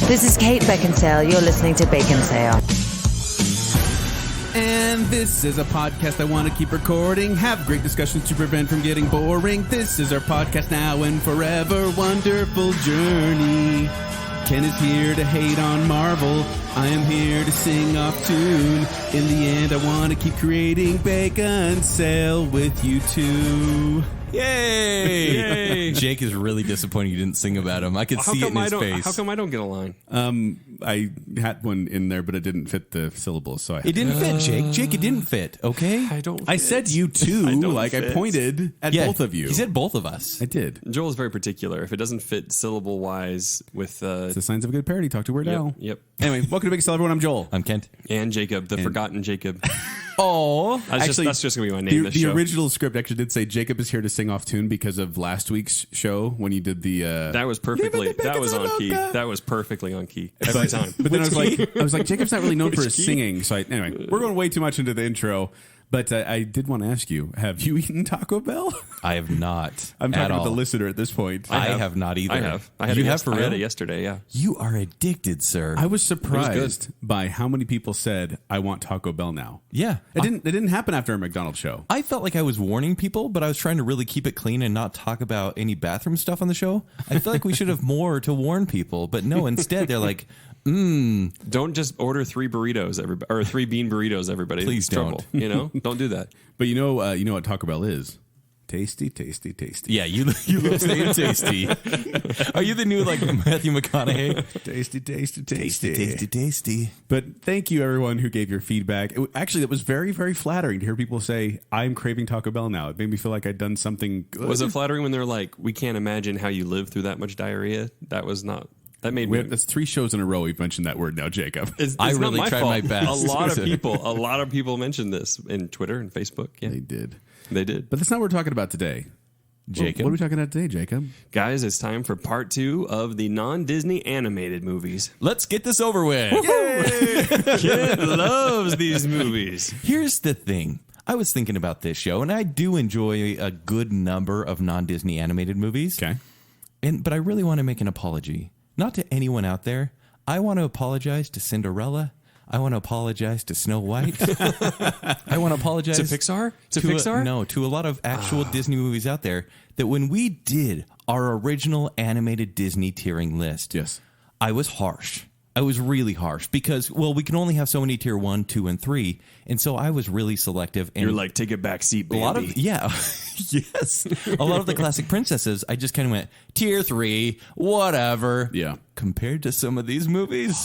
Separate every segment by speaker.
Speaker 1: This is Kate Baconsale. You're listening to Baconsale.
Speaker 2: And this is a podcast I want to keep recording. Have great discussions to prevent from getting boring. This is our podcast now and forever. Wonderful journey. Ken is here to hate on Marvel. I am here to sing off tune. In the end, I want to keep creating Baconsale with you two.
Speaker 3: Yay! Yay! Jake is really disappointed you didn't sing about him. I could see it in his face.
Speaker 4: How come I don't get a line?
Speaker 2: I had one in there, but it didn't fit the syllables, so
Speaker 3: it didn't fit, Jake. Jake, it didn't fit. Okay,
Speaker 2: I said you two. I pointed at both of you.
Speaker 3: He said both of us.
Speaker 2: I did.
Speaker 4: Joel is very particular. If it doesn't fit syllable wise with
Speaker 2: it's the signs of a good parody. Talk to Weird Al.
Speaker 4: Yep.
Speaker 2: Anyway, welcome to Baconsale, everyone. I'm Joel.
Speaker 3: I'm Kent.
Speaker 4: And Jacob, the forgotten Jacob.
Speaker 3: Oh,
Speaker 4: that's just gonna be my name.
Speaker 2: The original script actually did say Jacob is here to sing off tune because of last week's show when you did the.
Speaker 4: That was perfectly. That was on key. That was perfectly on key every time.
Speaker 2: But then I was like, Jacob's not really known for his singing. So anyway, we're going way too much into the intro. But I did want to ask you, have you eaten Taco Bell?
Speaker 3: I have not.
Speaker 2: I'm talking about the listener at this point.
Speaker 3: I have not either.
Speaker 4: I have. I had it yesterday, yeah.
Speaker 3: You are addicted, sir.
Speaker 2: I was surprised by how many people said, I want Taco Bell now.
Speaker 3: Yeah.
Speaker 2: It didn't happen after a McDonald's show.
Speaker 3: I felt like I was warning people, but I was trying to really keep it clean and not talk about any bathroom stuff on the show. I feel like we should have more to warn people, but no, instead they're like,
Speaker 4: Don't just order 3 burritos, or 3 bean burritos, everybody.
Speaker 3: Please don't.
Speaker 4: Trouble, don't do that.
Speaker 2: But you know what Taco Bell is? Tasty, tasty, tasty.
Speaker 3: Yeah, you love saying tasty. Are you the new Matthew McConaughey?
Speaker 2: Tasty, tasty, tasty,
Speaker 3: tasty, tasty.
Speaker 2: But thank you everyone who gave your feedback. It was very, very flattering to hear people say, I'm craving Taco Bell now. It made me feel like I'd done something good.
Speaker 4: Was it flattering when they're like, we can't imagine how you live through that much diarrhea? That was not. That made me.
Speaker 2: That's 3 shows in a row we've mentioned that word now, Jacob.
Speaker 4: It's
Speaker 3: I
Speaker 4: not
Speaker 3: really
Speaker 4: my
Speaker 3: tried
Speaker 4: fault.
Speaker 3: my best.
Speaker 4: A lot of people mentioned this in Twitter and Facebook. Yeah,
Speaker 2: They did. But that's not what we're talking about today.
Speaker 3: Jacob?
Speaker 2: What are we talking about today, Jacob?
Speaker 4: Guys, it's time for part 2 of the non-Disney animated movies.
Speaker 3: Let's get this over with.
Speaker 4: Kid loves these movies.
Speaker 3: Here's the thing. I was thinking about this show, and I do enjoy a good number of non-Disney animated movies.
Speaker 2: Okay.
Speaker 3: But I really want to make an apology. Not to anyone out there. I want to apologize to Cinderella. I want to apologize to Snow White. I want to apologize
Speaker 4: to Pixar.
Speaker 3: To a lot of actual Disney movies out there. That when we did our original animated Disney tiering list,
Speaker 2: yes,
Speaker 3: I was harsh. I was really harsh because, we can only have so many tier 1, 2, and 3. And so I was really selective. And
Speaker 4: you're like, take a back seat, baby.
Speaker 3: Yes. A lot of the classic princesses, I just kind of went, tier 3, whatever.
Speaker 2: Yeah.
Speaker 3: Compared to some of these movies.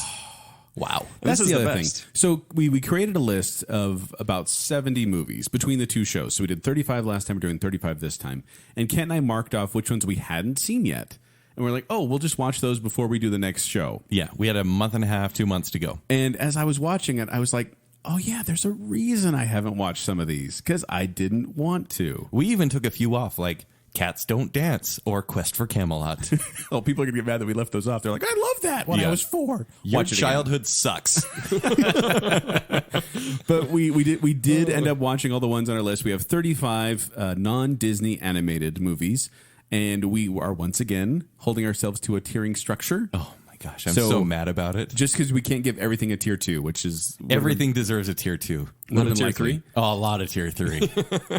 Speaker 3: Wow.
Speaker 2: That's the other thing.
Speaker 4: best.
Speaker 2: So we created a list of about 70 movies between the 2 shows. So we did 35 last time, we're doing 35 this time. And Kent and I marked off which ones we hadn't seen yet. And we're like, we'll just watch those before we do the next show.
Speaker 3: Yeah, we had a month and a half, 2 months to go.
Speaker 2: And as I was watching it, I was like, oh yeah, there's a reason I haven't watched some of these, because I didn't want to.
Speaker 3: We even took a few off, like Cats Don't Dance or Quest for Camelot.
Speaker 2: Oh, people are going to get mad that we left those off. They're like, I love that when I was 4.
Speaker 3: Your childhood sucks.
Speaker 2: But we did end up watching all the ones on our list. We have 35 non-Disney animated movies. And we are once again holding ourselves to a tiering structure.
Speaker 3: Oh my gosh, I'm so mad about it.
Speaker 2: Just because we can't give everything a tier 2, which is...
Speaker 3: Everything deserves a tier 2.
Speaker 4: Not a tier 3?
Speaker 3: Oh, a lot of tier 3.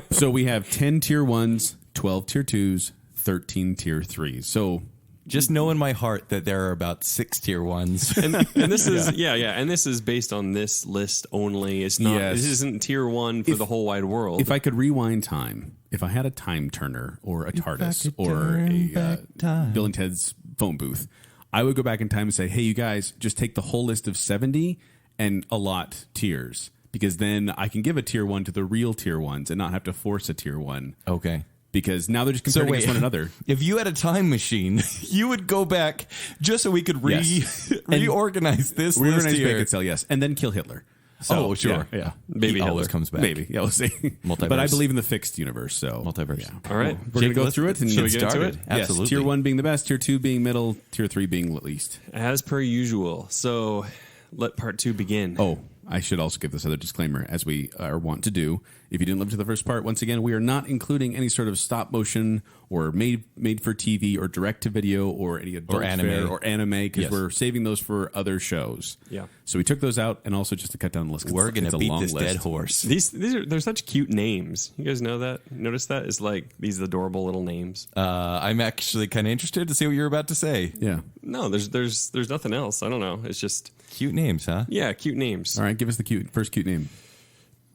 Speaker 2: So we have 10 tier 1s, 12 tier 2s, 13 tier 3s. So...
Speaker 3: just know in my heart that there are about 6 tier 1s.
Speaker 4: And this is, and this is based on this list only. It's not, This isn't tier 1 for the whole wide world.
Speaker 2: If I could rewind time, if I had a time turner or a TARDIS or a Bill and Ted's phone booth, I would go back in time and say, hey, you guys, just take the whole list of 70 and allot tiers. Because then I can give a tier 1 to the real tier 1s and not have to force a tier 1.
Speaker 3: Okay.
Speaker 2: Because now they're just comparing against one another.
Speaker 3: If you had a time machine, you would go back just so we could reorganize this list here.
Speaker 2: Baconsale, yes. And then kill Hitler. So,
Speaker 3: sure.
Speaker 2: Yeah.
Speaker 3: Maybe he always comes back.
Speaker 2: Maybe. Yeah, we'll see.
Speaker 3: Multiverse.
Speaker 2: But I believe in the fixed universe. So
Speaker 3: multiverse.
Speaker 2: Yeah.
Speaker 4: All right.
Speaker 2: We're going to go through it and
Speaker 4: get started.
Speaker 3: Absolutely.
Speaker 2: Yes, tier 1 being the best, tier 2 being middle, tier 3 being least.
Speaker 4: As per usual. So let part 2 begin.
Speaker 2: Oh, I should also give this other disclaimer, as we are wont to do. If you didn't live to the first part, once again, we are not including any sort of stop motion or made for TV or direct to video or any adult
Speaker 3: Or anime.
Speaker 2: fare or anime because
Speaker 3: Yes.
Speaker 2: we're saving those for other shows.
Speaker 4: Yeah.
Speaker 2: So we took those out, and also just to cut down the list. 'cause
Speaker 3: We're
Speaker 2: it's
Speaker 3: going to
Speaker 2: a
Speaker 3: beat
Speaker 2: long
Speaker 3: this
Speaker 2: list.
Speaker 3: dead horse.
Speaker 4: They're such cute names. You guys know that? Notice that? It's like these adorable little names.
Speaker 3: I'm actually kind of interested to see what you're about to say.
Speaker 2: Yeah.
Speaker 4: No, there's nothing else. I don't know. It's just
Speaker 3: Cute names, huh?
Speaker 4: cute names.
Speaker 2: All right, give us the first cute name.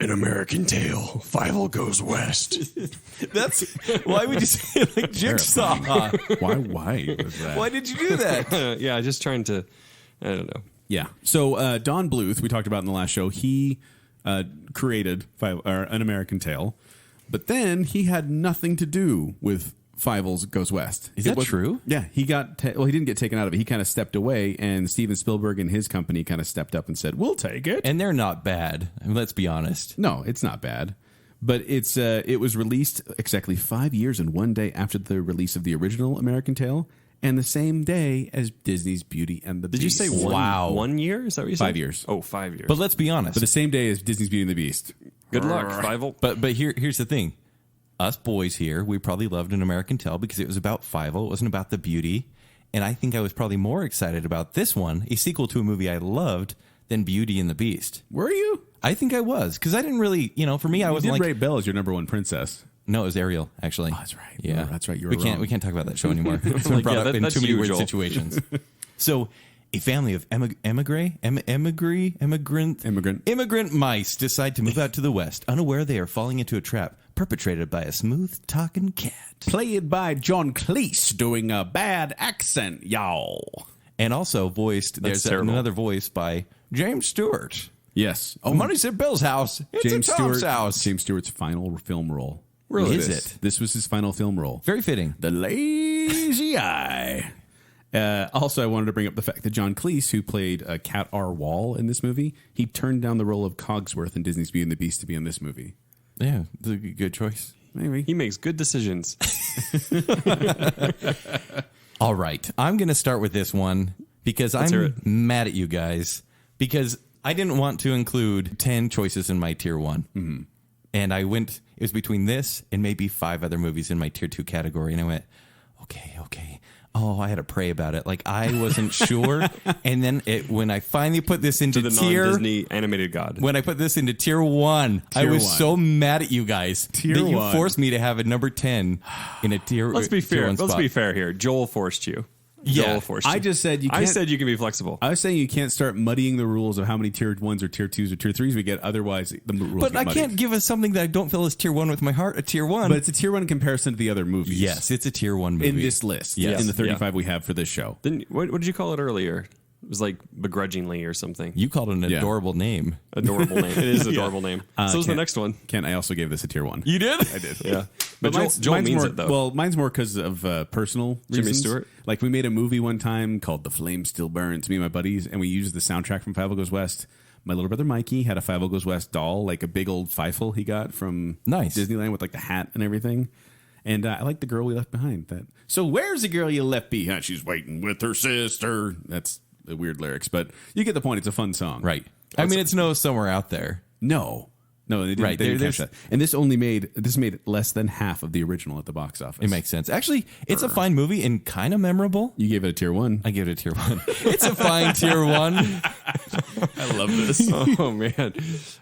Speaker 4: An American Tale. Fievel goes west.
Speaker 3: That's why would you say it like Jigsaw?
Speaker 2: Why was that?
Speaker 3: Why did you do that?
Speaker 4: Yeah, just trying to. I don't know.
Speaker 2: Yeah. So Don Bluth, we talked about in the last show, he created An American Tale, but then he had nothing to do with Fievel's Goes West.
Speaker 3: Is that true?
Speaker 2: Yeah. He got he didn't get taken out of it. He kind of stepped away, and Steven Spielberg and his company kind of stepped up and said, "We'll take it."
Speaker 3: And they're not bad. I mean, let's be honest.
Speaker 2: No, it's not bad. But it was released exactly 5 years and 1 day after the release of the original American Tale, and the same day as Disney's Beauty and the Beast.
Speaker 4: Did you say one?
Speaker 3: Wow.
Speaker 4: 1 year? Is that what you said?
Speaker 2: 5 years.
Speaker 4: Oh, 5 years.
Speaker 3: But let's be honest.
Speaker 2: But the same day as Disney's Beauty and the Beast.
Speaker 4: Good luck, Fievel.
Speaker 3: But here's the thing. Us boys here, we probably loved An American Tale because it was about Fievel. It wasn't about the beauty. And I think I was probably more excited about this one, a sequel to a movie I loved, than Beauty and the Beast.
Speaker 2: Were you?
Speaker 3: I think I was. Because I didn't really, for me, I
Speaker 2: You
Speaker 3: wasn't
Speaker 2: did
Speaker 3: like...
Speaker 2: rate Belle as your number one princess.
Speaker 3: No, it was Ariel, actually.
Speaker 2: Oh, that's right.
Speaker 3: Yeah.
Speaker 2: That's right. You were
Speaker 3: we can't
Speaker 2: wrong.
Speaker 3: We can't talk about that show anymore. It's been brought up in
Speaker 4: that's
Speaker 3: too many weird
Speaker 4: usual.
Speaker 3: situations. So, a family of immigrant mice decide to move out to the West, unaware they are falling into a trap perpetrated by a smooth-talking cat.
Speaker 2: Played by John Cleese doing a bad accent, y'all.
Speaker 3: And also voiced, there's
Speaker 4: terrible.
Speaker 3: another voice by James Stewart.
Speaker 2: Yes.
Speaker 3: Oh, money's at Bill's house. It's
Speaker 2: James
Speaker 3: at Tom's
Speaker 2: Stewart.
Speaker 3: house.
Speaker 2: James Stewart's final film role.
Speaker 3: Really?
Speaker 2: Was
Speaker 3: Is
Speaker 2: this.
Speaker 3: it?
Speaker 2: This was his final film role.
Speaker 3: Very fitting.
Speaker 2: The Lazy Eye. Also, I wanted to bring up the fact that John Cleese, who played Cat R. Wall in this movie, he turned down the role of Cogsworth in Disney's Beauty and the Beast to be in this movie.
Speaker 3: Yeah, it's a good choice.
Speaker 2: Maybe.
Speaker 4: He makes good decisions.
Speaker 3: All right. I'm going to start with this one because
Speaker 4: hear
Speaker 3: I'm
Speaker 4: it.
Speaker 3: mad at you guys because I didn't want to include 10 choices in my tier 1. Mm-hmm. And it was between this and maybe 5 other movies in my tier 2 category. And I went, okay. Oh, I had to pray about it. Like, I wasn't sure. And then when I finally put this into
Speaker 4: To the
Speaker 3: tier...
Speaker 4: non-Disney animated god.
Speaker 3: When I put this into tier 1, I was so mad at you guys
Speaker 2: Tier
Speaker 3: that you
Speaker 2: 1.
Speaker 3: forced me to have a number 10 in a tier.
Speaker 4: Let's be
Speaker 3: tier
Speaker 4: fair.
Speaker 3: 1
Speaker 4: Let's
Speaker 3: spot.
Speaker 4: be fair here. Joel forced you.
Speaker 3: Yeah.
Speaker 4: Joel forced you.
Speaker 2: I just said you can't.
Speaker 4: I said you can be flexible.
Speaker 2: I was saying you can't start muddying the rules of how many tier 1s or tier 2s or tier 3s we get. Otherwise, the rules
Speaker 3: But
Speaker 2: get
Speaker 3: I
Speaker 2: muddied.
Speaker 3: can't give us something that I don't feel is tier 1 with my heart, a tier 1.
Speaker 2: But it's a tier 1 in comparison to the other movies.
Speaker 3: Yes, it's a tier 1 movie.
Speaker 2: In this list.
Speaker 3: Yes.
Speaker 2: In the 35 we have for this show.
Speaker 4: Then what did you call it earlier? It was like begrudgingly or something.
Speaker 3: You called it an adorable name.
Speaker 4: Adorable name. It is an adorable name. So is the
Speaker 2: Ken-
Speaker 4: next one.
Speaker 2: Ken, I also gave this a tier 1.
Speaker 3: You did?
Speaker 2: I did.
Speaker 4: Yeah. But Joel
Speaker 2: mine's
Speaker 4: means
Speaker 2: more,
Speaker 4: it, though.
Speaker 2: Well, mine's more because of personal
Speaker 4: Jimmy
Speaker 2: reasons.
Speaker 4: Stewart?
Speaker 2: Like, we made a movie one time called The Flame Still Burns, me and my buddies, and we used the soundtrack from Fievel Goes West. My little brother Mikey had a Fievel Goes West doll, like a big old Feifel he got from
Speaker 3: Nice.
Speaker 2: Disneyland with like the hat and everything. And I like the girl we left behind. So where's the girl you left behind? She's waiting with her sister. That's the weird lyrics, but you get the point. It's a fun song.
Speaker 3: Right. I mean, it's no Somewhere Out There.
Speaker 2: No, they didn't,
Speaker 3: Right,
Speaker 2: they didn't
Speaker 3: there's-
Speaker 2: catch that. And this made less than half of the original at the box office.
Speaker 3: It makes sense. Actually, it's a fine movie and kind of memorable.
Speaker 2: You gave it a tier 1.
Speaker 3: I give it a tier 1. It's a fine tier 1.
Speaker 2: I love this.
Speaker 4: Oh, man.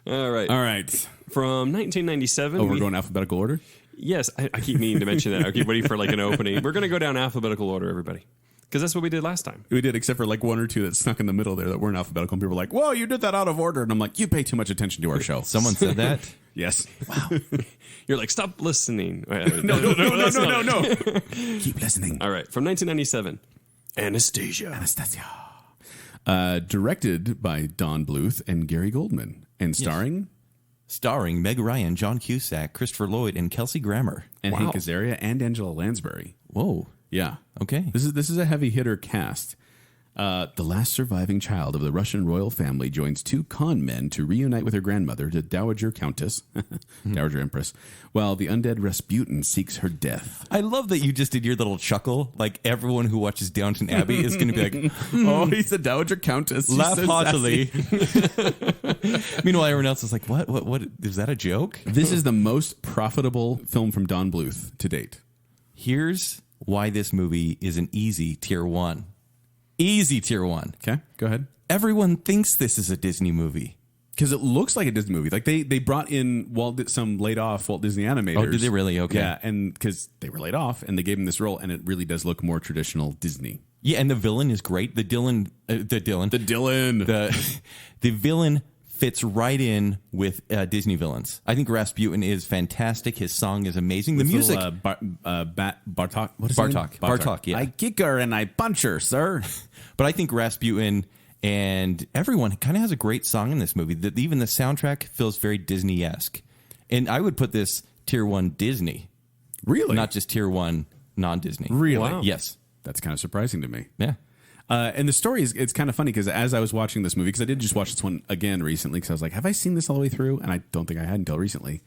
Speaker 4: All right.
Speaker 2: All right.
Speaker 4: From 1997.
Speaker 2: We're going alphabetical order?
Speaker 4: Yes, I keep meaning to mention that. I keep waiting for like an opening. We're going to go down alphabetical order, everybody. Because that's what we did last time.
Speaker 2: We did, except for like 1 or 2 that snuck in the middle there that weren't alphabetical. And people were like, whoa, you did that out of order. And I'm like, you pay too much attention to our show.
Speaker 3: Someone said that.
Speaker 2: Yes.
Speaker 4: You're like, stop listening.
Speaker 2: No. Keep listening.
Speaker 4: All right. From 1997. Anastasia.
Speaker 2: Anastasia. Directed by Don Bluth and Gary Goldman. And
Speaker 3: Starring Meg Ryan, John Cusack, Christopher Lloyd, and Kelsey Grammer.
Speaker 2: and Hank Azaria and Angela Lansbury.
Speaker 3: Whoa.
Speaker 2: Yeah.
Speaker 3: Okay.
Speaker 2: This is a heavy hitter cast. The last surviving child of the Russian royal family joins 2 con men to reunite with her grandmother, the Dowager Countess, Dowager Empress, while the undead Rasputin seeks her death.
Speaker 3: I love that you just did your little chuckle. Like everyone who watches Downton Abbey is going to be like,
Speaker 2: Oh, he's the Dowager Countess. She's
Speaker 3: laugh
Speaker 2: so
Speaker 3: heartily. Meanwhile, everyone else is like, what? Is that a joke?
Speaker 2: This is the most profitable film from Don Bluth to date.
Speaker 3: Here's why this movie is an easy tier 1. Easy tier 1.
Speaker 2: Okay, go ahead.
Speaker 3: Everyone thinks this is a Disney movie.
Speaker 2: Because it looks like a Disney movie. Like they brought in some laid off Walt Disney animators.
Speaker 3: Oh, did they really? Okay.
Speaker 2: Yeah, and because they were laid off and they gave him this role, and it really does look more traditional Disney.
Speaker 3: Yeah, and the villain is great. The villain fits right in with Disney villains. I think Rasputin is fantastic. His song is amazing. The music,
Speaker 2: Bartok. What is
Speaker 3: Bartok. Yeah,
Speaker 2: I kick her and I punch her, sir.
Speaker 3: But I think Rasputin and everyone kind of has a great song in this movie. Even the soundtrack feels very Disney-esque. And I would put this tier 1 Disney.
Speaker 2: Really?
Speaker 3: Not just tier 1 non-Disney.
Speaker 2: Really?
Speaker 4: Wow.
Speaker 3: Yes.
Speaker 2: That's kind of surprising to me.
Speaker 3: Yeah.
Speaker 2: And the story it's kind of funny because as I was watching this movie, because I did just watch this one again recently, because I was like, have I seen this all the way through? And I don't think I had until recently.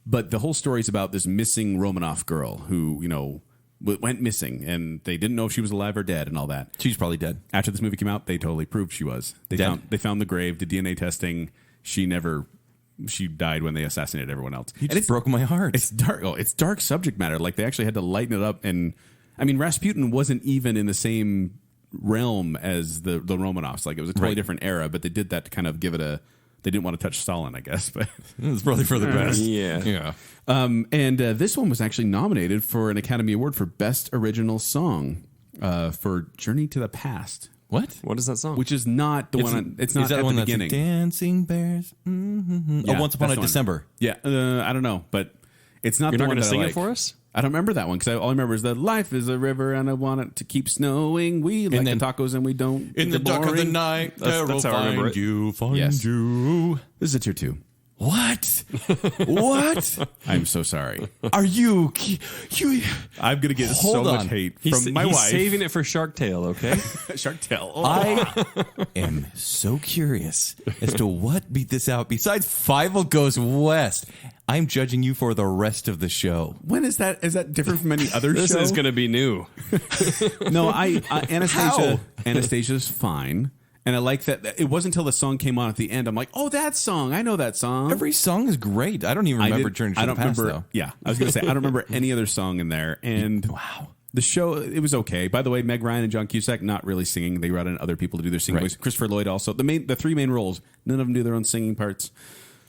Speaker 2: But the whole story is about this missing Romanov girl who, went missing, and they didn't know if she was alive or dead and all that.
Speaker 3: She's probably dead.
Speaker 2: After this movie came out, they totally proved she was. They found the grave, the DNA testing. She died when they assassinated everyone else.
Speaker 3: You just broke my heart.
Speaker 2: It's dark. Oh, it's dark subject matter. Like they actually had to lighten it up. And I mean, Rasputin wasn't even in the same realm as the Romanovs. Like it was a totally different era, but they did that to kind of give it they didn't want to touch Stalin, I guess, but
Speaker 3: it's probably for the best.
Speaker 4: Yeah.
Speaker 2: And this one was actually nominated for an Academy Award for Best Original Song for Journey to the Past.
Speaker 3: What?
Speaker 4: What is that song?
Speaker 2: Which is not the one. It's not
Speaker 3: is that
Speaker 2: at
Speaker 3: the one
Speaker 2: the beginning.
Speaker 3: That's Dancing Bears. Mm-hmm.
Speaker 2: Yeah,
Speaker 3: Once Upon a
Speaker 2: that's the one.
Speaker 3: December.
Speaker 2: Yeah, I don't know, but it's not.
Speaker 4: You're
Speaker 2: the
Speaker 4: not
Speaker 2: one
Speaker 4: going to
Speaker 2: that I
Speaker 4: sing
Speaker 2: like.
Speaker 4: it for us?
Speaker 2: I don't remember that one because all I remember is that life is a river and I want it to keep snowing. We like the tacos and we don't.
Speaker 3: In the dark of the night,
Speaker 4: that's how I remember it.
Speaker 2: Yes.
Speaker 3: you.
Speaker 2: This is a tier 2.
Speaker 3: What? What?
Speaker 2: I'm so sorry.
Speaker 3: Are you?
Speaker 2: I'm gonna get
Speaker 3: Hold
Speaker 2: so
Speaker 3: on.
Speaker 2: much hate
Speaker 4: He's
Speaker 2: from my wife.
Speaker 4: saving it for Shark Tale, okay?
Speaker 2: Shark Tale.
Speaker 3: I am so curious as to what beat this out. Besides Fievel Goes West, I'm judging you for the rest of the show.
Speaker 2: When is that? Is that different from any other
Speaker 4: This
Speaker 2: show?
Speaker 4: is going to be new.
Speaker 2: No, Anastasia's fine. And I like that. It wasn't until the song came on at the end. I'm like, oh, that song. I know that song.
Speaker 3: Every song is great. I don't even remember Journey to the Past, though.
Speaker 2: Yeah, I was going to say, I don't remember any other song in there. And
Speaker 3: Wow.
Speaker 2: the show, it was okay. By the way, Meg Ryan and John Cusack, not really singing. They brought in other people to do their singing voice. Christopher Lloyd also. The three main roles, none of them do their own singing parts.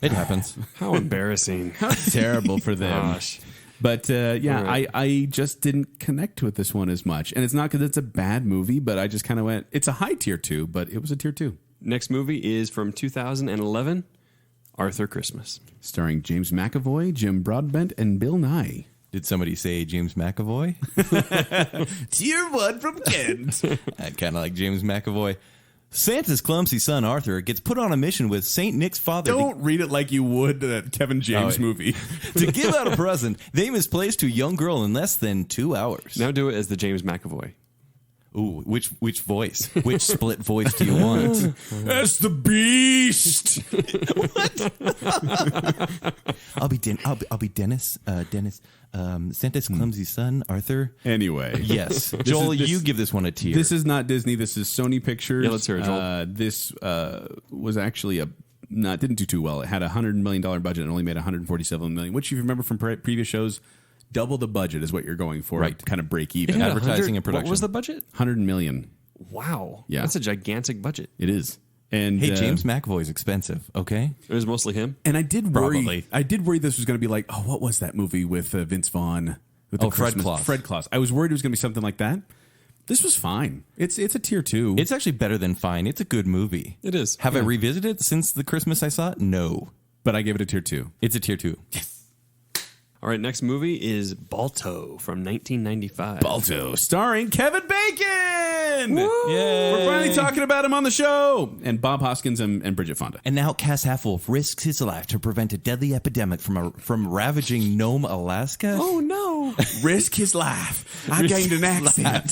Speaker 3: It happens.
Speaker 4: How embarrassing.
Speaker 2: Terrible for them.
Speaker 4: Gosh.
Speaker 2: But yeah,
Speaker 4: right.
Speaker 2: I just didn't connect with this one as much. And it's not because it's a bad movie, but I just kind of went, it's a high tier 2, but it was a tier 2.
Speaker 4: Next movie is from 2011, Arthur Christmas.
Speaker 2: Starring James McAvoy, Jim Broadbent, and Bill Nye.
Speaker 3: Did somebody say James McAvoy?
Speaker 2: Tier 1 from Kent.
Speaker 3: I kind of like James McAvoy. Santa's clumsy son, Arthur, gets put on a mission with St. Nick's father
Speaker 2: Don't read it like you would that Kevin James movie.
Speaker 3: to give out a present they misplaced to a young girl in less than 2 hours.
Speaker 4: Now do it as the James McAvoy.
Speaker 3: Ooh, which voice? Which split voice do you want?
Speaker 2: That's the beast.
Speaker 3: I'll be Dennis. Dennis. Santa's clumsy son, Arthur.
Speaker 2: Anyway.
Speaker 3: Yes. Joel, you give this one a tier.
Speaker 2: This is not Disney. This is Sony Pictures.
Speaker 4: Yeah, let's hear it, Joel.
Speaker 2: This was actually didn't do too well. It had a $100 million budget and only made $147 million, which you remember from previous shows. Double the budget is what you're going for.
Speaker 3: Right.
Speaker 2: Kind of break even.
Speaker 4: Yeah,
Speaker 3: Advertising and production.
Speaker 4: What was the budget?
Speaker 2: $100 million.
Speaker 4: Wow.
Speaker 2: Yeah.
Speaker 4: That's a gigantic budget.
Speaker 2: It is. And
Speaker 3: Hey, James McAvoy's expensive, okay?
Speaker 4: It was mostly him.
Speaker 2: And I did worry.
Speaker 3: Probably.
Speaker 2: I did worry this was going to be like, oh, what was that movie with Vince Vaughn? With the
Speaker 3: Fred
Speaker 2: Christmas-
Speaker 3: Claus.
Speaker 2: Fred Claus. I was worried it was going to be something like that. This was fine. It's a tier 2.
Speaker 3: It's actually better than fine. It's a good movie.
Speaker 4: It is.
Speaker 3: Have I revisited it since the Christmas I saw it? No.
Speaker 2: But I gave it a tier 2.
Speaker 3: It's a tier 2.
Speaker 4: All right, next movie is Balto from 1995.
Speaker 2: Balto, starring Kevin Bacon.
Speaker 3: Yay.
Speaker 2: We're finally talking about him on the show. And Bob Hoskins and Bridget Fonda.
Speaker 3: And now Cass Halfwolf risks his life to prevent a deadly epidemic from ravaging Nome, Alaska.
Speaker 4: Oh, no.
Speaker 2: Risk his life. I gained an accent.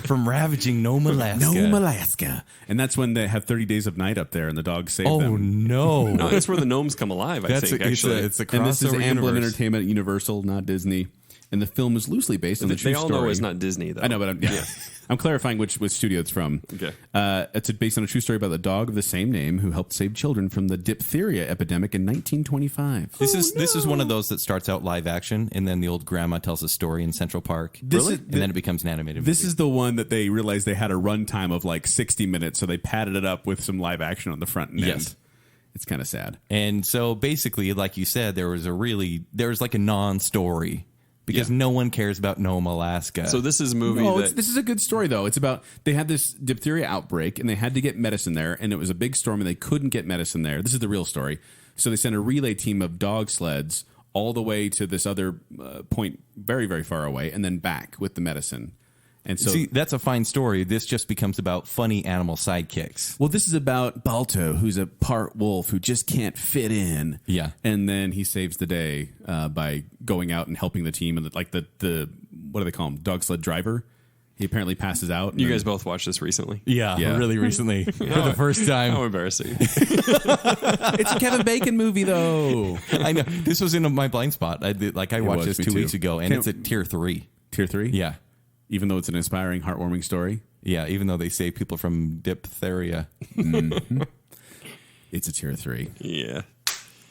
Speaker 3: From ravaging Nome, Alaska.
Speaker 2: Nome, Alaska. And that's when they have 30 Days of Night up there and the dogs save
Speaker 3: Oh,
Speaker 2: them.
Speaker 3: no.
Speaker 4: No, that's where the gnomes come alive, I think, actually.
Speaker 3: It's a
Speaker 2: And this is
Speaker 3: crossover
Speaker 2: Amblin
Speaker 3: universe.
Speaker 2: Entertainment, Universal, not Disney. and the film is loosely based on the true
Speaker 4: They all
Speaker 2: story.
Speaker 4: know it's not Disney, though.
Speaker 2: I know, but I'm clarifying which studio it's from.
Speaker 4: Okay.
Speaker 2: It's based on a true story about the dog of the same name who helped save children from the diphtheria epidemic in 1925.
Speaker 3: This is one of those that starts out live action, and then the old grandma tells a story in Central Park.
Speaker 2: This
Speaker 3: Really?
Speaker 2: is-
Speaker 3: And then it becomes an animated
Speaker 2: This
Speaker 3: movie.
Speaker 2: is the one that they realized they had a runtime of like 60 minutes, so they padded it up with some live action on the front and
Speaker 3: Yes.
Speaker 2: end. It's kind of sad.
Speaker 3: And so basically, like you said, there was like a non-story because no one cares about Nome, Alaska.
Speaker 4: So this is a movie
Speaker 2: This is a good story, though. It's about they had this diphtheria outbreak, and they had to get medicine there, and it was a big storm, and they couldn't get medicine there. This is the real story. So they sent a relay team of dog sleds all the way to this other point very, very far away, and then back with the medicine. And so,
Speaker 3: see, that's a fine story. This just becomes about funny animal sidekicks.
Speaker 2: well, this is about Balto, who's a part wolf who just can't fit in.
Speaker 3: Yeah.
Speaker 2: And then he saves the day by going out and helping the team. And the what do they call him? Dog sled driver. He apparently passes out.
Speaker 4: You guys both watched this recently.
Speaker 3: Yeah,
Speaker 2: Yeah.
Speaker 3: really recently for the first time.
Speaker 4: How embarrassing.
Speaker 2: It's a Kevin Bacon movie, though.
Speaker 3: I know this was in my blind spot. I watched
Speaker 2: was,
Speaker 3: this
Speaker 2: me
Speaker 3: 2
Speaker 2: too.
Speaker 3: weeks ago, and
Speaker 2: Can't-
Speaker 3: it's a tier 3.
Speaker 2: Tier 3?
Speaker 3: Yeah,
Speaker 2: Even though it's an inspiring, heartwarming story,
Speaker 3: yeah. Even though they save people from diphtheria.
Speaker 2: it's a tier 3.
Speaker 4: Yeah.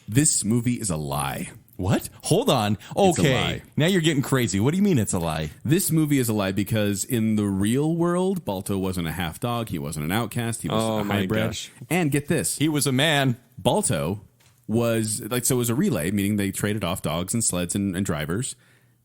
Speaker 2: This movie is a lie.
Speaker 3: What? Hold on.
Speaker 2: It's a
Speaker 3: Okay,
Speaker 2: lie.
Speaker 3: now you're getting crazy. What do you mean it's a lie?
Speaker 2: This movie is a lie because in the real world, Balto wasn't a half dog. He wasn't an outcast. He was
Speaker 4: Oh
Speaker 2: a
Speaker 4: my
Speaker 2: hybrid.
Speaker 4: gosh.
Speaker 2: And get this.
Speaker 3: He was a man.
Speaker 2: Balto was it was a relay, meaning they traded off dogs and sleds and drivers.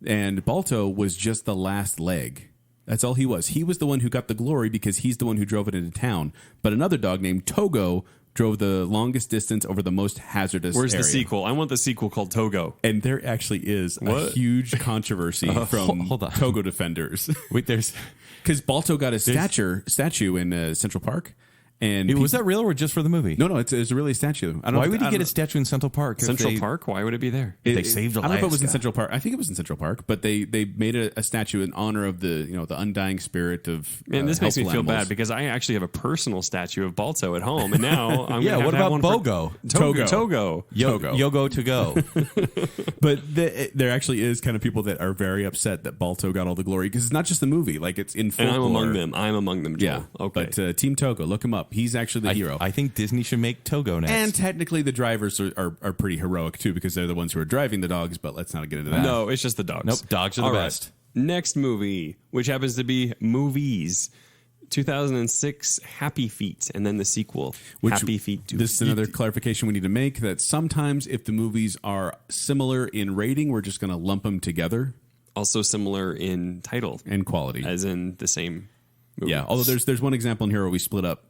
Speaker 2: And Balto was just the last leg. That's all he was. He was the one who got the glory because he's the one who drove it into town. But another dog named Togo drove the longest distance over the most hazardous
Speaker 4: Where's
Speaker 2: area.
Speaker 4: the sequel? I want the sequel called Togo.
Speaker 2: And there actually is a
Speaker 4: What?
Speaker 2: huge controversy from
Speaker 3: hold on.
Speaker 2: Togo defenders.
Speaker 3: Wait, there's.
Speaker 2: Because Balto got a statue in Central Park. And
Speaker 3: Was that real or just for the movie?
Speaker 2: No, it's really a statue. I don't
Speaker 3: Why
Speaker 2: know
Speaker 3: would
Speaker 2: I
Speaker 3: he
Speaker 2: don't
Speaker 3: get a
Speaker 2: know.
Speaker 3: statue in Central Park? if
Speaker 4: Central
Speaker 3: they-
Speaker 4: Park? Why would it be there?
Speaker 3: They saved
Speaker 2: I don't know if it was in
Speaker 3: Alaska.
Speaker 2: Central Park. I think it was in Central Park, but they made a statue in honor of the undying spirit of
Speaker 4: Man, this makes me
Speaker 2: helpful
Speaker 4: feel
Speaker 2: animals.
Speaker 4: bad because I actually have a personal statue of Balto at home, and now I'm
Speaker 3: Yeah,
Speaker 4: gonna have
Speaker 3: what
Speaker 4: to have
Speaker 3: about
Speaker 4: one
Speaker 3: Bogo?
Speaker 4: Togo.
Speaker 2: Togo.
Speaker 3: Yogo to go.
Speaker 2: But there actually is kind of people that are very upset that Balto got all the glory because it's not just the movie; like it's in
Speaker 4: And
Speaker 2: folklore.
Speaker 4: I'm among them. I'm among them, Joel.
Speaker 2: Yeah.
Speaker 4: Okay.
Speaker 2: But Team Togo, look him up. He's actually the hero.
Speaker 3: I think Disney should make Togo next.
Speaker 2: And technically, the drivers are pretty heroic too because they're the ones who are driving the dogs. But let's not get into that.
Speaker 4: No, it's just the dogs.
Speaker 3: Nope, dogs are the
Speaker 4: All right.
Speaker 3: best.
Speaker 4: Next movie, which happens to be Movies. 2006, Happy Feet, and then the sequel, Happy Feet 2.
Speaker 2: This is another clarification we need to make that sometimes if the movies are similar in rating, we're just going to lump them together
Speaker 4: Also similar in title,
Speaker 2: and quality.
Speaker 4: as in the same movie.
Speaker 2: Yeah, although there's one example in here where we split up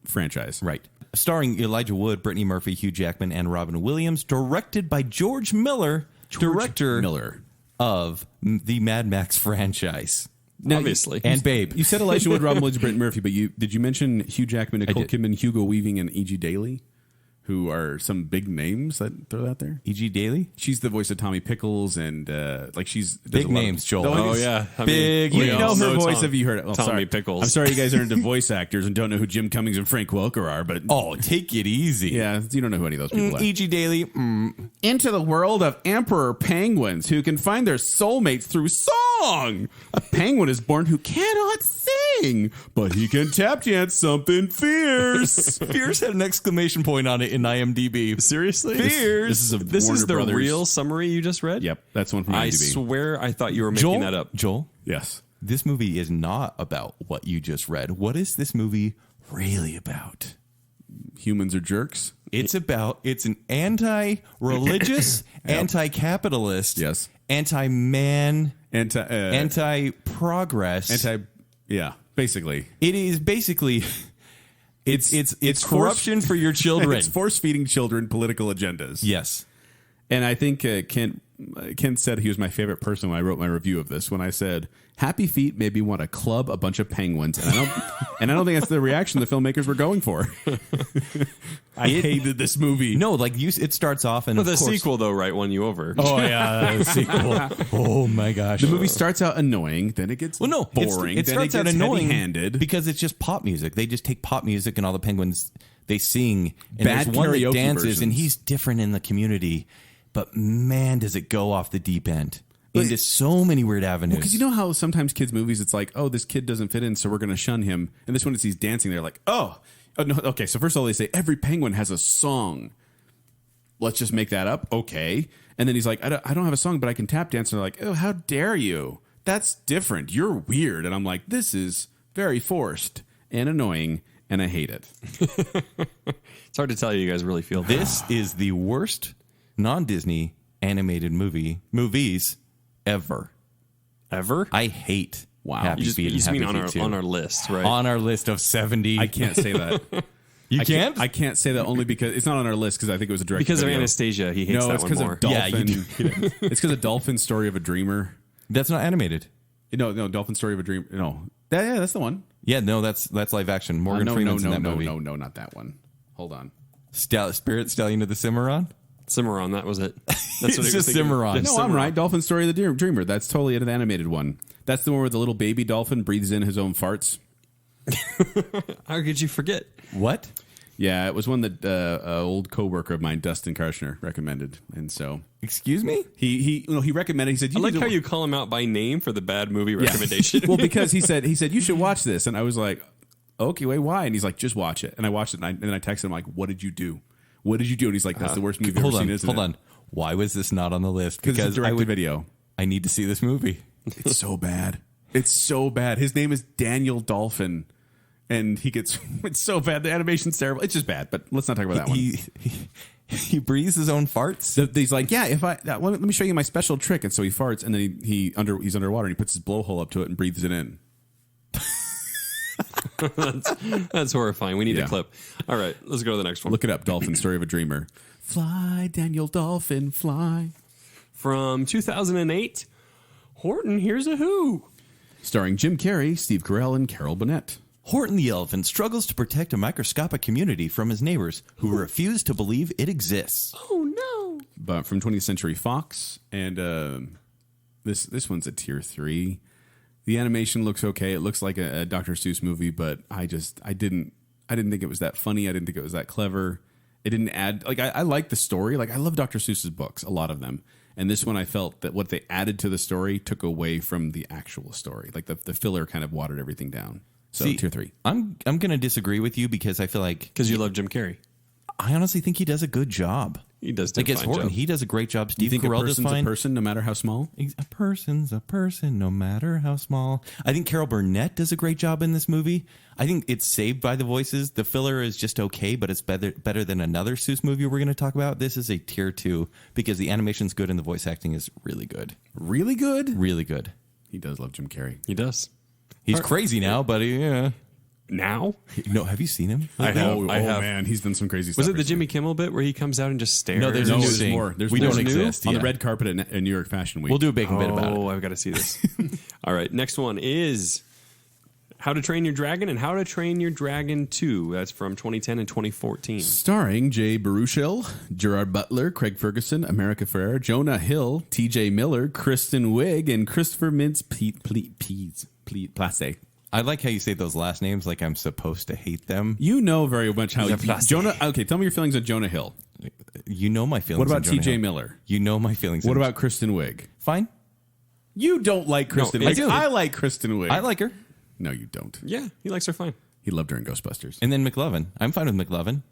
Speaker 2: franchise.
Speaker 3: Right. Starring Elijah Wood, Brittany Murphy, Hugh Jackman, and Robin Williams. Directed by George Miller, director
Speaker 2: Miller.
Speaker 3: of the Mad Max franchise.
Speaker 4: Obviously.
Speaker 3: And Babe.
Speaker 2: You said Elijah Wood, Robin Williams, Brittany Murphy, but did you mention Hugh Jackman, Nicole
Speaker 3: did.
Speaker 2: Kidman, Hugo Weaving, and E.G. Daly, who are some big names that throw out there?
Speaker 3: E.G. Daily?
Speaker 2: She's the voice of Tommy Pickles, and she's does
Speaker 3: Big
Speaker 2: a lot of-
Speaker 3: names, Joel.
Speaker 2: No,
Speaker 4: Oh, yeah. I
Speaker 3: Big
Speaker 4: mean,
Speaker 2: You
Speaker 4: we
Speaker 2: know
Speaker 4: all
Speaker 2: her voice.
Speaker 4: Tom-
Speaker 2: Have you heard it? Oh,
Speaker 4: Tommy
Speaker 2: sorry.
Speaker 4: Pickles.
Speaker 2: I'm sorry you guys are into voice actors and don't know who Jim Cummings and Frank Welker are, but
Speaker 3: Oh, take it easy.
Speaker 2: yeah, you don't know who any of those people are.
Speaker 3: E.G. Daily.
Speaker 2: Into the world of emperor penguins who can find their soulmates through song. A penguin is born who cannot sing, but he can tap dance something fierce.
Speaker 3: Fierce had an exclamation point on it in IMDb.
Speaker 4: Seriously?
Speaker 3: Fierce.
Speaker 2: This is a
Speaker 4: This
Speaker 2: Warner
Speaker 4: is the
Speaker 2: Brothers.
Speaker 4: real summary you just read?
Speaker 2: Yep, that's one from
Speaker 4: I
Speaker 2: IMDb.
Speaker 4: swear I thought you were making that up.
Speaker 3: Joel,
Speaker 2: Yes.
Speaker 3: this movie is not about what you just read. What is this movie really about?
Speaker 2: Humans are jerks.
Speaker 3: It's an anti-religious, anti-capitalist,
Speaker 2: Yes.
Speaker 3: anti-man,
Speaker 2: Anti-progress. Basically.
Speaker 3: It is basically it's
Speaker 2: it's
Speaker 3: corruption for your children.
Speaker 2: It's force feeding children political agendas.
Speaker 3: Yes.
Speaker 2: And I think Kent said he was my favorite person when I wrote my review of this. When I said Happy Feet made me want to club a bunch of penguins, and I don't think that's the reaction the filmmakers were going for. I hated this movie.
Speaker 3: No, it starts off and
Speaker 4: But
Speaker 3: of
Speaker 4: the
Speaker 3: course,
Speaker 4: sequel, though, right, won you over.
Speaker 3: Oh yeah, the sequel. Oh my gosh.
Speaker 2: The movie starts out annoying, then it gets boring.
Speaker 3: It
Speaker 2: then
Speaker 3: starts out
Speaker 2: gets
Speaker 3: annoying
Speaker 2: heavy-handed.
Speaker 3: because it's just pop music. They just take pop music and all the penguins they sing. And
Speaker 2: Bad
Speaker 3: there's one that
Speaker 2: karaoke
Speaker 3: dances,
Speaker 2: versions.
Speaker 3: and he's different in the community. But man, does it go off the deep end. into so many weird avenues.
Speaker 2: Because you know how sometimes kids' movies, it's like, oh, this kid doesn't fit in, so we're going to shun him. And this one, it's he's dancing. They're like, oh, no. Okay, so first of all, they say every penguin has a song. Let's just make that up. Okay. And then he's like, I don't have a song, but I can tap dance. And they're like, oh, how dare you? That's different. You're weird. And I'm like, this is very forced and annoying, and I hate it.
Speaker 4: It's hard to tell you guys really feel
Speaker 3: This is the worst non-Disney animated movies ever.
Speaker 4: Ever?
Speaker 3: I hate
Speaker 2: Wow.
Speaker 3: Happy
Speaker 4: You
Speaker 3: Feet and
Speaker 4: just mean
Speaker 3: Happy
Speaker 4: on
Speaker 3: Feet 2.
Speaker 4: our list, right?
Speaker 3: On our list of 70.
Speaker 2: I can't say that.
Speaker 3: You can't?
Speaker 2: I can't say that only because it's not on our list because I think it was a direct
Speaker 4: because of
Speaker 2: video.
Speaker 4: Anastasia, he hates
Speaker 2: No,
Speaker 4: that
Speaker 2: it's
Speaker 4: one
Speaker 2: because
Speaker 4: more.
Speaker 2: of Dolphin.
Speaker 3: Yeah, you do.
Speaker 2: It's because of Dolphin Story of a Dreamer.
Speaker 3: That's not animated.
Speaker 2: No, Dolphin Story of a Dream. No, that's the one.
Speaker 3: Yeah, no, that's live action. Morgan Freeman's in that movie.
Speaker 2: No, not that one. Hold on.
Speaker 3: Spirit Stallion of the Cimarron?
Speaker 4: Cimarron, that was it. That's
Speaker 3: It's just Cimarron.
Speaker 2: No, I'm right. Dolphin Story of the Dreamer. That's totally an animated one. That's the one where the little baby dolphin breathes in his own farts.
Speaker 4: How could you forget?
Speaker 3: What?
Speaker 2: Yeah, it was one that old coworker of mine, Dustin Karshner, recommended, and so
Speaker 3: Excuse me?
Speaker 2: he recommended. He said,
Speaker 4: I like how you call him out by name for the bad movie recommendation.
Speaker 2: Well, because he said you should watch this, and I was like, okay, wait, why? And he's like, just watch it. And I watched it, and I texted him like, what did you do? What did you do? And he's like, that's the worst movie I've ever seen, isn't it?
Speaker 3: Hold on. Why was this not on the list?
Speaker 2: Because it's a direct-to-video.
Speaker 3: I need to see this movie.
Speaker 2: It's so bad. It's so bad. His name is Daniel Dolphin, and he gets it's so bad. The animation's terrible. It's just bad. But let's not talk about that one.
Speaker 3: He breathes his own farts.
Speaker 2: He's like, yeah. If let me show you my special trick, and so he farts, and then he's underwater, and he puts his blowhole up to it and breathes it in.
Speaker 4: That's horrifying. We need
Speaker 2: Yeah.
Speaker 4: a clip. All right, let's go to the next one.
Speaker 2: Look it up. Dolphin Story of a Dreamer. Fly, Daniel Dolphin, fly.
Speaker 4: From 2008, Horton Hears a Who.
Speaker 2: Starring Jim Carrey, Steve Carell, and Carol Burnett.
Speaker 3: Horton the elephant struggles to protect a microscopic community from his neighbors who refuse to believe it exists.
Speaker 4: Oh, no.
Speaker 2: But from 20th Century Fox, and this one's a tier 3. The animation looks okay. It looks like a Dr. Seuss movie, but I didn't think it was that funny. I didn't think it was that clever. It didn't add I like the story. Like I love Dr. Seuss's books, a lot of them. And this one I felt that what they added to the story took away from the actual story. Like the filler kind of watered everything down. So
Speaker 3: See,
Speaker 2: tier 3.
Speaker 3: I'm going to disagree with you because I feel like
Speaker 4: Because you love Jim Carrey.
Speaker 3: I honestly think he does a good job.
Speaker 4: He does do
Speaker 3: Like
Speaker 4: a
Speaker 3: as
Speaker 4: fine
Speaker 3: Horton,
Speaker 4: job.
Speaker 3: he does a great job.
Speaker 2: You
Speaker 3: Steve
Speaker 2: think a
Speaker 3: Carell does
Speaker 2: person's
Speaker 3: fine.
Speaker 2: a person no matter how small?
Speaker 3: A person's a person, no matter how small. I think Carol Burnett does a great job in this movie. I think it's saved by the voices. The filler is just okay, but it's better than another Seuss movie we're going to talk about. This is a tier 2 because the animation's good and the voice acting is really good.
Speaker 2: Really good?
Speaker 3: Really good.
Speaker 2: He does love Jim Carrey.
Speaker 4: He does.
Speaker 3: He's crazy now, but yeah.
Speaker 4: Now?
Speaker 3: No, have you seen him?
Speaker 4: I have.
Speaker 2: Oh,
Speaker 4: I have.
Speaker 2: man, he's done some crazy stuff.
Speaker 4: Was it the
Speaker 2: recently.
Speaker 4: Jimmy Kimmel bit where he comes out and just stares?
Speaker 3: No, there's
Speaker 2: No,
Speaker 3: a new
Speaker 2: there's
Speaker 3: thing.
Speaker 2: more. There's
Speaker 3: we
Speaker 2: more.
Speaker 3: don't
Speaker 2: There's new?
Speaker 3: exist.
Speaker 2: On
Speaker 3: yeah.
Speaker 2: the red carpet at New York Fashion Week.
Speaker 3: We'll do a bacon bit about it.
Speaker 4: Oh, I've got to see this. All right, next one is How to Train Your Dragon and How to Train Your Dragon 2. That's from 2010 and 2014.
Speaker 2: Starring Jay Baruchel, Gerard Butler, Craig Ferguson, America Ferrera, Jonah Hill, T.J. Miller, Kristen Wiig, and Christopher Mintz-Plasse.
Speaker 3: I like how you say those last names like I'm supposed to hate them.
Speaker 2: You know very much how
Speaker 3: Plasse.
Speaker 2: Jonah. Okay, tell me your feelings on Jonah Hill.
Speaker 3: You know my feelings.
Speaker 2: What about
Speaker 3: on Jonah
Speaker 2: T.J.
Speaker 3: Hill.
Speaker 2: Miller?
Speaker 3: You know my feelings.
Speaker 2: What
Speaker 3: on-
Speaker 2: about Kristen Wiig?
Speaker 3: Fine.
Speaker 2: You don't like Kristen
Speaker 3: I
Speaker 2: Wiig.
Speaker 3: do.
Speaker 2: I like Kristen Wiig.
Speaker 3: I like her.
Speaker 2: No, you don't.
Speaker 4: Yeah, he likes her fine.
Speaker 2: He loved her in Ghostbusters.
Speaker 3: And then McLovin. I'm fine with McLovin.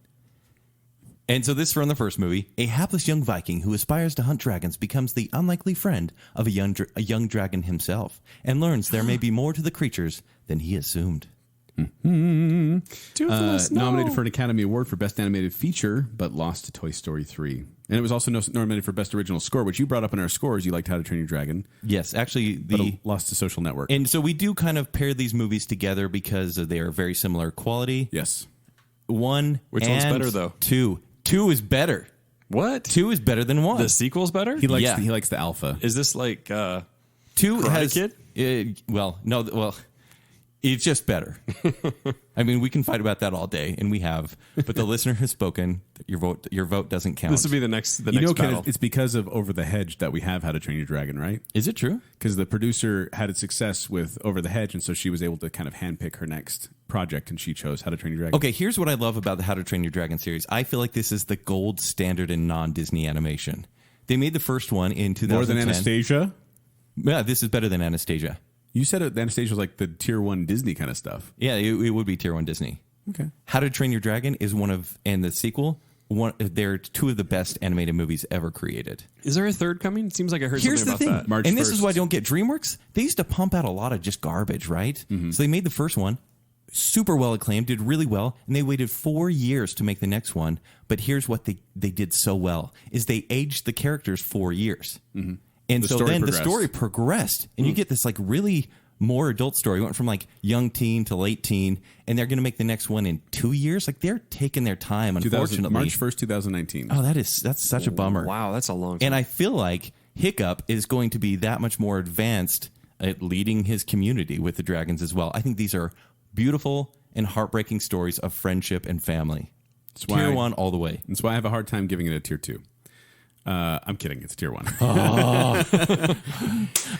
Speaker 3: And so this from the first movie. A hapless young Viking who aspires to hunt dragons becomes the unlikely friend of a young dragon himself and learns there may be more to the creatures than he assumed.
Speaker 2: Nominated for an Academy Award for Best Animated Feature, but lost to Toy Story 3. And it was also nominated for Best Original Score, which you brought up in our scores. You liked How to Train Your Dragon,
Speaker 3: Yes, actually,
Speaker 2: but it lost to Social Network.
Speaker 3: and so we do kind of pair these movies together because they are very similar quality.
Speaker 2: Yes.
Speaker 3: One,
Speaker 4: Which one's
Speaker 3: and
Speaker 4: better, though?
Speaker 3: Two is better.
Speaker 4: What?
Speaker 3: 2 is better than 1.
Speaker 4: The sequel's better?
Speaker 2: He likes
Speaker 3: Yeah.
Speaker 2: he likes the alpha.
Speaker 4: Is this like
Speaker 3: 2
Speaker 4: Karate
Speaker 3: has
Speaker 4: Kid?
Speaker 3: It's just better. I mean, we can fight about that all day, and we have. But the listener has spoken. Your vote doesn't count.
Speaker 4: this will be the next
Speaker 2: You know,
Speaker 4: battle?
Speaker 2: Ken, it's because of Over the Hedge that we have How to Train Your Dragon, right?
Speaker 3: Is it true?
Speaker 2: Because the producer had a success with Over the Hedge, and so she was able to kind of handpick her next project, and she chose How to Train Your Dragon.
Speaker 3: Okay, here's what I love about the How to Train Your Dragon series. I feel like this is the gold standard in non-Disney animation. They made the first one in 2010.
Speaker 2: More than Anastasia?
Speaker 3: Yeah, this is better than Anastasia.
Speaker 5: You said Anastasia was like the tier 1 Disney kind of stuff.
Speaker 3: Yeah, it would be tier 1 Disney.
Speaker 5: Okay.
Speaker 3: How to Train Your Dragon is and the sequel, they're two of the best animated movies ever created.
Speaker 4: Is there a third coming? It seems like I heard
Speaker 3: Here's
Speaker 4: something
Speaker 3: the
Speaker 4: about
Speaker 3: thing,
Speaker 4: that.
Speaker 5: March
Speaker 3: and this
Speaker 5: 1st.
Speaker 3: is why I don't get DreamWorks. They used to pump out a lot of just garbage, right? So they made the first one, super well acclaimed, did really well, and they waited 4 years to make the next one. But here's what they did so well, is they aged the characters 4 years. And
Speaker 5: The
Speaker 3: so
Speaker 5: story
Speaker 3: then
Speaker 5: progressed.
Speaker 3: the story progressed, and you get this like really more adult story. It went from like young teen to late teen, and they're going to make the next one in 2 years. Like they're taking their time, unfortunately.
Speaker 5: March 1st, 2019.
Speaker 3: Oh, that's such a bummer.
Speaker 4: Wow, that's a long time.
Speaker 3: And I feel like Hiccup is going to be that much more advanced at leading his community with the dragons as well. I think these are beautiful and heartbreaking stories of friendship and family.
Speaker 5: why
Speaker 3: Tier
Speaker 5: I-
Speaker 3: 1 all the way.
Speaker 5: That's why I have a hard time giving it a tier 2. I'm kidding. It's tier 1.
Speaker 3: I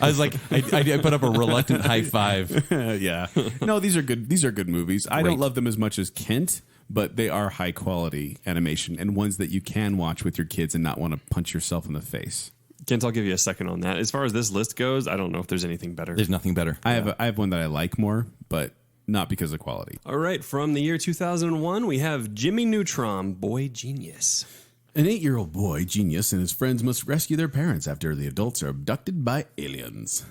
Speaker 3: was like, I put up a reluctant high five.
Speaker 5: Yeah. No, these are good. These are good movies. I
Speaker 3: Great.
Speaker 5: don't love them as much as Kent, but they are high quality animation and ones that you can watch with your kids and not want to punch yourself in the face.
Speaker 4: Kent, I'll give you a second on that. As far as this list goes, I don't know if there's anything better.
Speaker 3: There's nothing better.
Speaker 5: I have one that I like more, but not because of quality.
Speaker 4: All right, from the year 2001, we have Jimmy Neutron, Boy Genius.
Speaker 5: An 8-year-old boy, Genius, and his friends must rescue their parents after the adults are abducted by aliens.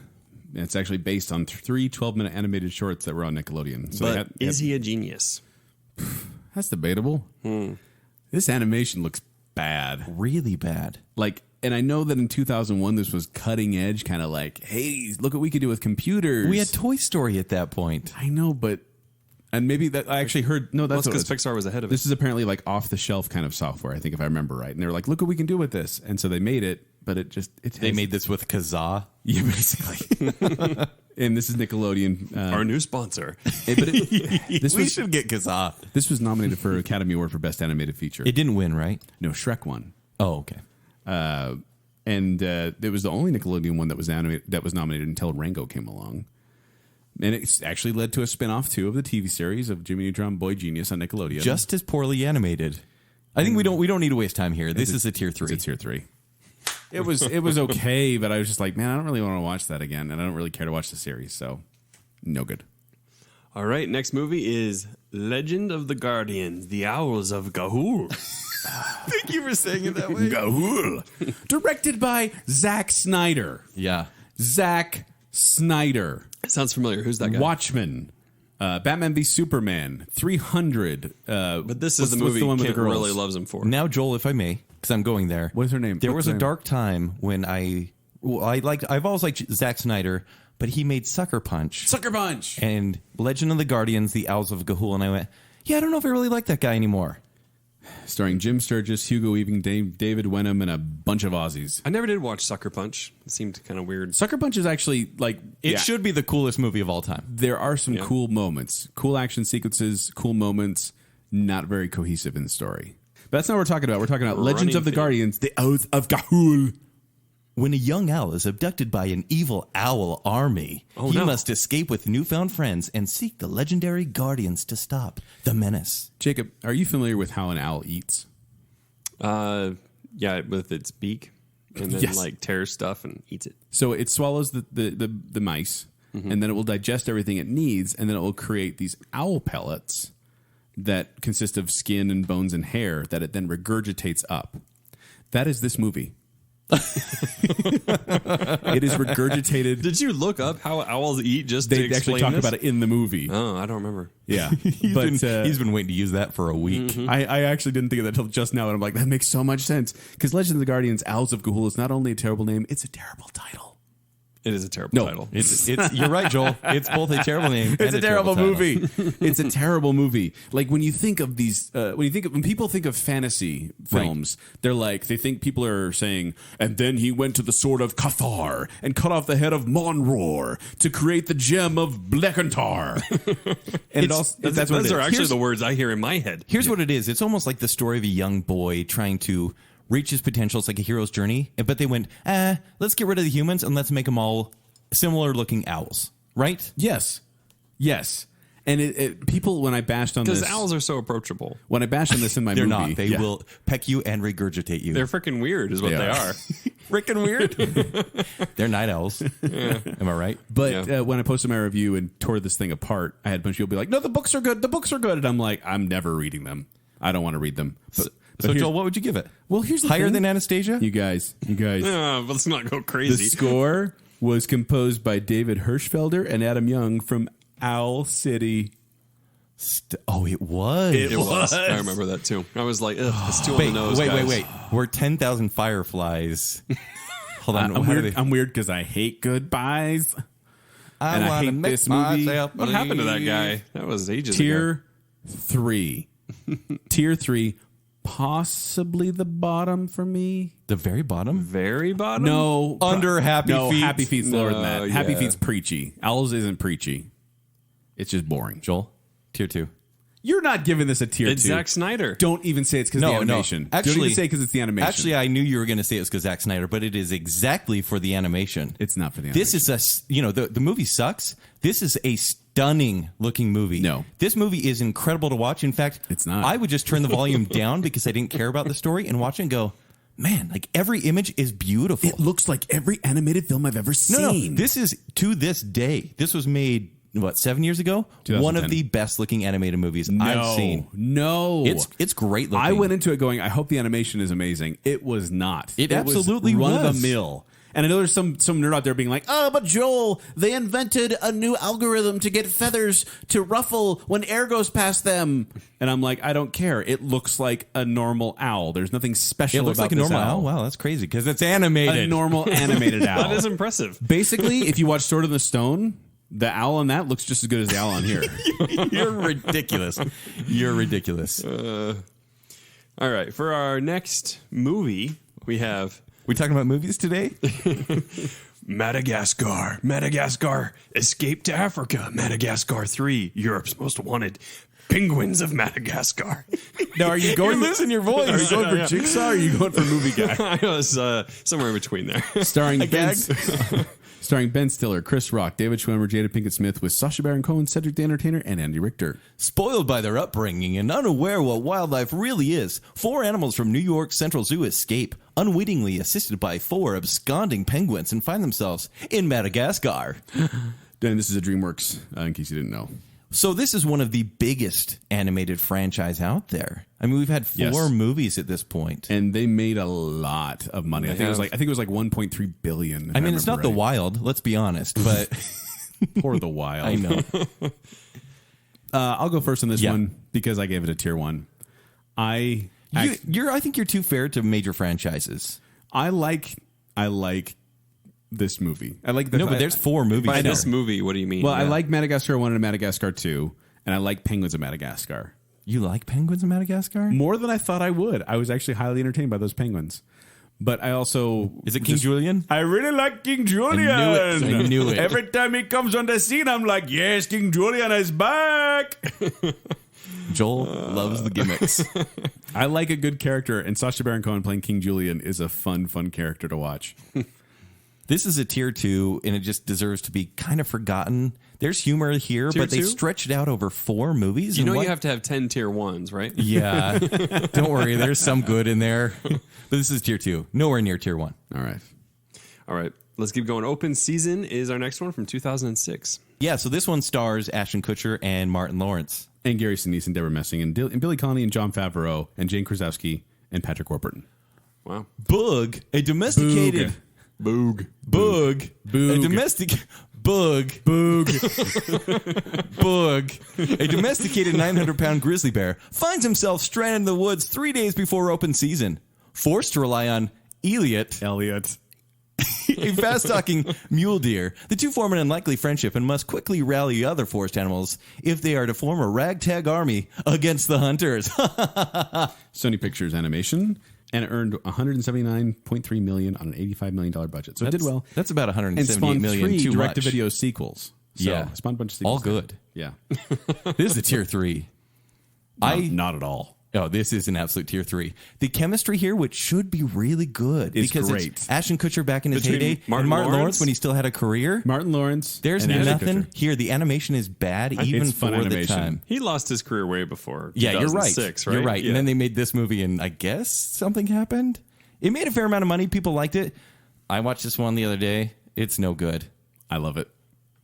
Speaker 5: And it's actually based on 3 12-minute animated shorts that were on Nickelodeon. So
Speaker 4: But is he a genius?
Speaker 5: That's debatable. This animation looks bad.
Speaker 3: Really bad.
Speaker 5: Like, and I know that in 2001 this was cutting edge, kind of like, hey, look what we could do with computers.
Speaker 3: We had Toy Story at that point.
Speaker 5: I know, but and maybe that I actually heard. No, that's
Speaker 4: That's
Speaker 5: what
Speaker 4: because Pixar was ahead of it.
Speaker 5: This is apparently like off the shelf kind of software. I think if I remember right, and they were like, look what we can do with this, and so they made it. But it
Speaker 3: They made this with Kazaa.
Speaker 5: yeah, basically. And this is Nickelodeon.
Speaker 4: Our new sponsor.
Speaker 5: This
Speaker 3: should get Kazaa.
Speaker 5: this was nominated for Academy Award for Best Animated Feature.
Speaker 3: It didn't win, right?
Speaker 5: No, Shrek won.
Speaker 3: Oh, okay.
Speaker 5: And it was the only Nickelodeon one that was nominated until Rango came along. And it actually led to a spin-off, too, of the TV series of Jimmy Neutron Boy Genius on Nickelodeon.
Speaker 3: Just as poorly animated. I think we don't need to waste time here. This is a tier 3.
Speaker 5: It's a tier 3. It was okay, but I was just like, man, I don't really want to watch that again, and I don't really care to watch the series, so no good.
Speaker 4: All right, next movie is Legend of the Guardians, The Owls of Gahul.
Speaker 3: Thank you for saying it that way.
Speaker 5: Gahul. Directed by Zack Snyder.
Speaker 3: Yeah.
Speaker 5: Zack Snyder.
Speaker 4: Sounds familiar. Who's that guy?
Speaker 5: Watchmen. Batman v Superman. 300.
Speaker 4: But this
Speaker 5: what's
Speaker 4: is the movie
Speaker 5: one with
Speaker 4: Kent
Speaker 5: the girls?
Speaker 4: really loves him for.
Speaker 3: Now, Joel, if I may, because I'm going there.
Speaker 5: What is her name?
Speaker 3: There
Speaker 5: What's
Speaker 3: was a
Speaker 5: her name?
Speaker 3: dark time when I've always liked Zack Snyder, but he made Sucker Punch
Speaker 5: Sucker Punch.
Speaker 3: and Legend of the Guardians, The Owls of Gahul, and I went, yeah, I don't know if I really like that guy anymore.
Speaker 5: Starring Jim Sturgis, Hugo Weaving, David Wenham, and a bunch of Aussies.
Speaker 4: I never did watch Sucker Punch. It seemed kind of weird.
Speaker 5: Sucker Punch is actually like
Speaker 3: It should be the coolest movie of all time.
Speaker 5: There are some
Speaker 4: Yeah.
Speaker 5: cool moments, cool action sequences, cool moments, not very cohesive in the story. But that's not what we're talking about. We're talking about Legends
Speaker 4: Running
Speaker 5: of the
Speaker 4: theme.
Speaker 5: Guardians, the Oath of Gahul.
Speaker 3: When a young owl is abducted by an evil owl army,
Speaker 4: Oh,
Speaker 3: he
Speaker 4: no.
Speaker 3: must escape with newfound friends and seek the legendary guardians to stop the menace.
Speaker 5: Jacob, are you familiar with how an owl eats?
Speaker 4: Yeah, with its beak, and then
Speaker 5: Yes.
Speaker 4: like tears stuff and eats it.
Speaker 5: So it swallows the mice, and then it will digest everything it needs, and then it will create these owl pellets that consist of skin and bones and hair that it then regurgitates up. That is this movie. It is regurgitated.
Speaker 4: Did you look up how owls eat just
Speaker 5: They
Speaker 4: to
Speaker 5: actually
Speaker 4: explain
Speaker 5: talk
Speaker 4: this?
Speaker 5: about it in the movie.
Speaker 4: Oh, I don't remember.
Speaker 5: Yeah,
Speaker 3: He's been waiting to use that for a week.
Speaker 5: I actually didn't think of that until just now, and I'm like, that makes so much sense. Because Legend of the Guardians, Owls of Gahul is not only a terrible name, it's a terrible title.
Speaker 4: It is a terrible
Speaker 5: No.
Speaker 4: title.
Speaker 3: It's you're right, Joel. It's both a terrible name.
Speaker 5: It's
Speaker 3: and
Speaker 5: a terrible
Speaker 3: title.
Speaker 5: movie. It's a terrible movie. Like when you think of these, when people think of fantasy films, they think people are saying, and then he went to the sword of Cathar and cut off the head of Monroar to create the gem of Blekantar. And that's what it
Speaker 4: Those
Speaker 5: is.
Speaker 4: are actually
Speaker 3: Here's-
Speaker 4: the words I hear in my head.
Speaker 3: Here's what it is. It's almost like the story of a young boy trying to reach his potential. It's like a hero's journey. But they went, let's get rid of the humans and let's make them all similar looking owls. Right?
Speaker 5: Yes. And people, when I bashed on this,
Speaker 4: Because owls are so approachable.
Speaker 5: when I bashed on this in my
Speaker 3: They're
Speaker 5: movie,
Speaker 3: not. They will peck you and regurgitate you.
Speaker 4: They're freaking weird, is what
Speaker 5: They
Speaker 4: they
Speaker 5: are.
Speaker 4: are.
Speaker 3: freaking weird. They're night owls. Am I right?
Speaker 5: But when I posted my review and tore this thing apart, I had a bunch of people be like, "No, the books are good. The books are good." And I'm like, "I'm never reading them. I don't want to read them." But
Speaker 3: So,
Speaker 5: here's-
Speaker 3: Joel, what would you give it?
Speaker 5: well, here's the
Speaker 3: Higher
Speaker 5: thing.
Speaker 3: than Anastasia?
Speaker 5: you guys.
Speaker 4: But let's not go
Speaker 5: The
Speaker 4: crazy.
Speaker 5: score was composed by David Hirschfelder and Adam Young from Owl City.
Speaker 3: It was.
Speaker 4: It was. I remember that too. I was like, ugh, it's too on the nose.
Speaker 3: wait.
Speaker 4: guys.
Speaker 3: We're 10,000 fireflies. Hold on.
Speaker 5: I'm weird because I hate goodbyes. And I hate this movie.
Speaker 4: What happened to that guy? That was ages ago.
Speaker 5: Tier 3. Tier 3. Possibly the bottom for me.
Speaker 3: The very bottom?
Speaker 4: Very bottom?
Speaker 5: No.
Speaker 3: Under Happy Feet?
Speaker 5: Happy Feet's lower than that. Happy
Speaker 4: yeah.
Speaker 5: Feet's preachy. Owls isn't preachy. It's just boring.
Speaker 3: Joel, tier 2.
Speaker 5: You're not giving this a tier 2.
Speaker 4: It's Zack Snyder.
Speaker 5: Don't even say it's because of the animation.
Speaker 3: Actually,
Speaker 5: don't even say because it's the animation.
Speaker 3: Actually, I knew you were going to say it was because Zack Snyder, but it is exactly for the animation.
Speaker 5: it's not for the animation.
Speaker 3: This is the movie sucks. This is a stunning looking movie.
Speaker 5: No.
Speaker 3: This movie is incredible to watch. In fact,
Speaker 5: It's not.
Speaker 3: I would just turn the volume down because I didn't care about the story and watch it and go, man, like every image is beautiful.
Speaker 5: It looks like every animated film I've ever seen.
Speaker 3: No, this is to this day. This was made 7 years ago?
Speaker 5: 2010.
Speaker 3: One of the best looking animated movies I've seen.
Speaker 5: No.
Speaker 3: It's great looking.
Speaker 5: I went into it going, I hope the animation is amazing. It was not.
Speaker 3: It absolutely
Speaker 5: was. Run of
Speaker 3: was.
Speaker 5: the mill. And I know there's some nerd out there being like, oh, but Joel, they invented a new algorithm to get feathers to ruffle when air goes past them. And I'm like, I don't care. It looks like a normal owl. There's nothing special
Speaker 3: It looks
Speaker 5: about
Speaker 3: like a
Speaker 5: this
Speaker 3: normal owl. Wow, that's crazy because it's animated.
Speaker 5: A normal animated owl.
Speaker 4: That is impressive.
Speaker 5: Basically, if you watch Sword in the Stone, the owl on that looks just as good as the owl on here.
Speaker 3: You're ridiculous. You're ridiculous.
Speaker 4: All right. For our next movie, we have
Speaker 3: We talking about movies today?
Speaker 4: Madagascar. Madagascar. Escape to Africa. Madagascar 3. Europe's Most Wanted. Penguins of Madagascar.
Speaker 5: Now, are you going?
Speaker 3: You're losing your voice.
Speaker 5: Are you going for Jigsaw? Or are you going for Movie Guy?
Speaker 4: I was somewhere in between there.
Speaker 5: Starring
Speaker 3: gag?
Speaker 5: starring Ben Stiller, Chris Rock, David Schwimmer, Jada Pinkett Smith, with Sacha Baron Cohen, Cedric the Entertainer, and Andy Richter.
Speaker 3: Spoiled by their upbringing and unaware what wildlife really is, 4 animals from New York's Central Zoo escape, unwittingly assisted by 4 absconding penguins, and find themselves in Madagascar.
Speaker 5: And this is a DreamWorks, in case you didn't know.
Speaker 3: So this is one of the biggest animated franchise out there. I mean, we've had 4
Speaker 5: Yes.
Speaker 3: movies at this point.
Speaker 5: And they made a lot of money. I think it was like 1.3 billion.
Speaker 3: I mean, it's not the Wild, let's be honest, but
Speaker 5: Or the Wild.
Speaker 3: I know.
Speaker 5: I'll go first on this
Speaker 3: Yeah.
Speaker 5: one because I gave it a tier 1. I
Speaker 3: I think you're too fair to major franchises.
Speaker 5: like this movie. I like
Speaker 3: No, but there's 4 movies.
Speaker 4: By
Speaker 3: there.
Speaker 4: this movie, what do you mean?
Speaker 5: Well, I like Madagascar 1 and Madagascar 2, and I like Penguins of Madagascar.
Speaker 3: You like penguins in Madagascar?
Speaker 5: More than I thought I would. I was actually highly entertained by those penguins. But I also...
Speaker 3: Is it King Julian?
Speaker 5: I really like King Julian.
Speaker 3: I knew it.
Speaker 5: Every time he comes on the scene, I'm like, yes, King Julian is back.
Speaker 3: Joel loves the gimmicks.
Speaker 5: I like a good character, and Sacha Baron Cohen playing King Julian is a fun character to watch.
Speaker 3: This is a tier 2, and it just deserves to be kind of forgotten. There's humor here,
Speaker 4: Tier
Speaker 3: but they
Speaker 4: 2?
Speaker 3: stretched it out over 4 movies.
Speaker 4: you
Speaker 3: and
Speaker 4: know
Speaker 3: what-
Speaker 4: you have to have 10 tier 1s, right?
Speaker 3: Yeah. Don't worry, there's some good in there. But this is tier 2. Nowhere near tier 1.
Speaker 5: All right.
Speaker 4: All right. Let's keep going. Open Season is our next one from 2006.
Speaker 3: Yeah, so this one stars Ashton Kutcher and Martin Lawrence.
Speaker 5: And Gary Sinise and Deborah Messing and Billy Connolly and Jon Favreau and Jane Krasowski and Patrick Warburton.
Speaker 4: Wow.
Speaker 3: Bug, a domesticated...
Speaker 5: Boog.
Speaker 3: Bug.
Speaker 5: Boog.
Speaker 3: A domestic... Bug.
Speaker 5: Boog.
Speaker 3: Bug. A domesticated 900-pound grizzly bear finds himself stranded in the woods 3 days before open season. Forced to rely on Elliot,
Speaker 5: Elliot.
Speaker 3: a fast-talking mule deer, the two form an unlikely friendship and must quickly rally other forest animals if they are to form a ragtag army against the hunters.
Speaker 5: Sony Pictures Animation, and it earned $179.3 million on an $85 million budget. So it did well.
Speaker 3: That's about
Speaker 5: And
Speaker 3: 178
Speaker 5: spawned
Speaker 3: million
Speaker 5: 3
Speaker 3: too much.
Speaker 5: direct-to-video sequels. So
Speaker 3: Yeah.
Speaker 5: spawned a bunch of sequels.
Speaker 3: All good.
Speaker 5: Yeah.
Speaker 3: This is a tier 3.
Speaker 5: Not at all.
Speaker 3: Oh, this is an absolute tier 3. The chemistry here, which should be really good,
Speaker 5: It's
Speaker 3: because
Speaker 5: great.
Speaker 3: it's Ashton Kutcher back in his
Speaker 4: Between
Speaker 3: heyday,
Speaker 4: Martin
Speaker 3: and Martin
Speaker 4: Lawrence?
Speaker 3: Lawrence when he still had a career.
Speaker 5: Martin Lawrence.
Speaker 3: There's
Speaker 5: and Ashton
Speaker 3: nothing
Speaker 5: Kutcher.
Speaker 3: here. The animation is bad, even
Speaker 5: it's fun
Speaker 3: for the
Speaker 5: animation.
Speaker 3: time.
Speaker 4: He lost his career way before.
Speaker 3: Yeah, you're right.
Speaker 4: 2006, right.
Speaker 3: You're right.
Speaker 4: Yeah.
Speaker 3: And then they made this movie, and I guess something happened. It made a fair amount of money. People liked it. I watched this one the other day. It's no good.
Speaker 5: I love it.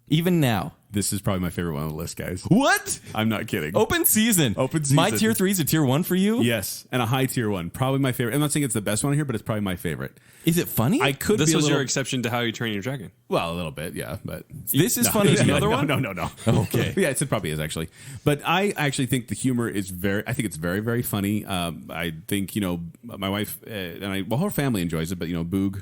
Speaker 3: Even now.
Speaker 5: This is probably my favorite one on the list, guys.
Speaker 3: What?
Speaker 5: I'm not kidding.
Speaker 3: Open season.
Speaker 5: Open season.
Speaker 3: My tier 3 is a tier 1 for you?
Speaker 5: Yes, and a high tier one. Probably my favorite. I'm not saying it's the best one here, but it's probably my favorite.
Speaker 3: Is it funny?
Speaker 5: I could
Speaker 4: This
Speaker 5: be a
Speaker 4: was
Speaker 5: little,
Speaker 4: your exception to How You Train Your Dragon.
Speaker 5: well, a little bit, yeah, but
Speaker 3: This is funny.
Speaker 4: There's
Speaker 3: to me.
Speaker 4: another one?
Speaker 5: No.
Speaker 3: Okay.
Speaker 5: Yeah, it probably is actually, but I actually think the humor is I think it's very, very funny. I think my wife and her family enjoys it, but Boog.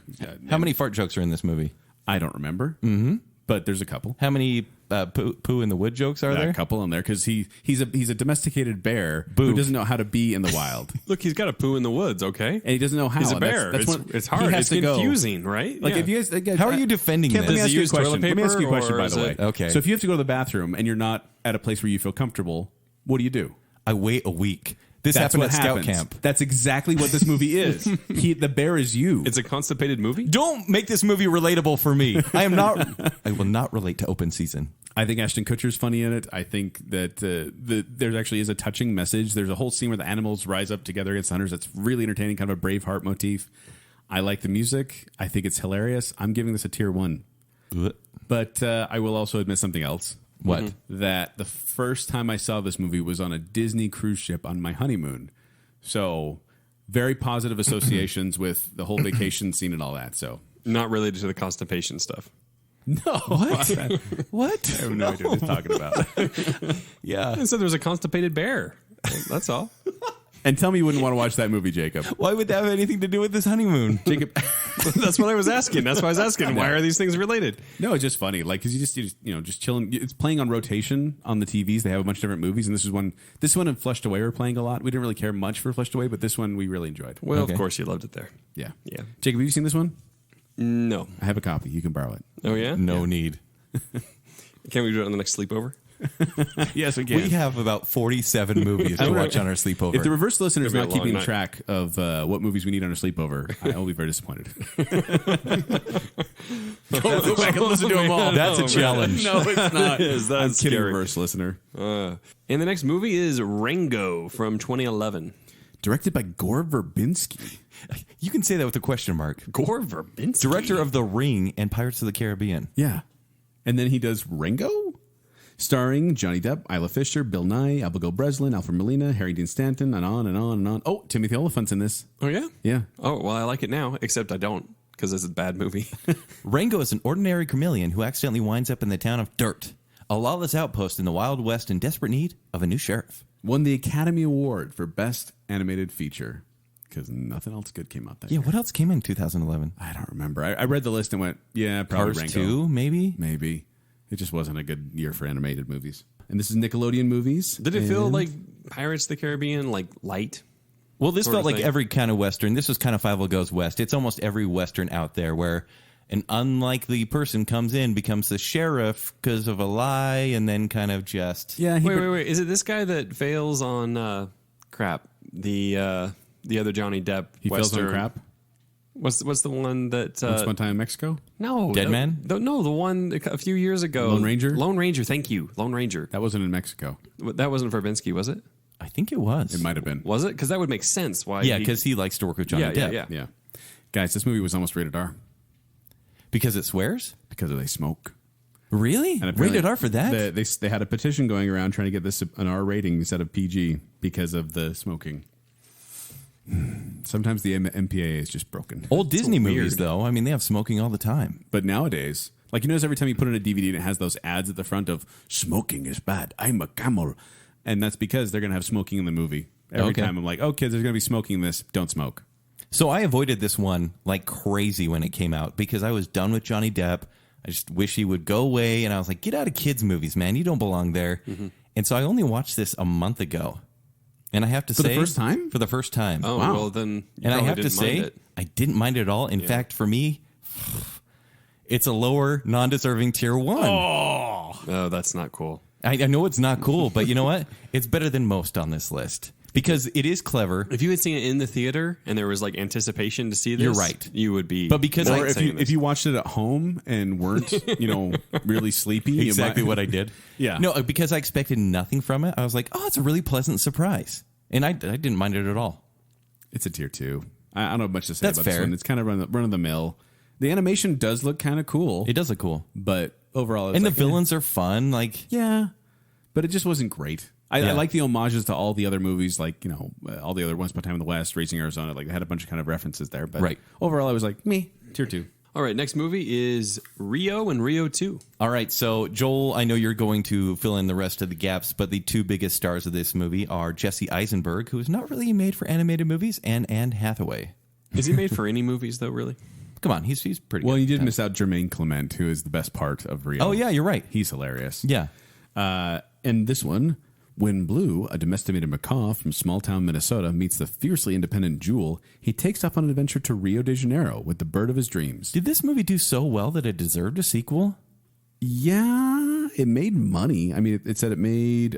Speaker 3: How many fart jokes are in this movie?
Speaker 5: I don't remember. Mm-hmm. But there's a couple.
Speaker 3: How many poo in the wood jokes are there?
Speaker 5: A couple in there because he's a domesticated bear who doesn't know how to be in the wild,
Speaker 4: Look, he's got a poo in the woods, okay?
Speaker 5: and he doesn't know how.
Speaker 4: He's a
Speaker 5: And
Speaker 4: bear. It's hard.
Speaker 5: he has
Speaker 4: It's
Speaker 5: to go.
Speaker 4: confusing, right?
Speaker 5: Like
Speaker 4: Yeah.
Speaker 5: if you guys,
Speaker 3: How are you defending
Speaker 5: Let me
Speaker 3: this?
Speaker 4: Does
Speaker 5: ask
Speaker 4: he
Speaker 5: you a
Speaker 4: use toilet
Speaker 5: question. Let me ask you a
Speaker 4: paper,
Speaker 5: question,
Speaker 4: or
Speaker 5: by
Speaker 4: is
Speaker 5: the way.
Speaker 4: it-
Speaker 3: Okay.
Speaker 5: So if you have to go to the bathroom and you're not at a place where you feel comfortable, what do?
Speaker 3: I wait a week. This
Speaker 5: That's
Speaker 3: happened
Speaker 5: what
Speaker 3: at Scout
Speaker 5: happens.
Speaker 3: Camp.
Speaker 5: That's exactly what this movie is. The bear is you.
Speaker 4: It's a constipated movie?
Speaker 3: Don't make this movie relatable for me. I will not relate to open season.
Speaker 5: I think Ashton Kutcher's funny in it. I think that there actually is a touching message. There's a whole scene where the animals rise up together against the hunters. That's really entertaining, kind of a Braveheart motif. I like the music. I think it's hilarious. I'm giving this a tier 1. But I will also admit something else.
Speaker 3: What?
Speaker 5: That the first time I saw this movie was on a Disney cruise ship on my honeymoon. So very positive associations with the whole vacation scene and all that. So
Speaker 4: Not related to the constipation stuff.
Speaker 5: no,
Speaker 3: What? What?
Speaker 5: I have no idea what he's talking about.
Speaker 3: Yeah.
Speaker 4: I said there was a constipated bear. That's all.
Speaker 5: And tell me you wouldn't want to watch that movie, Jacob.
Speaker 3: Why would that have anything to do with this honeymoon?
Speaker 5: Jacob,
Speaker 4: That's what I was asking. That's why I was asking. Why are these things related?
Speaker 5: no, it's just funny. Like, because just chilling. It's playing on rotation on the TVs. They have a bunch of different movies, and this one and Flushed Away were playing a lot. We didn't really care much for Flushed Away, but this one we really enjoyed.
Speaker 4: Well,
Speaker 3: Okay.
Speaker 4: of course you loved it there.
Speaker 5: Yeah.
Speaker 4: Yeah.
Speaker 5: Jacob, have you seen this one?
Speaker 4: No.
Speaker 5: I have a copy. You can borrow it.
Speaker 4: Oh, yeah?
Speaker 3: No need.
Speaker 4: Can't we do it on the next sleepover?
Speaker 5: Yes, we can.
Speaker 3: We have about 47 movies to watch on our sleepover.
Speaker 5: If the reverse listener is
Speaker 4: It'll be
Speaker 5: not
Speaker 4: a long
Speaker 5: keeping
Speaker 4: night.
Speaker 5: track of what movies we need on our sleepover, I will be very disappointed. Go back and listen to them all.
Speaker 3: That's a challenge.
Speaker 5: No, it's not.
Speaker 4: Yes, that's
Speaker 5: I'm kidding,
Speaker 4: scary.
Speaker 5: reverse listener.
Speaker 4: And the next movie is Rango from 2011.
Speaker 5: Directed by Gore Verbinski.
Speaker 3: You can say that with a question mark.
Speaker 4: Gore Verbinski.
Speaker 3: Director of The Ring and Pirates of the Caribbean.
Speaker 5: Yeah. And then he does Ringo? Starring Johnny Depp, Isla Fisher, Bill Nye, Abigail Breslin, Alfred Molina, Harry Dean Stanton, and on and on and on. Oh, Timothy Olyphant's in this.
Speaker 4: Oh, yeah?
Speaker 5: Yeah.
Speaker 4: Oh, well, I like it now, except I don't, because it's a bad movie.
Speaker 3: Rango is an ordinary chameleon who accidentally winds up in the town of Dirt, a lawless outpost in the Wild West in desperate need of a new sheriff.
Speaker 5: Won the Academy Award for Best Animated Feature because nothing else good came out that
Speaker 3: Yeah,
Speaker 5: year.
Speaker 3: what else came in 2011?
Speaker 5: I don't remember. I read the list and went, yeah, probably
Speaker 3: Cars
Speaker 5: Rango.
Speaker 3: 2, maybe?
Speaker 5: Maybe. It just wasn't a good year for animated movies. And this is Nickelodeon movies.
Speaker 4: Did it feel
Speaker 5: And-
Speaker 4: like Pirates of the Caribbean, like light?
Speaker 3: Well, this
Speaker 4: Sort
Speaker 3: felt
Speaker 4: of
Speaker 3: like
Speaker 4: thing.
Speaker 3: every kind of Western. This was kind of Five Goes West. It's almost every Western out there where an unlikely person comes in, becomes the sheriff because of a lie, and then kind of just...
Speaker 5: Yeah,
Speaker 4: Wait. Is it this guy that fails on, the other Johnny Depp
Speaker 5: he fails on
Speaker 4: Western?
Speaker 5: crap.
Speaker 4: What's the one that...
Speaker 5: Once Upon a Time in Mexico.
Speaker 4: no.
Speaker 3: Dead Man?
Speaker 4: No, the one a few years ago.
Speaker 5: Lone Ranger?
Speaker 4: Lone Ranger, thank you. Lone Ranger.
Speaker 5: That wasn't in Mexico.
Speaker 4: That wasn't Verbinski, was it?
Speaker 3: I think it was.
Speaker 5: It might have been.
Speaker 4: Was it? Because that would make sense. Why?
Speaker 3: Yeah, because he likes to work with Johnny
Speaker 4: Yeah,
Speaker 3: Depp.
Speaker 4: yeah.
Speaker 5: Yeah. Guys, this movie was almost rated R
Speaker 3: Because it swears?
Speaker 5: because they smoke.
Speaker 3: Really?
Speaker 5: And apparently
Speaker 3: Rated R for that?
Speaker 5: They had a petition going around trying to get this an R rating instead of PG because of the smoking. Sometimes the MPAA is just broken.
Speaker 3: Old Disney
Speaker 4: weird.
Speaker 3: movies, though, I mean, they have smoking all the time.
Speaker 5: But nowadays, like, you notice every time you put in a DVD and it has those ads at the front of smoking is bad, I'm a camel. And that's because they're going to have smoking in the movie. Every
Speaker 3: Okay.
Speaker 5: time I'm like, oh, kids, there's going to be smoking in this. Don't smoke.
Speaker 3: So I avoided this one like crazy when it came out because I was done with Johnny Depp. I just wish he would go away. And I was like, get out of kids' movies, man. You don't belong there. And so I only watched this a month ago. And I have to
Speaker 5: For the
Speaker 3: say...
Speaker 5: first time?
Speaker 3: For the first time.
Speaker 4: Oh,
Speaker 5: Wow.
Speaker 4: well, then you
Speaker 3: And I
Speaker 4: probably
Speaker 3: have to
Speaker 4: didn't mind
Speaker 3: say,
Speaker 4: it.
Speaker 3: I didn't mind it at all. In fact, for me, it's a lower, non-deserving tier 1.
Speaker 4: Oh, that's not cool.
Speaker 3: I know it's not cool, but you know what? It's better than most on this list. because it is clever.
Speaker 4: If you had seen it in the theater and there was like anticipation to see this,
Speaker 3: You're right.
Speaker 4: You would be.
Speaker 3: But because
Speaker 4: not
Speaker 3: I-
Speaker 4: saying this.
Speaker 5: If you watched it at home and weren't, really sleepy, you
Speaker 3: Exactly
Speaker 5: might-
Speaker 3: what I did.
Speaker 5: Yeah.
Speaker 3: No, because I expected nothing from it. I was like, oh, it's a really pleasant surprise. And I didn't mind it at all.
Speaker 5: It's a tier 2. I don't have much to say
Speaker 3: That's
Speaker 5: about
Speaker 3: fair.
Speaker 5: this one. It's kind of run of the mill. The animation does look kind of cool.
Speaker 3: It does look cool.
Speaker 5: But overall,
Speaker 3: And the villains are fun. Like,
Speaker 5: yeah, but it just wasn't great. I
Speaker 3: Yeah.
Speaker 5: like the homages to all the other movies, like all the other Once Upon a Time in the West, Racing Arizona. Like they had a bunch of kind of references there. But
Speaker 3: Right.
Speaker 5: overall, I was like, me, tier 2.
Speaker 4: All right, next movie is Rio and Rio 2.
Speaker 3: all right, so Joel, I know you're going to fill in the rest of the gaps, but the two biggest stars of this movie are Jesse Eisenberg, who is not really made for animated movies, and Anne Hathaway.
Speaker 4: Is he made for any movies though? Really?
Speaker 3: Come on, he's pretty
Speaker 5: Well,
Speaker 3: good.
Speaker 5: you did miss out Jermaine Clement, who is the best part of Rio.
Speaker 3: Oh, yeah, you're right.
Speaker 5: He's hilarious.
Speaker 3: Yeah.
Speaker 5: And this one, when Blue, a domesticated macaw from small-town Minnesota, meets the fiercely independent Jewel, he takes off on an adventure to Rio de Janeiro with the bird of his dreams.
Speaker 3: Did this movie do so well that it deserved a sequel?
Speaker 5: Yeah, it made money. I mean, it said it made,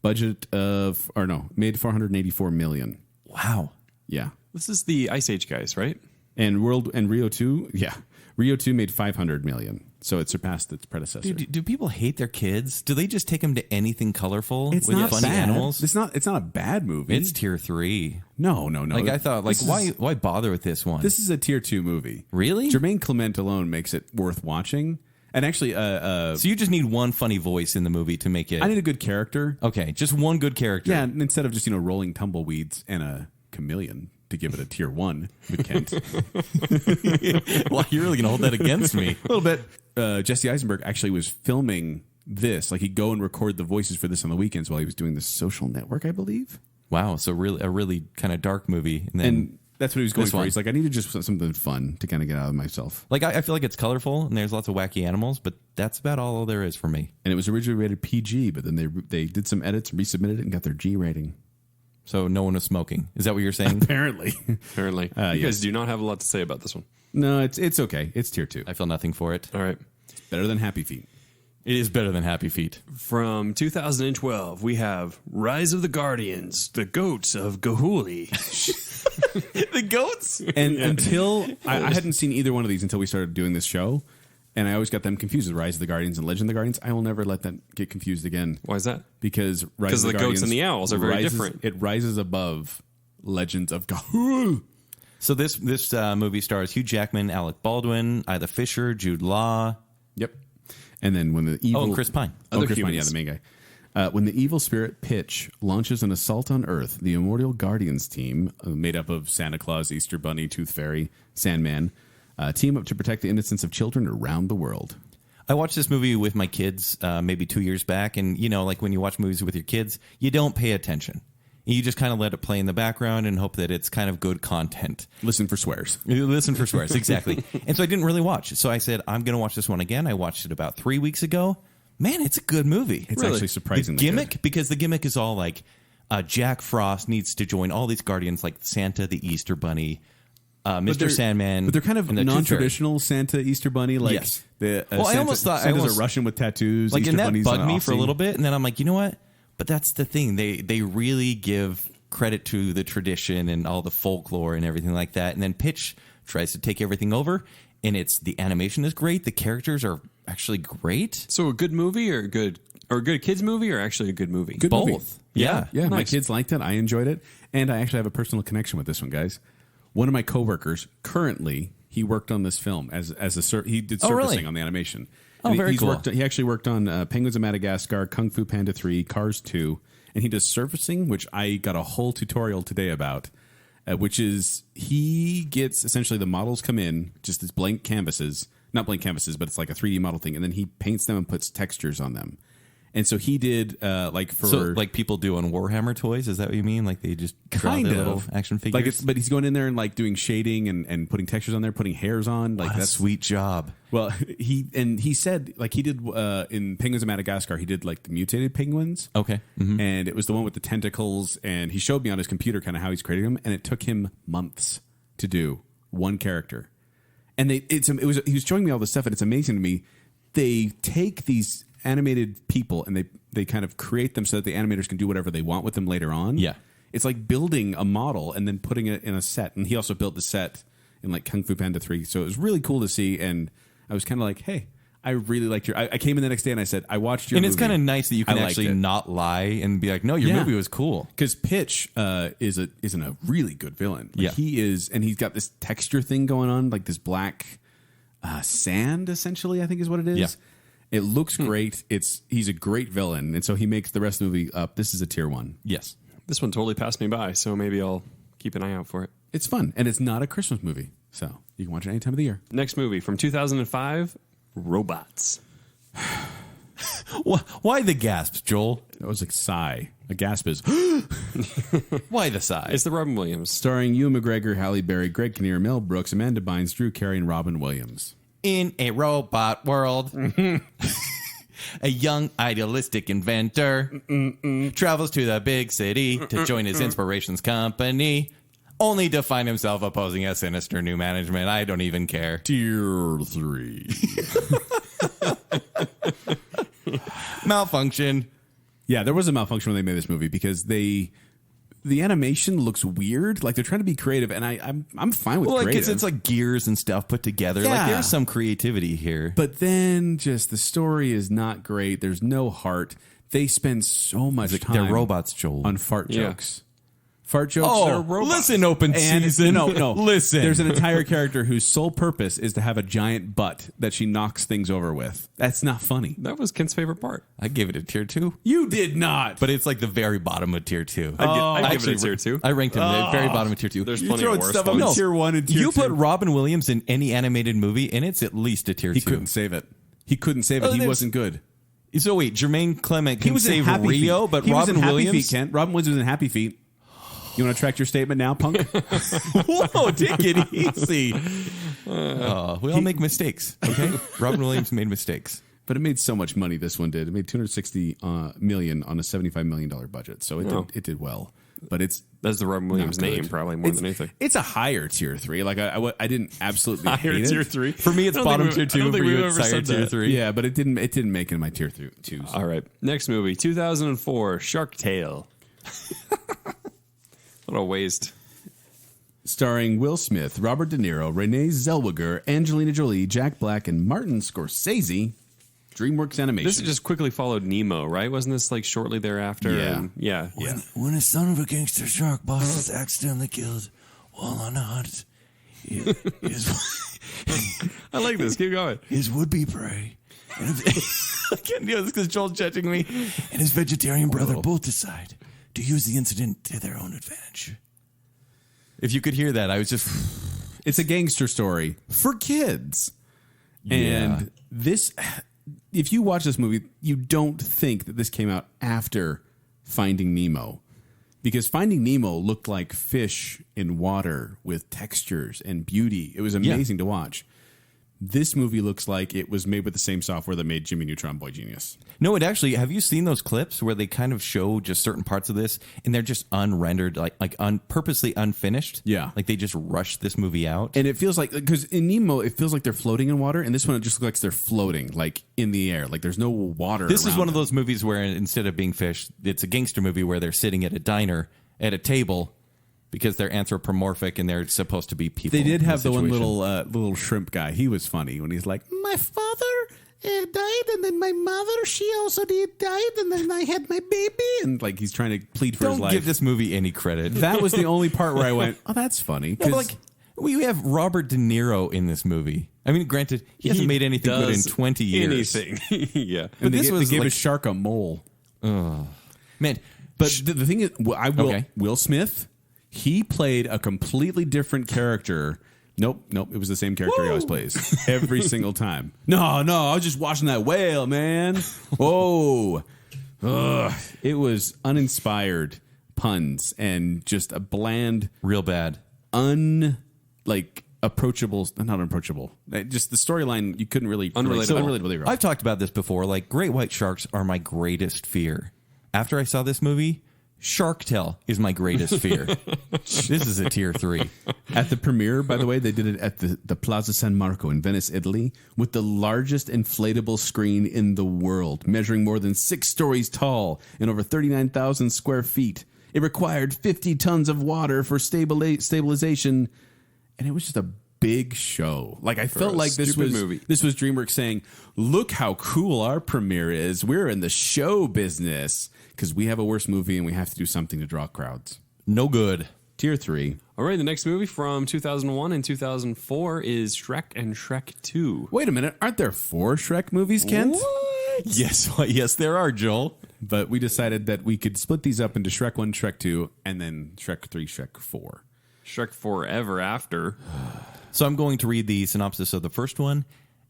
Speaker 5: budget of, made 484 million.
Speaker 3: Wow.
Speaker 5: Yeah.
Speaker 4: This is the Ice Age guys, right?
Speaker 5: And Rio 2, Rio 2 made 500 million. So it surpassed its predecessor.
Speaker 3: Do people hate their kids? Do they just take them to anything colorful
Speaker 5: It's
Speaker 3: with
Speaker 5: not
Speaker 3: funny
Speaker 5: bad.
Speaker 3: animals?
Speaker 5: It's not a bad movie.
Speaker 3: It's tier 3.
Speaker 5: No.
Speaker 3: Like I thought, like
Speaker 5: This
Speaker 3: why bother with this one?
Speaker 5: This is a tier 2 movie.
Speaker 3: Really?
Speaker 5: Jermaine Clement alone makes it worth watching. And actually,
Speaker 3: so you just need one funny voice in the movie to make it.
Speaker 5: I need a good character.
Speaker 3: Okay, just one good character.
Speaker 5: Yeah, instead of just rolling tumbleweeds and a chameleon to give it a tier 1 with Kent.
Speaker 3: Well, you're really gonna hold that against me.
Speaker 5: A little bit. Jesse Eisenberg actually was filming this. Like he'd go and record the voices for this on the weekends while he was doing The Social Network, I believe.
Speaker 3: Wow, so a really kind of dark movie, and then
Speaker 5: And that's what he was going
Speaker 3: This
Speaker 5: for.
Speaker 3: one.
Speaker 5: He's like, I need to just put something fun to kind of get out of myself.
Speaker 3: like I feel like it's colorful and there's lots of wacky animals, but that's about all there is for me.
Speaker 5: And it was originally rated PG, but then they did some edits, resubmitted it, and got their G rating.
Speaker 3: So no one was smoking. Is that what you're saying?
Speaker 5: Apparently.
Speaker 4: Apparently. You guys do not have a lot to say about this one.
Speaker 5: No, it's okay. It's tier 2.
Speaker 3: I feel nothing for it.
Speaker 4: All right.
Speaker 5: Better than Happy Feet.
Speaker 3: It is better than Happy Feet.
Speaker 4: From 2012, we have Rise of the Guardians, the Goats of Gahuli.
Speaker 3: The goats.
Speaker 5: And until I hadn't seen either one of these until we started doing this show, and I always got them confused with Rise of the Guardians and Legend of the Guardians. I will never let that get confused again.
Speaker 4: Why is that?
Speaker 5: Because
Speaker 4: Because the goats
Speaker 5: Guardians
Speaker 4: and the owls are very
Speaker 5: rises-
Speaker 4: different.
Speaker 5: It rises above Legends of Gahul.
Speaker 3: So this movie stars Hugh Jackman, Alec Baldwin, Ida Fisher, Jude Law.
Speaker 5: Yep. And then when the evil
Speaker 3: and Chris Pine.
Speaker 5: Chris Pine,
Speaker 4: humans.
Speaker 5: yeah, the main guy. When the evil spirit Pitch launches an assault on Earth, the Immortal Guardians team, made up of Santa Claus, Easter Bunny, Tooth Fairy, Sandman, team up to protect the innocence of children around the world.
Speaker 3: I watched this movie with my kids maybe 2 years back, and like when you watch movies with your kids, you don't pay attention. You just kind of let it play in the background and hope that it's kind of good content.
Speaker 5: Listen for swears.
Speaker 3: You listen for swears, exactly. And so I didn't really watch it. So I said, I'm going to watch this one again. I watched it about 3 weeks ago. Man, it's a good movie.
Speaker 5: It's actually surprisingly
Speaker 3: the gimmick,
Speaker 5: good.
Speaker 3: because the gimmick is all like Jack Frost needs to join all these guardians like Santa, the Easter Bunny, Mr. Sandman.
Speaker 5: But they're kind of
Speaker 3: and the Tooth
Speaker 5: non-traditional Santa, Easter Bunny. Like
Speaker 3: Yes.
Speaker 5: the,
Speaker 3: Well, I
Speaker 5: Santa,
Speaker 3: almost thought-
Speaker 5: Santa's a Russian with tattoos.
Speaker 3: Like,
Speaker 5: Easter
Speaker 3: and that
Speaker 5: Bunny's
Speaker 3: bugged me for a
Speaker 5: Aussie.
Speaker 3: little bit, and then I'm like, you know what? But that's the thing. They really give credit to the tradition and all the folklore and everything like that. And then Pitch tries to take everything over, and the animation is great. The characters are actually great.
Speaker 4: So a good movie or a good kids movie or actually a good movie?
Speaker 5: Good
Speaker 3: Both.
Speaker 5: movie.
Speaker 3: Yeah.
Speaker 5: Yeah, my
Speaker 4: Nice.
Speaker 5: kids liked it. I enjoyed it. And I actually have a personal connection with this one, guys. One of my coworkers, currently, he worked on this film he did surfacing
Speaker 3: really?
Speaker 5: on the animation.
Speaker 3: Oh,
Speaker 5: And
Speaker 3: very cool.
Speaker 5: He actually worked on Penguins of Madagascar, Kung Fu Panda 3, Cars 2, and he does surfacing, which I got a whole tutorial today about, which is he gets essentially the models come in, just as blank canvases, not blank canvases, but it's like a 3D model thing, and then he paints them and puts textures on them. And so he did
Speaker 3: Like people do on Warhammer toys. Is that what you mean? Like they just draw
Speaker 5: kind
Speaker 3: their
Speaker 5: of
Speaker 3: little action figures.
Speaker 5: but he's going in there and like doing shading and putting textures on there, putting hairs on. Like
Speaker 3: What a
Speaker 5: that's
Speaker 3: sweet job.
Speaker 5: Well, he said like he did in Penguins of Madagascar. He did like the mutated penguins.
Speaker 3: Okay. Mhm.
Speaker 5: And it was the one with the tentacles. And he showed me on his computer kind of how he's creating them, and it took him months to do one character. And he was showing me all this stuff, and it's amazing to me. They take these animated people and they kind of create them so that the animators can do whatever they want with them later on.
Speaker 3: Yeah.
Speaker 5: It's like building a model and then putting it in a set. And he also built the set in like Kung Fu Panda 3. So it was really cool to see. And I was kind of like, hey, I really liked your... I came in the next day and I said, I watched your movie.
Speaker 3: And it's kind of nice that you can actually not lie and be like, no, your movie was cool.
Speaker 5: Because Pitch isn't a really good villain. Like, he is... And he's got this texture thing going on, like this black sand, essentially, I think is what it is.
Speaker 3: Yeah.
Speaker 5: It looks great. He's a great villain. And so he makes the rest of the movie up. This is a tier 1.
Speaker 3: Yes.
Speaker 4: This one totally passed me by, so maybe I'll keep an eye out for it.
Speaker 5: It's fun. And it's not a Christmas movie. So you can watch it any time of the year.
Speaker 4: Next movie from 2005, Robots.
Speaker 3: Why the gasps, Joel?
Speaker 5: That was like sigh. A gasp is...
Speaker 3: Why the sigh?
Speaker 4: It's the Robin Williams.
Speaker 5: Starring Ewan McGregor, Halle Berry, Greg Kinnear, Mel Brooks, Amanda Bynes, Drew Carey, and Robin Williams.
Speaker 3: In a robot world, a young idealistic inventor travels to the big city to join his inspiration's company, only to find himself opposing a sinister new management. I don't even care.
Speaker 5: Tier 3.
Speaker 3: Malfunction.
Speaker 5: Yeah, there was a malfunction when they made this movie because the animation looks weird. Like they're trying to be creative, and I'm fine with creative.
Speaker 3: It's like gears and stuff put together.
Speaker 5: Yeah.
Speaker 3: Like there's some creativity here.
Speaker 5: But then just the story is not great. There's no heart. They spend so much time.
Speaker 3: They're robots, Joel.
Speaker 5: On fart
Speaker 4: Yeah.
Speaker 5: jokes. Fart jokes
Speaker 3: Oh,
Speaker 5: are robots.
Speaker 3: listen, open
Speaker 5: And-
Speaker 3: season.
Speaker 5: No.
Speaker 3: Listen.
Speaker 5: There's an entire character whose sole purpose is to have a giant butt that she knocks things over with. That's not funny.
Speaker 4: That was Kent's favorite part.
Speaker 3: I gave it a tier 2.
Speaker 5: You did not.
Speaker 3: But it's like the very bottom of tier 2.
Speaker 4: I'd give
Speaker 3: actually
Speaker 4: it a tier 2.
Speaker 3: I ranked him the very bottom of tier 2.
Speaker 4: There's plenty of worse
Speaker 5: stuff
Speaker 4: ones.
Speaker 5: up in tier 1 and tier 2.
Speaker 3: You put Robin Williams in any animated movie, and it's at least a tier 2.
Speaker 5: He couldn't save it. He wasn't good.
Speaker 3: So wait, Jermaine Clement can
Speaker 5: in
Speaker 3: save
Speaker 5: Happy
Speaker 3: Rio,
Speaker 5: Feet.
Speaker 3: but
Speaker 5: he was
Speaker 3: Robin
Speaker 5: in Happy
Speaker 3: Williams.
Speaker 5: Feet, Kent. Robin Williams was in Happy Feet. You want to track your statement now, punk?
Speaker 3: Whoa, take it easy. We all make mistakes, okay? Robin Williams made mistakes.
Speaker 5: But it made so much money. This one did. It made $260 million on a $75 million budget. So it did well. But
Speaker 4: That's the Robin Williams
Speaker 5: not good.
Speaker 4: name, probably more than anything.
Speaker 5: It's a higher tier 3. Like I didn't absolutely
Speaker 4: Higher
Speaker 5: hate
Speaker 4: tier
Speaker 5: it.
Speaker 4: 3.
Speaker 3: For me, it's bottom tier 2. For you, it's higher tier 3.
Speaker 5: Yeah, but it didn't make it in my tier 2s.
Speaker 4: All right. Next movie, 2004, Shark Tale. What a waste.
Speaker 5: Starring Will Smith, Robert De Niro, Renee Zellweger, Angelina Jolie, Jack Black, and Martin Scorsese. DreamWorks Animation.
Speaker 4: This just quickly followed Nemo, right? Wasn't this like shortly thereafter?
Speaker 5: Yeah.
Speaker 4: And yeah.
Speaker 3: When a son of a gangster shark boss is accidentally killed while on a hunt,
Speaker 4: I like this. Keep going.
Speaker 3: his would-be prey. I can't do this because Joel's judging me. And his vegetarian brother both decide to use the incident to their own advantage. If you could hear that, I was just...
Speaker 5: It's a gangster story for kids.
Speaker 3: Yeah.
Speaker 5: And this, if you watch this movie, you don't think that this came out after Finding Nemo. Because Finding Nemo looked like fish in water with textures and beauty. It was amazing to watch. This movie looks like it was made with the same software that made Jimmy Neutron Boy Genius.
Speaker 3: No, it actually, have you seen those clips where they kind of show just certain parts of this and they're just unrendered, purposely unfinished?
Speaker 5: Yeah.
Speaker 3: Like they just rushed this movie out.
Speaker 5: And it feels like, because in Nemo, it feels like they're floating in water. And this one, it just looks like they're floating, like in the air. Like there's no water
Speaker 3: This is
Speaker 5: around
Speaker 3: one of
Speaker 5: them.
Speaker 3: those movies where instead of being fish, it's a gangster movie where they're sitting at a diner at a table because they're anthropomorphic and they're supposed to be people.
Speaker 5: They did
Speaker 3: in
Speaker 5: have the one
Speaker 3: situation.
Speaker 5: little shrimp guy. He was funny when he's like, my father died, and then my mother, she also died, and then I had my baby. And like he's trying to plead for his
Speaker 3: Don't
Speaker 5: life.
Speaker 3: give this movie any credit.
Speaker 5: That was the only part where I went, oh, that's funny.
Speaker 3: Yeah, but like we have Robert De Niro in this movie. I mean, granted, he hasn't made anything good in 20 years.
Speaker 4: Anything. Yeah.
Speaker 5: but
Speaker 3: this
Speaker 5: they
Speaker 3: was
Speaker 5: gave
Speaker 3: like-
Speaker 5: a shark a mole.
Speaker 3: Man,
Speaker 5: But the thing is,
Speaker 3: Okay.
Speaker 5: Will Smith, he played a completely different character. Nope. It was the same character he always plays every single time. No, I was just watching that whale, man. Whoa. Ugh. It was uninspired puns and just a bland,
Speaker 3: real bad.
Speaker 5: approachable, not unapproachable. Just the storyline, you couldn't really...
Speaker 4: Unrelatable.
Speaker 5: Unrelatable.
Speaker 3: I've talked about this before. Like, great white sharks are my greatest fear. After I saw this movie, Shark Tale is my greatest fear. This is a tier 3.
Speaker 5: At the premiere, by the way, they did it at the Plaza San Marco in Venice, Italy, with the largest inflatable screen in the world, measuring more than 6 stories tall and over 39,000 square feet. It required 50 tons of water for stabilization, and it was just a big show. Like I felt like this was DreamWorks saying, "Look how cool our premiere is. We're in the show business because we have a worse movie and we have to do something to draw crowds."
Speaker 3: No good.
Speaker 5: Tier 3.
Speaker 4: All right, the next movie from 2001 and 2004 is Shrek and Shrek 2.
Speaker 5: Wait a minute, aren't there 4 Shrek movies, Kent?
Speaker 4: What?
Speaker 3: Yes, there are, Joel.
Speaker 5: But we decided that we could split these up into Shrek 1, Shrek 2, and then Shrek 3, Shrek 4.
Speaker 4: Shrek Forever After.
Speaker 3: So I'm going to read the synopsis of the first one.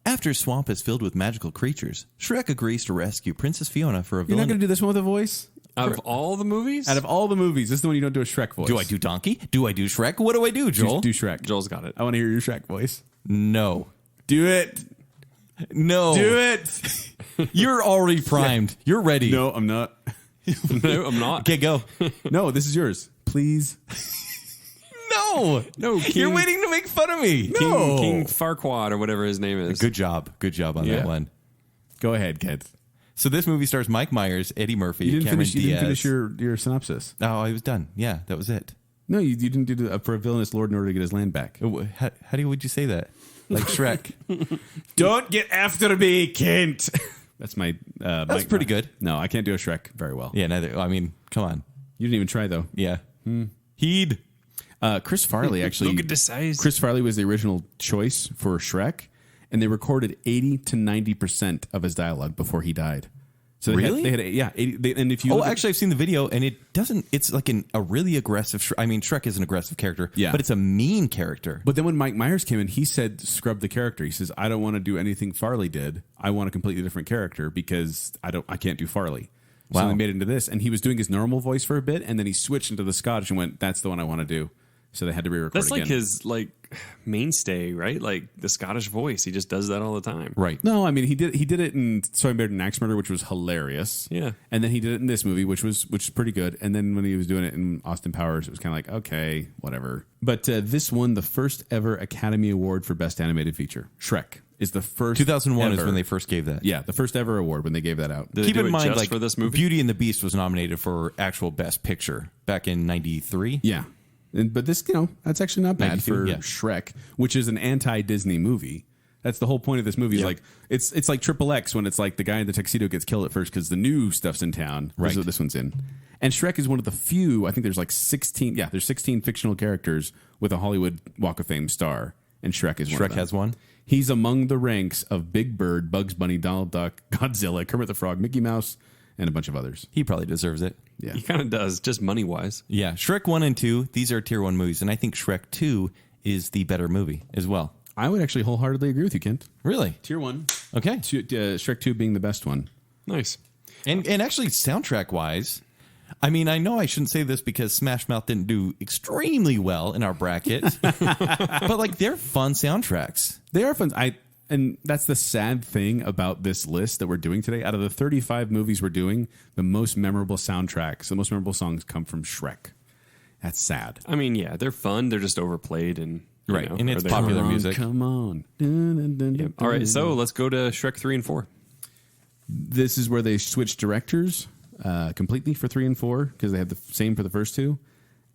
Speaker 3: After swamp is filled with magical creatures, Shrek agrees to rescue Princess Fiona for a
Speaker 5: You're
Speaker 3: villain.
Speaker 5: not going to do this one with a voice?
Speaker 4: Out of all the movies?
Speaker 5: Out of all the movies, this is the one you don't do a Shrek voice.
Speaker 3: Do I do Donkey? Do I do Shrek? What do I do, Joel?
Speaker 5: Do Shrek.
Speaker 4: Joel's got it.
Speaker 5: I want to hear your Shrek voice.
Speaker 3: No.
Speaker 5: Do it.
Speaker 3: No.
Speaker 5: Do it.
Speaker 3: You're already primed. You're ready.
Speaker 5: No, I'm not.
Speaker 4: No, I'm not.
Speaker 3: Okay, go.
Speaker 5: No, this is yours. Please.
Speaker 3: No.
Speaker 4: No,
Speaker 3: You're waiting to make fun of me.
Speaker 5: No.
Speaker 4: King Farquaad or whatever his name is.
Speaker 3: Good job. Good job on that one.
Speaker 5: Go ahead, Kent.
Speaker 3: So this movie stars Mike Myers, Eddie Murphy,
Speaker 5: You didn't
Speaker 3: Cameron
Speaker 5: finish. You
Speaker 3: Diaz.
Speaker 5: didn't finish your synopsis.
Speaker 3: Oh, I was done. Yeah, that was it.
Speaker 5: No, you didn't do for a villainous lord in order to get his land back.
Speaker 3: How would you say that? Like Shrek.
Speaker 5: Don't get after me, Kent. That's my.
Speaker 3: That's pretty good.
Speaker 5: No, I can't do a Shrek very well.
Speaker 3: Yeah, neither. I mean, come on.
Speaker 5: You didn't even try though.
Speaker 3: Yeah. Heed.
Speaker 5: Chris Farley actually.
Speaker 4: Look at the size.
Speaker 5: Chris Farley was the original choice for Shrek, and they recorded 80 to 90% of his dialogue before he died. So
Speaker 3: Really?
Speaker 5: They had 80, and if you look
Speaker 3: Actually, I've seen the video, and it doesn't. It's like a really aggressive. I mean, Shrek is an aggressive character,
Speaker 5: Yeah.
Speaker 3: but it's a mean character.
Speaker 5: But then when Mike Myers came in, he said, "Scrub the character." He says, "I don't want to do anything Farley did. I want a completely different character because I can't do Farley." So
Speaker 3: Wow.
Speaker 5: they made it into this, and he was doing his normal voice for a bit, and then he switched into the Scottish and went, "That's the one I want to do." So they had to re-record
Speaker 4: That's
Speaker 5: again.
Speaker 4: like his mainstay, right? Like the Scottish voice. He just does that all the time.
Speaker 3: Right.
Speaker 5: No, I mean he did it in So I Married an Axe Murder, which was hilarious.
Speaker 4: Yeah.
Speaker 5: And then he did it in this movie, which is pretty good. And then when he was doing it in Austin Powers, it was kind of like, okay, whatever. But this won the first ever Academy Award for Best Animated Feature. Shrek is the first.
Speaker 3: 2001 is
Speaker 5: ever.
Speaker 3: when they first gave that.
Speaker 5: Yeah, the first ever award when they gave that out.
Speaker 4: Did they
Speaker 3: Keep
Speaker 4: do
Speaker 3: in
Speaker 4: it
Speaker 3: mind,
Speaker 4: just
Speaker 3: like
Speaker 4: for this movie?
Speaker 3: Beauty and the Beast was nominated for actual Best Picture back in '93.
Speaker 5: Yeah. But this, that's actually not bad
Speaker 3: 92,
Speaker 5: for
Speaker 3: yeah.
Speaker 5: Shrek, which is an anti-Disney movie. That's the whole point of this movie. Is
Speaker 3: Yeah.
Speaker 5: like it's like Triple X when it's like the guy in the tuxedo gets killed at first because the new stuff's in town.
Speaker 3: Right.
Speaker 5: This is what this one's in. And Shrek is one of the few. I think there's like 16. Yeah, there's 16 fictional characters with a Hollywood Walk of Fame star, and Shrek is one.
Speaker 3: Shrek
Speaker 5: of them.
Speaker 3: has one.
Speaker 5: He's among the ranks of Big Bird, Bugs Bunny, Donald Duck, Godzilla, Kermit the Frog, Mickey Mouse, and a bunch of others.
Speaker 3: He probably deserves it.
Speaker 5: Yeah.
Speaker 4: He kind of does, just money wise.
Speaker 3: Yeah, Shrek 1 and 2, these are tier 1 movies, and I think Shrek 2 is the better movie as well.
Speaker 5: I would actually wholeheartedly agree with you, Kent.
Speaker 3: Really?
Speaker 5: Tier 1.
Speaker 3: Okay.
Speaker 5: Shrek 2 being the best one.
Speaker 4: Nice.
Speaker 3: And actually, soundtrack-wise, I mean, I know I shouldn't say this because Smash Mouth didn't do extremely well in our bracket, but like they're fun soundtracks.
Speaker 5: They are fun. And that's the sad thing about this list that we're doing today. Out of the 35 movies we're doing, the most memorable soundtracks, the most memorable songs come from Shrek. That's sad.
Speaker 4: I mean, yeah, they're fun. They're just overplayed and you
Speaker 3: Right,
Speaker 4: know,
Speaker 3: and it's
Speaker 4: are they-
Speaker 3: popular
Speaker 5: Come on,
Speaker 3: music.
Speaker 5: Come on. Dun, dun, dun, dun,
Speaker 4: All right,
Speaker 5: dun.
Speaker 4: so let's go to Shrek 3 and 4.
Speaker 5: This is where they switched directors completely for 3 and 4 because they had the same for the first two,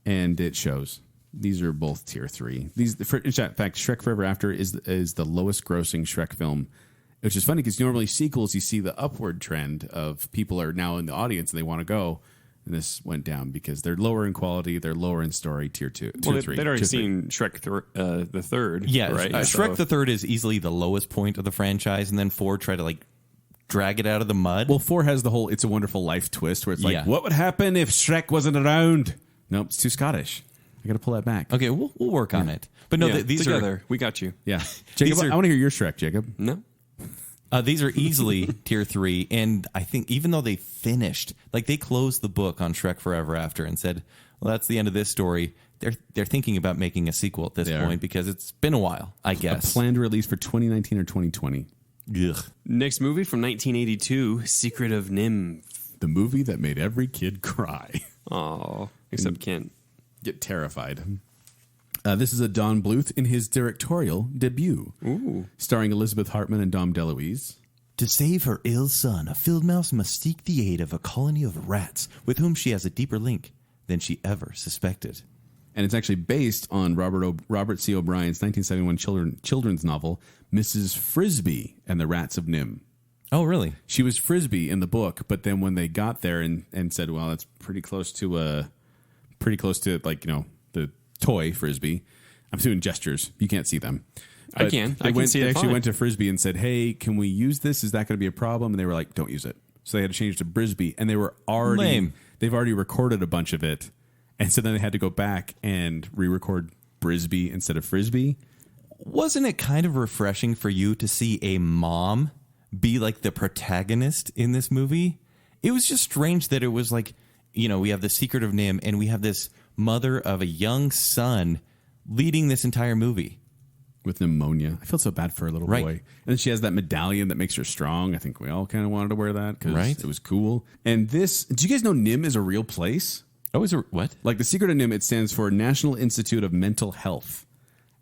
Speaker 5: and it shows. These are both tier 3. In fact, Shrek Forever After is the lowest grossing Shrek film, which is funny because normally sequels you see the upward trend of people are now in the audience and they want to go, and this went down because they're lower in quality, they're lower in story, tier 2,
Speaker 4: Well,
Speaker 5: tier 3.
Speaker 4: they'd already
Speaker 5: tier 3.
Speaker 4: seen Shrek the third.
Speaker 3: Yeah,
Speaker 4: right?
Speaker 3: Shrek
Speaker 4: So-
Speaker 3: the Third is easily the lowest point of the franchise, and then 4 try to like drag it out of the mud.
Speaker 5: Well, 4 has the whole "It's a Wonderful Life" twist where it's like,
Speaker 3: Yeah.
Speaker 5: what would happen if Shrek wasn't around? Nope, it's too Scottish. I got to pull that back.
Speaker 3: Okay, we'll work on it. But no,
Speaker 4: Yeah,
Speaker 3: these
Speaker 4: together. We got you.
Speaker 5: Yeah, Jacob,
Speaker 3: are-
Speaker 5: I want to hear your Shrek, Jacob.
Speaker 4: No?
Speaker 3: these are easily tier 3, and I think even though they finished, like they closed the book on Shrek Forever After and said, "Well, that's the end of this story." They're thinking about making a sequel at this
Speaker 5: They are.
Speaker 3: point because it's been a while, I guess.
Speaker 5: A planned release for 2019 or 2020.
Speaker 3: Ugh.
Speaker 4: Next movie from 1982, Secret of NIMH.
Speaker 5: The movie that made every kid cry.
Speaker 4: Oh, except Kent.
Speaker 5: Get terrified. This is a Don Bluth in his directorial debut.
Speaker 4: Ooh.
Speaker 5: Starring Elizabeth Hartman and Dom DeLuise.
Speaker 3: To save her ill son, a field mouse must seek the aid of a colony of rats with whom she has a deeper link. than she ever suspected.
Speaker 5: And it's actually based on Robert C. O'Brien's 1971 children's novel, Mrs. Frisbee and the Rats of NIMH.
Speaker 3: Oh, really?
Speaker 5: She was Frisbee in the book, but then when they got there and said, well, it's pretty close to like, you know, the toy Frisbee. I'm doing gestures. You can't see them.
Speaker 4: I can. I can see it.
Speaker 5: They actually
Speaker 4: fine.
Speaker 5: went to Frisbee and said, hey, can we use this? Is that going to be a problem? And they were like, don't use it. So they had to change to Brisbee. And they've already recorded a bunch of it. And so then they had to go back and re-record Brisbee instead of Frisbee.
Speaker 3: Wasn't it kind of refreshing for you to see a mom be like the protagonist in this movie? It was just strange that it was like, you know, we have the Secret of NIMH and we have this mother of a young son leading this entire movie.
Speaker 5: With pneumonia. I feel so bad for her little boy. And then she has that medallion that makes her strong. I think we all kind of wanted to wear that because it was cool. And this, do you guys know NIMH is a real place?
Speaker 3: Oh, is it what?
Speaker 5: Like the Secret of NIMH, it stands for National Institute of Mental Health.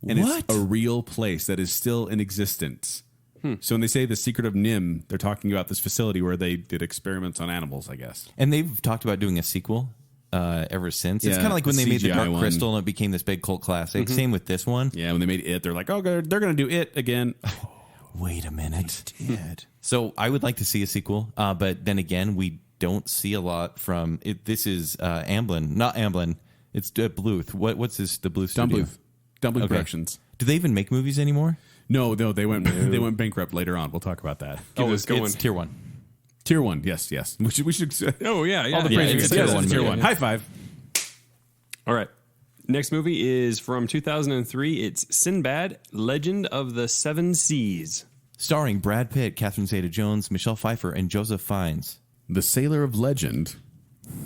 Speaker 5: And
Speaker 3: What?
Speaker 5: It's a real place that is still in existence. So when they say the Secret of NIMH, they're talking about this facility where they did experiments on animals, I guess.
Speaker 3: And they've talked about doing a sequel ever since. It's
Speaker 5: Yeah,
Speaker 3: kind of like when
Speaker 5: the
Speaker 3: they made the
Speaker 5: CGI
Speaker 3: Dark
Speaker 5: one.
Speaker 3: Crystal and it became this big cult classic. Same with this one.
Speaker 5: Yeah, when they made it, they're like, oh, they're going to do it again.
Speaker 3: Wait a minute. So I would like to see a sequel, but then again, we don't see a lot from it. This is Amblin, not Amblin. It's Bluth. What's this? The Bluth
Speaker 5: Dumb
Speaker 3: studio?
Speaker 5: Bluth. Dumb Bluth
Speaker 3: Okay.
Speaker 5: Productions.
Speaker 3: Do they even make movies anymore?
Speaker 5: No, they went bankrupt later on. We'll talk about that.
Speaker 3: It's tier one.
Speaker 5: Tier 1, yes. We should
Speaker 4: Oh, yeah.
Speaker 5: all the
Speaker 3: Yeah,
Speaker 5: praise.
Speaker 3: it's
Speaker 5: Yes,
Speaker 3: tier one,
Speaker 5: tier
Speaker 3: yeah.
Speaker 5: 1. High five.
Speaker 4: All right. Next movie is from 2003. It's Sinbad, Legend of the Seven Seas.
Speaker 3: Starring Brad Pitt, Catherine Zeta-Jones, Michelle Pfeiffer, and Joseph Fiennes.
Speaker 5: The sailor of legend,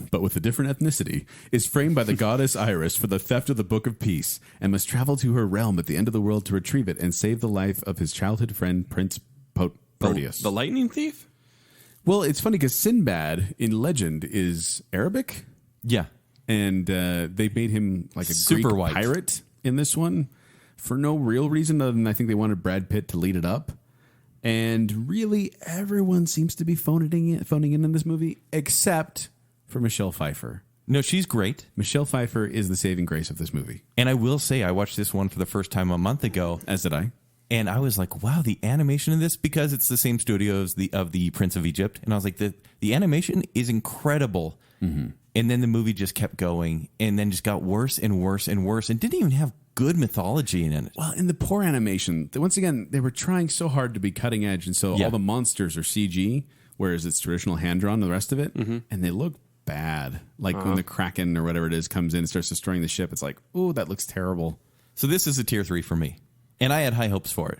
Speaker 5: but with a different ethnicity, is framed by the goddess Iris for the theft of the Book of Peace and must travel to her realm at the end of the world to retrieve it and save the life of his childhood friend, Prince Proteus.
Speaker 4: The Lightning Thief?
Speaker 5: Well, it's funny because Sinbad in legend is Arabic,
Speaker 3: Yeah.
Speaker 5: and they made him like a
Speaker 3: Super
Speaker 5: Greek
Speaker 3: white.
Speaker 5: pirate in this one for no real reason other than I think they wanted Brad Pitt to lead it up. And really, everyone seems to be phoning in this movie, except for Michelle Pfeiffer.
Speaker 3: No, she's great.
Speaker 5: Michelle Pfeiffer is the saving grace of this movie.
Speaker 3: And I will say, I watched this one for the first time a month ago.
Speaker 5: As did I.
Speaker 3: And I was like, wow, the animation in this, because it's the same studio as of the Prince of Egypt. And I was like, the animation is incredible. Mm-hmm. And then the movie just kept going and then just got worse and worse and worse and didn't even have good mythology in it.
Speaker 5: Well, in the poor animation, once again, they were trying so hard to be cutting edge. And so all the monsters are CG, whereas it's traditional hand-drawn and the rest of it. Mm-hmm. And they look bad. Like when the Kraken or whatever it is comes in and starts destroying the ship, it's like, ooh, that looks terrible.
Speaker 3: So this is a tier 3 for me. And I had high hopes for it.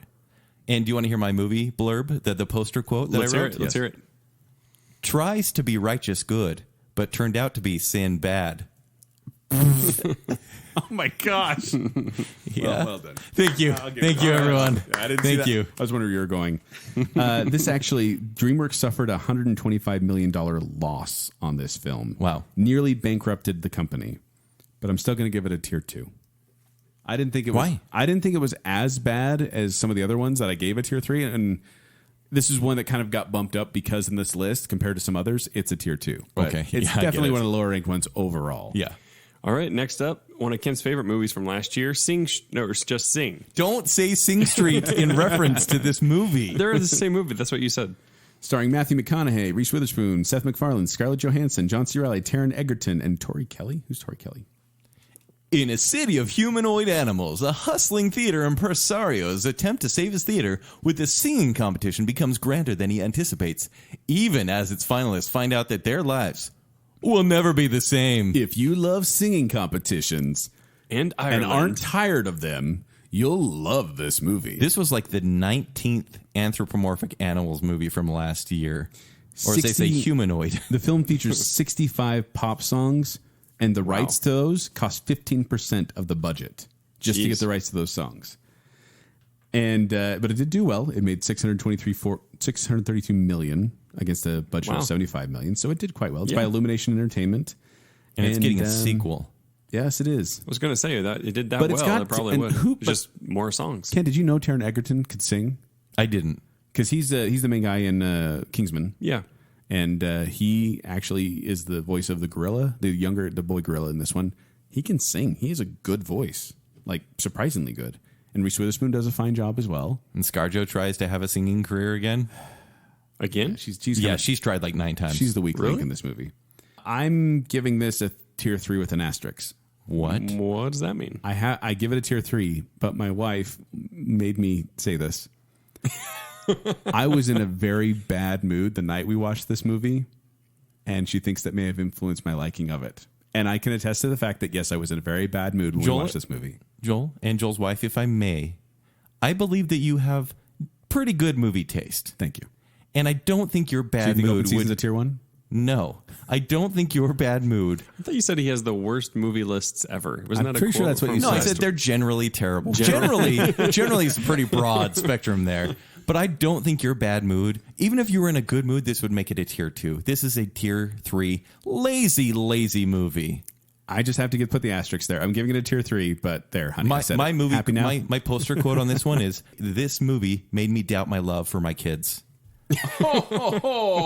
Speaker 3: And do you want to hear my movie blurb, the poster quote that
Speaker 4: Let's
Speaker 3: I
Speaker 4: hear
Speaker 3: wrote?
Speaker 4: it. Let's hear it.
Speaker 3: Tries to be righteous good, but turned out to be sin bad.
Speaker 5: Oh my gosh.
Speaker 3: Yeah.
Speaker 5: Well done.
Speaker 3: Thank you. Thank you, everyone.
Speaker 5: I didn't see
Speaker 3: Thank
Speaker 5: that.
Speaker 3: you.
Speaker 5: I was wondering where you were going. This actually, DreamWorks suffered a $125 million loss on this film.
Speaker 3: Wow.
Speaker 5: Nearly bankrupted the company. But I'm still going to give it a tier 2. I didn't think it was.
Speaker 3: Why?
Speaker 5: I didn't think it was as bad as some of the other ones that I gave a tier 3. And this is one that kind of got bumped up because in this list, compared to some others, it's a tier 2. But
Speaker 3: Okay.
Speaker 5: it's
Speaker 3: Yeah, I get
Speaker 5: definitely
Speaker 3: it.
Speaker 5: one of the lower ranked ones overall.
Speaker 3: Yeah.
Speaker 4: All right, next up, one of Ken's favorite movies from last year, Just Sing.
Speaker 3: Don't say Sing Street in reference to this movie.
Speaker 4: They're the same movie. That's what you said.
Speaker 5: Starring Matthew McConaughey, Reese Witherspoon, Seth MacFarlane, Scarlett Johansson, John C. Reilly, Taron Egerton, and Tori Kelly. Who's Tori Kelly?
Speaker 3: In a city of humanoid animals, a hustling theater impresario's attempt to save his theater with a singing competition becomes grander than he anticipates, even as its finalists find out that their lives will never be the same.
Speaker 5: If you love singing competitions
Speaker 4: And Ireland.
Speaker 5: and aren't tired of them, you'll love this movie.
Speaker 3: This was like the 19th anthropomorphic animals movie from last year. Or as they say,
Speaker 5: 60
Speaker 3: humanoid.
Speaker 5: The film features 65 pop songs, and the rights to those cost 15% of the budget just to get the rights to those songs. And but it did do well. It made $632 million against a budget of $75 million, so it did quite well. It's by Illumination Entertainment,
Speaker 3: And it's getting a sequel.
Speaker 5: Yes, it is.
Speaker 4: I was going to say that it did that
Speaker 5: But
Speaker 4: well.
Speaker 5: it's got-
Speaker 4: It probably
Speaker 5: and
Speaker 4: would.
Speaker 5: who-
Speaker 4: It's just more songs.
Speaker 5: Ken, did you know Taron Egerton could sing?
Speaker 3: I didn't.
Speaker 5: Because he's the main guy in Kingsman.
Speaker 4: Yeah.
Speaker 5: And he actually is the voice of the gorilla, the boy gorilla in this one. He can sing. He has a good voice, like surprisingly good. And Reese Witherspoon does a fine job as well.
Speaker 3: And ScarJo tries to have a singing career again.
Speaker 4: Again?
Speaker 3: She's tried like 9 times.
Speaker 5: She's the weak link in this movie. I'm giving this a tier 3 with an asterisk.
Speaker 3: What?
Speaker 4: What does that mean?
Speaker 5: I give it a tier 3, but my wife made me say this. I was in a very bad mood the night we watched this movie, and she thinks that may have influenced my liking of it. And I can attest to the fact that, yes, I was in a very bad mood when we watched this movie.
Speaker 3: Joel and Joel's wife, if I may, I believe that you have pretty good movie taste.
Speaker 5: Thank you.
Speaker 3: And I don't think your bad
Speaker 5: Do you think Open
Speaker 3: mood
Speaker 5: Season's
Speaker 3: would...
Speaker 5: a tier 1?
Speaker 3: No. I don't think your bad mood...
Speaker 4: I thought you said he has the worst movie lists ever. Wasn't
Speaker 5: I'm
Speaker 4: that a
Speaker 5: pretty sure
Speaker 4: quote
Speaker 5: that's what
Speaker 4: from
Speaker 5: you
Speaker 3: No, I
Speaker 5: said.
Speaker 3: said they're generally terrible. Generally it's a pretty broad spectrum there. But I don't think your bad mood, even if you were in a good mood, this would make it a tier 2. This is a tier 3 lazy movie.
Speaker 5: I just have to put the asterisk there. I'm giving it a tier 3, but there, honey. I said
Speaker 3: My
Speaker 5: it.
Speaker 3: movie,
Speaker 5: Happy now?
Speaker 3: my poster quote on this one is, "This movie made me doubt my love for my kids."
Speaker 4: What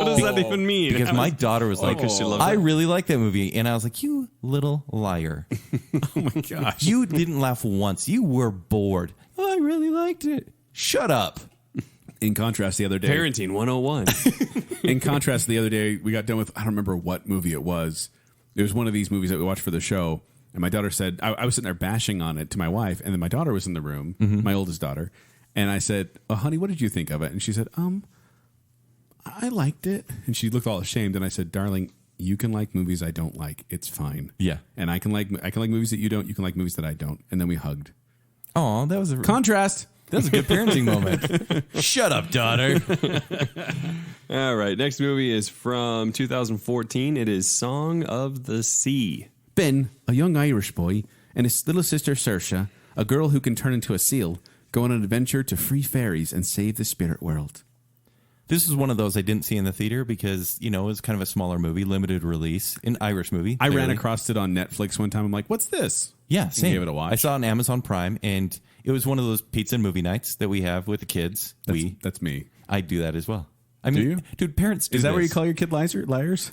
Speaker 4: does that even mean?
Speaker 3: Because my daughter was like,
Speaker 4: Because she loves
Speaker 3: I
Speaker 4: it.
Speaker 3: really like that movie. And I was like, you little liar.
Speaker 5: Oh my gosh.
Speaker 3: You didn't laugh once. You were bored. I really liked it. Shut up.
Speaker 5: In contrast, the other day,
Speaker 4: Parenting 101.
Speaker 5: in contrast, the other day we got done with, I don't remember what movie it was. It was one of these movies that we watched for the show. And my daughter said, I was sitting there bashing on it to my wife. And then my daughter was in the room, my oldest daughter. And I said, oh, honey, what did you think of it? And she said, I liked it. And she looked all ashamed. And I said, darling, you can like movies I don't like. It's fine.
Speaker 3: Yeah.
Speaker 5: And I can like movies that you don't. You can like movies that I don't. And then we hugged.
Speaker 3: Oh, that was a
Speaker 5: Contrast.
Speaker 3: that was a good parenting moment. Shut up, daughter.
Speaker 4: All right. Next movie is from 2014. It is Song of the Sea.
Speaker 5: Ben, a young Irish boy, and his little sister Saoirse, a girl who can turn into a seal, go on an adventure to free fairies and save the spirit world.
Speaker 3: This is one of those I didn't see in the theater because, it was kind of a smaller movie, limited release, an Irish movie.
Speaker 5: I ran
Speaker 3: clearly.
Speaker 5: across it on Netflix one time. I'm like, what's this?
Speaker 3: Yeah,
Speaker 5: And
Speaker 3: same.
Speaker 5: gave it a watch.
Speaker 3: I saw it on Amazon Prime, and it was one of those pizza and movie nights that we have with the kids.
Speaker 5: That's me.
Speaker 3: I do that as well. I mean,
Speaker 5: you?
Speaker 3: Dude, parents do
Speaker 5: Is that
Speaker 3: this.
Speaker 5: where you call your kid liars?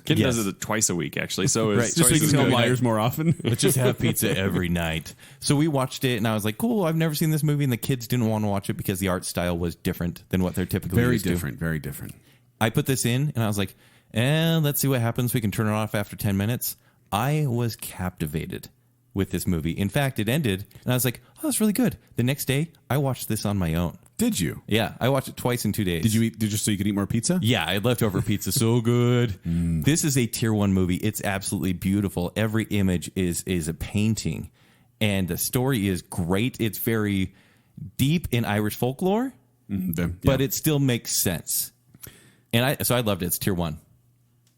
Speaker 4: Kid
Speaker 3: Yes.
Speaker 4: does it twice a week, actually. So it's
Speaker 3: Right,
Speaker 5: Just so
Speaker 4: twice
Speaker 5: you
Speaker 4: as
Speaker 5: can tell
Speaker 4: good.
Speaker 5: liars more often?
Speaker 3: Let's just have pizza every night. So we watched it, and I was like, cool, I've never seen this movie, and the kids didn't want to watch it because the art style was different than what they're typically
Speaker 5: Very
Speaker 3: used
Speaker 5: different. Very different.
Speaker 3: to. I put this in, and I was like, let's see what happens. We can turn it off after 10 minutes. I was captivated with this movie. In fact, it ended, and I was like, oh, that's really good. The next day, I watched this on my own.
Speaker 5: Did you?
Speaker 3: Yeah, I watched it twice in 2 days.
Speaker 5: Did you eat just so you could eat more pizza?
Speaker 3: Yeah, I had leftover pizza. So good. This is a tier 1 movie. It's absolutely beautiful. Every image is a painting, and the story is great. It's very deep in Irish folklore, but it still makes sense. And I loved it. It's tier 1.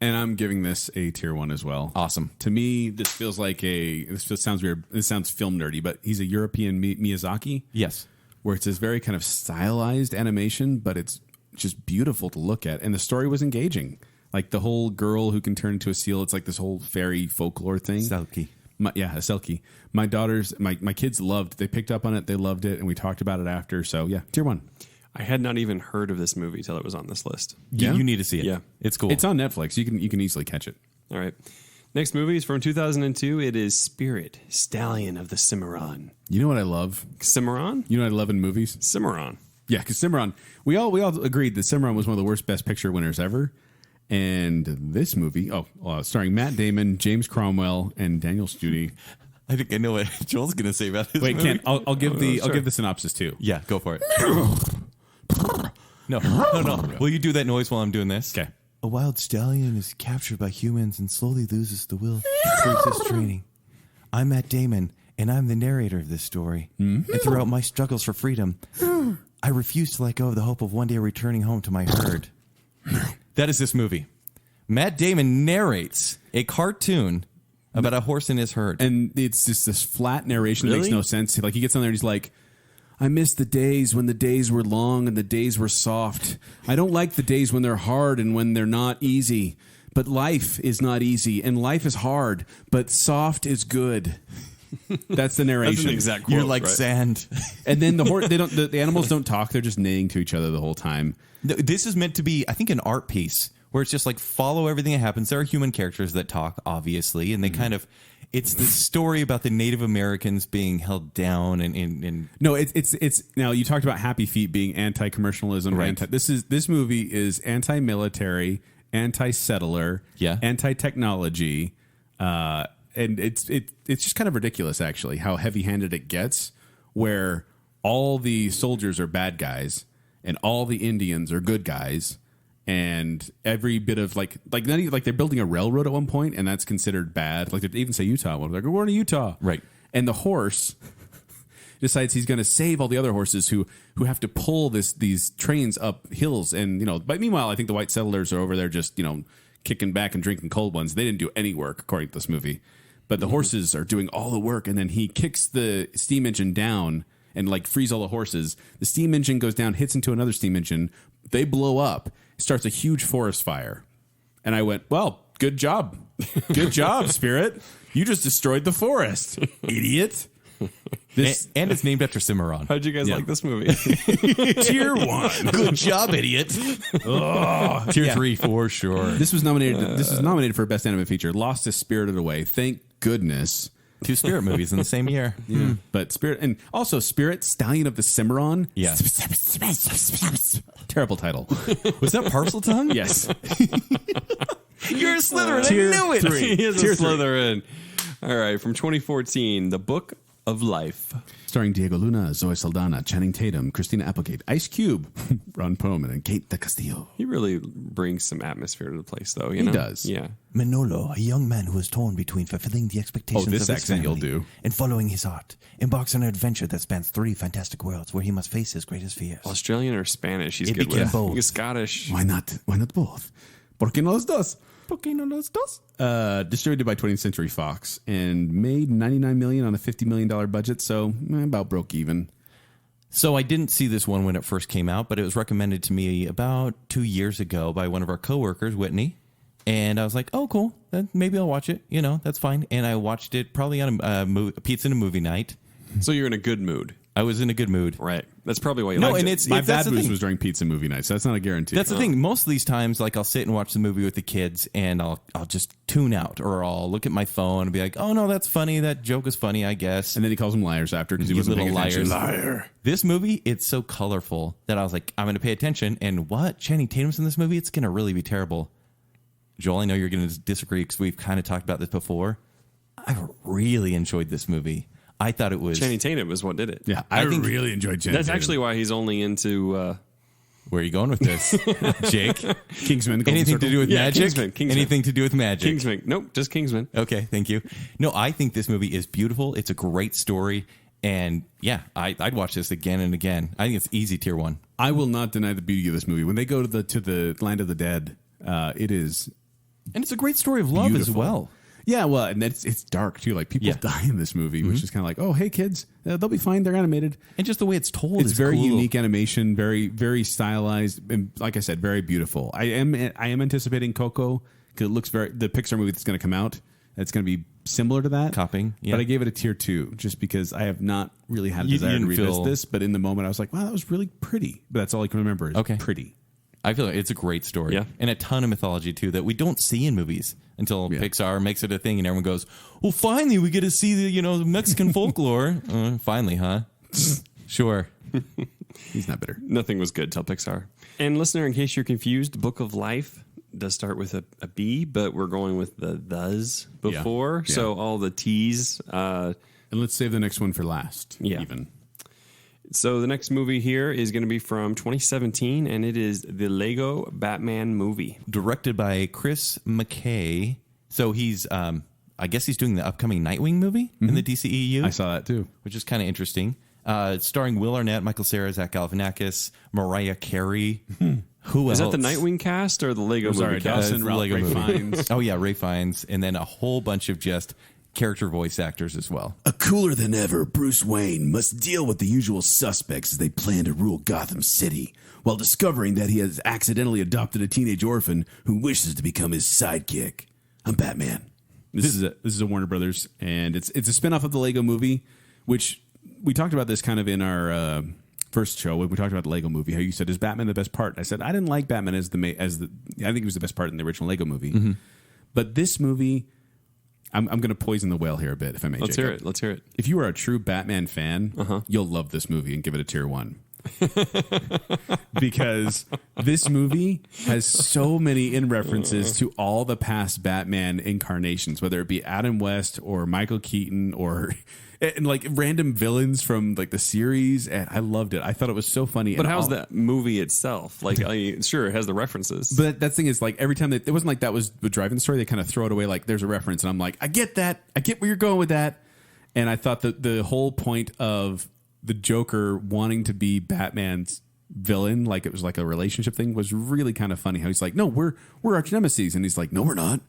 Speaker 5: And I'm giving this a tier 1 as well.
Speaker 3: Awesome.
Speaker 5: To me, this feels like sounds weird. This sounds film nerdy, but he's a European Miyazaki.
Speaker 3: Yes.
Speaker 5: Where it's this very kind of stylized animation, but it's just beautiful to look at. And the story was engaging. Like the whole girl who can turn into a seal, it's like this whole fairy folklore thing.
Speaker 3: Selkie.
Speaker 5: A selkie. My kids they picked up on it, they loved it, and we talked about it after. So yeah, tier 1.
Speaker 4: I had not even heard of this movie till it was on this list.
Speaker 5: Yeah?
Speaker 3: You need to see it.
Speaker 4: Yeah.
Speaker 3: It's cool.
Speaker 5: It's on Netflix. You can easily catch it.
Speaker 4: All right. Next movie is from 2002. It is Spirit, Stallion of the Cimarron.
Speaker 5: You know what I love?
Speaker 4: Cimarron?
Speaker 5: You know what I love in movies?
Speaker 4: Cimarron.
Speaker 5: Yeah, because Cimarron, we all agreed that Cimarron was one of the worst Best Picture winners ever. And this movie, starring Matt Damon, James Cromwell, and Daniel Studi.
Speaker 3: I think I know what Joel's going to say about this
Speaker 5: Wait,
Speaker 3: movie.
Speaker 5: Ken, I'll give the synopsis too.
Speaker 3: Yeah, go for it. No. Will you do that noise while I'm doing this?
Speaker 5: Okay.
Speaker 3: A wild stallion is captured by humans and slowly loses the will through its training. I'm Matt Damon, and I'm the narrator of this story. And throughout my struggles for freedom, I refuse to let go of the hope of one day returning home to my herd. That is this movie. Matt Damon narrates a cartoon about a horse in his herd.
Speaker 5: And it's just this flat narration that makes
Speaker 4: Really?
Speaker 5: no sense. Like he gets on there and he's like, I miss the days when the days were long and the days were soft. I don't like the days when they're hard and when they're not easy. But life is not easy and life is hard, but soft is good. That's the narration.
Speaker 4: That's an exact quote.
Speaker 3: You're like
Speaker 4: right?
Speaker 3: sand.
Speaker 5: And then the animals don't talk. They're just neighing to each other the whole time.
Speaker 3: This is meant to be, I think, an art piece where it's just like follow everything that happens. There are human characters that talk, obviously, and they kind of. It's the story about the Native Americans being held down and
Speaker 5: No, it's now you talked about Happy Feet being anti-commercialism.
Speaker 3: Right.
Speaker 5: This movie is anti-military, anti-settler, anti-technology, and it's just kind of ridiculous actually how heavy-handed it gets, where all the soldiers are bad guys and all the Indians are good guys. And every bit of like they're building a railroad at one point, and that's considered bad. Like they even say Utah. They're like, we're in Utah,
Speaker 3: right?
Speaker 5: And the horse decides he's going to save all the other horses who have to pull these trains up hills. And but meanwhile, I think the white settlers are over there just kicking back and drinking cold ones. They didn't do any work according to this movie, but the horses are doing all the work. And then he kicks the steam engine down and like frees all the horses. The steam engine goes down, hits into another steam engine. They blow up. Starts a huge forest fire. And I went, well, good job. Good job, Spirit. You just destroyed the forest, idiot.
Speaker 3: And it's named after Cimarron.
Speaker 4: How'd you guys like this movie?
Speaker 5: Tier 1.
Speaker 3: Good job, idiot. Tier 3 for sure.
Speaker 5: This was nominated for Best Animated Feature. Lost to Spirited Away. Thank goodness.
Speaker 3: 2 Spirit movies in the same year.
Speaker 5: Yeah. But Spirit, and also Spirit, Stallion of the Cimarron.
Speaker 3: Yeah.
Speaker 5: Terrible title.
Speaker 3: Was that Parseltongue?
Speaker 5: Yes.
Speaker 3: You're a Slytherin.
Speaker 5: Tier
Speaker 3: I knew it.
Speaker 5: 3.
Speaker 4: He is
Speaker 5: Tier
Speaker 4: a Slytherin. All right, from 2014, The Book of Life.
Speaker 5: Starring Diego Luna, Zoe Saldana, Channing Tatum, Christina Applegate, Ice Cube, Ron Perlman, and Kate de Castillo.
Speaker 4: He really brings some atmosphere to the place, though.
Speaker 5: He does.
Speaker 4: Yeah.
Speaker 6: Manolo, a young man who is torn between fulfilling the expectations
Speaker 5: this
Speaker 6: of his
Speaker 5: accent
Speaker 6: family
Speaker 5: you'll do.
Speaker 6: and following his art, embarks on an adventure that spans 3 fantastic worlds where he must face his greatest fears.
Speaker 4: Australian or Spanish, he's
Speaker 6: It
Speaker 4: good
Speaker 6: became
Speaker 4: with.
Speaker 6: both.
Speaker 4: He's Scottish.
Speaker 5: Why not? Why not both? ¿Por qué no los dos? Distributed by 20th Century Fox and made $99 million on a $50 million budget, so about broke even.
Speaker 3: So I didn't see this one when it first came out, but it was recommended to me about 2 years ago by one of our coworkers, Whitney. And I was like, oh, cool. Then maybe I'll watch it. That's fine. And I watched it probably on a pizza and a movie night.
Speaker 4: So you're in a good mood.
Speaker 3: I was in a good mood.
Speaker 4: Right. That's probably why you
Speaker 3: No,
Speaker 4: liked
Speaker 3: and
Speaker 4: it.
Speaker 3: it's
Speaker 5: My
Speaker 3: that's
Speaker 5: bad
Speaker 3: the
Speaker 5: boost
Speaker 3: thing.
Speaker 5: was during pizza movie night, so that's not a guarantee.
Speaker 3: That's the thing. Most of these times, like I'll sit and watch the movie with the kids, and I'll just tune out, or I'll look at my phone and be like, "Oh no, that's funny. That joke is funny, I guess."
Speaker 5: And then he calls them liars after because he
Speaker 3: You
Speaker 5: wasn't
Speaker 3: little
Speaker 5: paying attention.
Speaker 3: liars.
Speaker 5: Liar.
Speaker 3: This movie, it's so colorful that I was like, I'm going to pay attention. And what? Channing Tatum's in this movie? It's going to really be terrible. Joel, I know you're going to disagree because we've kind of talked about this before. I really enjoyed this movie. I thought it was...
Speaker 4: Channing Tatum is what did it.
Speaker 5: Yeah,
Speaker 3: I
Speaker 5: I
Speaker 3: think
Speaker 5: really enjoyed Channing
Speaker 4: That's
Speaker 5: Tatum.
Speaker 4: actually why he's only into...
Speaker 3: Where are you going with this, Jake?
Speaker 5: Kingsman. Golden
Speaker 3: Anything
Speaker 5: Circle.
Speaker 3: to do with
Speaker 4: Yeah,
Speaker 3: magic?
Speaker 4: Kingsman.
Speaker 3: Anything to do with magic?
Speaker 4: Kingsman. Nope, just Kingsman.
Speaker 3: Okay, thank you. No, I think this movie is beautiful. It's a great story. And yeah, I'd watch this again and again. I think it's easy tier 1.
Speaker 5: I will not deny the beauty of this movie. When they go to the land of the dead, it is
Speaker 3: And it's a great story of love as
Speaker 5: beautiful.
Speaker 3: well.
Speaker 5: Yeah, well, and it's dark too. Like people
Speaker 3: Yeah.
Speaker 5: die in this movie, which is kind of like, oh, hey kids, they'll be fine. They're animated.
Speaker 3: And just the way it's told
Speaker 5: It's
Speaker 3: is
Speaker 5: very
Speaker 3: cool.
Speaker 5: unique animation, very very stylized, and like I said, very beautiful. I am anticipating Coco because it looks the Pixar movie that's going to come out. It's going to be similar to that,
Speaker 3: Copying, yeah.
Speaker 5: But I gave it a tier 2 just because I have not really had a
Speaker 3: You
Speaker 5: desire to
Speaker 3: didn't
Speaker 5: revisit
Speaker 3: feel-
Speaker 5: this. But in the moment, I was like, wow, that was really pretty. But that's all I can remember is
Speaker 3: Okay.
Speaker 5: pretty.
Speaker 3: I feel like it's a great story.
Speaker 4: Yeah.
Speaker 3: And a ton of mythology, too, that we don't see in movies until Pixar makes it a thing and everyone goes, well, finally, we get to see the Mexican folklore. Finally, huh? Sure.
Speaker 5: He's not bitter.
Speaker 4: Nothing was good till Pixar. And listener, in case you're confused, Book of Life does start with a B, but we're going with the thes before.
Speaker 5: Yeah.
Speaker 4: So all the T's.
Speaker 5: And let's save the next one for last.
Speaker 4: Yeah.
Speaker 5: Even.
Speaker 4: So the next movie here is going to be from 2017, and it is the Lego Batman movie.
Speaker 3: Directed by Chris McKay. So he's, I guess he's doing the upcoming Nightwing movie in the DCEU.
Speaker 5: I saw that too.
Speaker 3: Which is kind of interesting. Starring Will Arnett, Michael Cera, Zach Galifianakis, Mariah Carey. Who else?
Speaker 4: Is that the Nightwing cast or the Lego movie
Speaker 5: Sorry,
Speaker 4: cast?
Speaker 5: Dawson,
Speaker 3: the
Speaker 5: Ralph,
Speaker 3: Lego
Speaker 5: Ray
Speaker 3: movie.
Speaker 5: Fiennes.
Speaker 3: Oh, yeah, Ray Fiennes. And then a whole bunch of just character voice actors as well.
Speaker 7: A cooler than ever, Bruce Wayne must deal with the usual suspects as they plan to rule Gotham City, while discovering that he has accidentally adopted a teenage orphan who wishes to become his sidekick. I'm Batman.
Speaker 5: This is a Warner Brothers, and it's a spinoff of the Lego movie, which we talked about this kind of in our first show when we talked about the Lego Movie, how you said, "Is Batman the best part?" I said, "I didn't like Batman as the I think he was the best part in the original Lego Movie." But this movie, I'm going to poison the well here a bit, if I may.
Speaker 4: Let's
Speaker 5: Jacob.
Speaker 4: hear it.
Speaker 5: If you are a true Batman fan, you'll love this movie and give it a tier 1. Because this movie has so many references to all the past Batman incarnations, whether it be Adam West or Michael Keaton or and like random villains from like the series. And I loved it. I thought it was so funny.
Speaker 4: But
Speaker 5: and
Speaker 4: how's that movie itself? Like, sure, it has the references.
Speaker 5: But that thing is like every time it wasn't like that was the driving the story. They kind of throw it away like there's a reference, and I'm like, I get that. I get where you're going with that. And I thought that the whole point of the Joker wanting to be Batman's villain, like it was like a relationship thing, was really kind of funny. How he's like, "No, we're arch nemesis," and he's like, "No, we're not."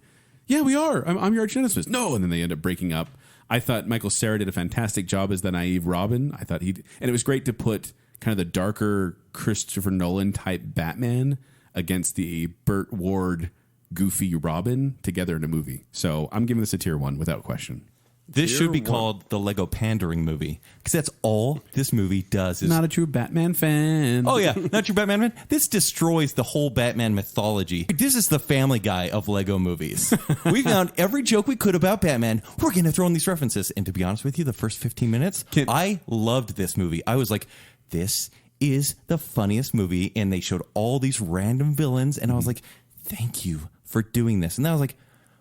Speaker 5: "Yeah, we are. I'm your arch nemesis." "No," and then they end up breaking up. I thought Michael Cera did a fantastic job as the naive Robin. I thought and it was great to put kind of the darker Christopher Nolan type Batman against the Burt Ward goofy Robin together in a movie. So I'm giving this a tier 1 without question.
Speaker 3: This should be called the Lego pandering movie, because that's all this movie does. Is
Speaker 5: Not a true Batman fan.
Speaker 3: Oh yeah, not your Batman fan. This destroys the whole Batman mythology. This is the Family Guy of Lego movies. We found every joke we could about Batman. We're going to throw in these references. And to be honest with you, the first 15 minutes, I loved this movie. I was like, this is the funniest movie. And they showed all these random villains. And I was like, thank you for doing this. And then I was like,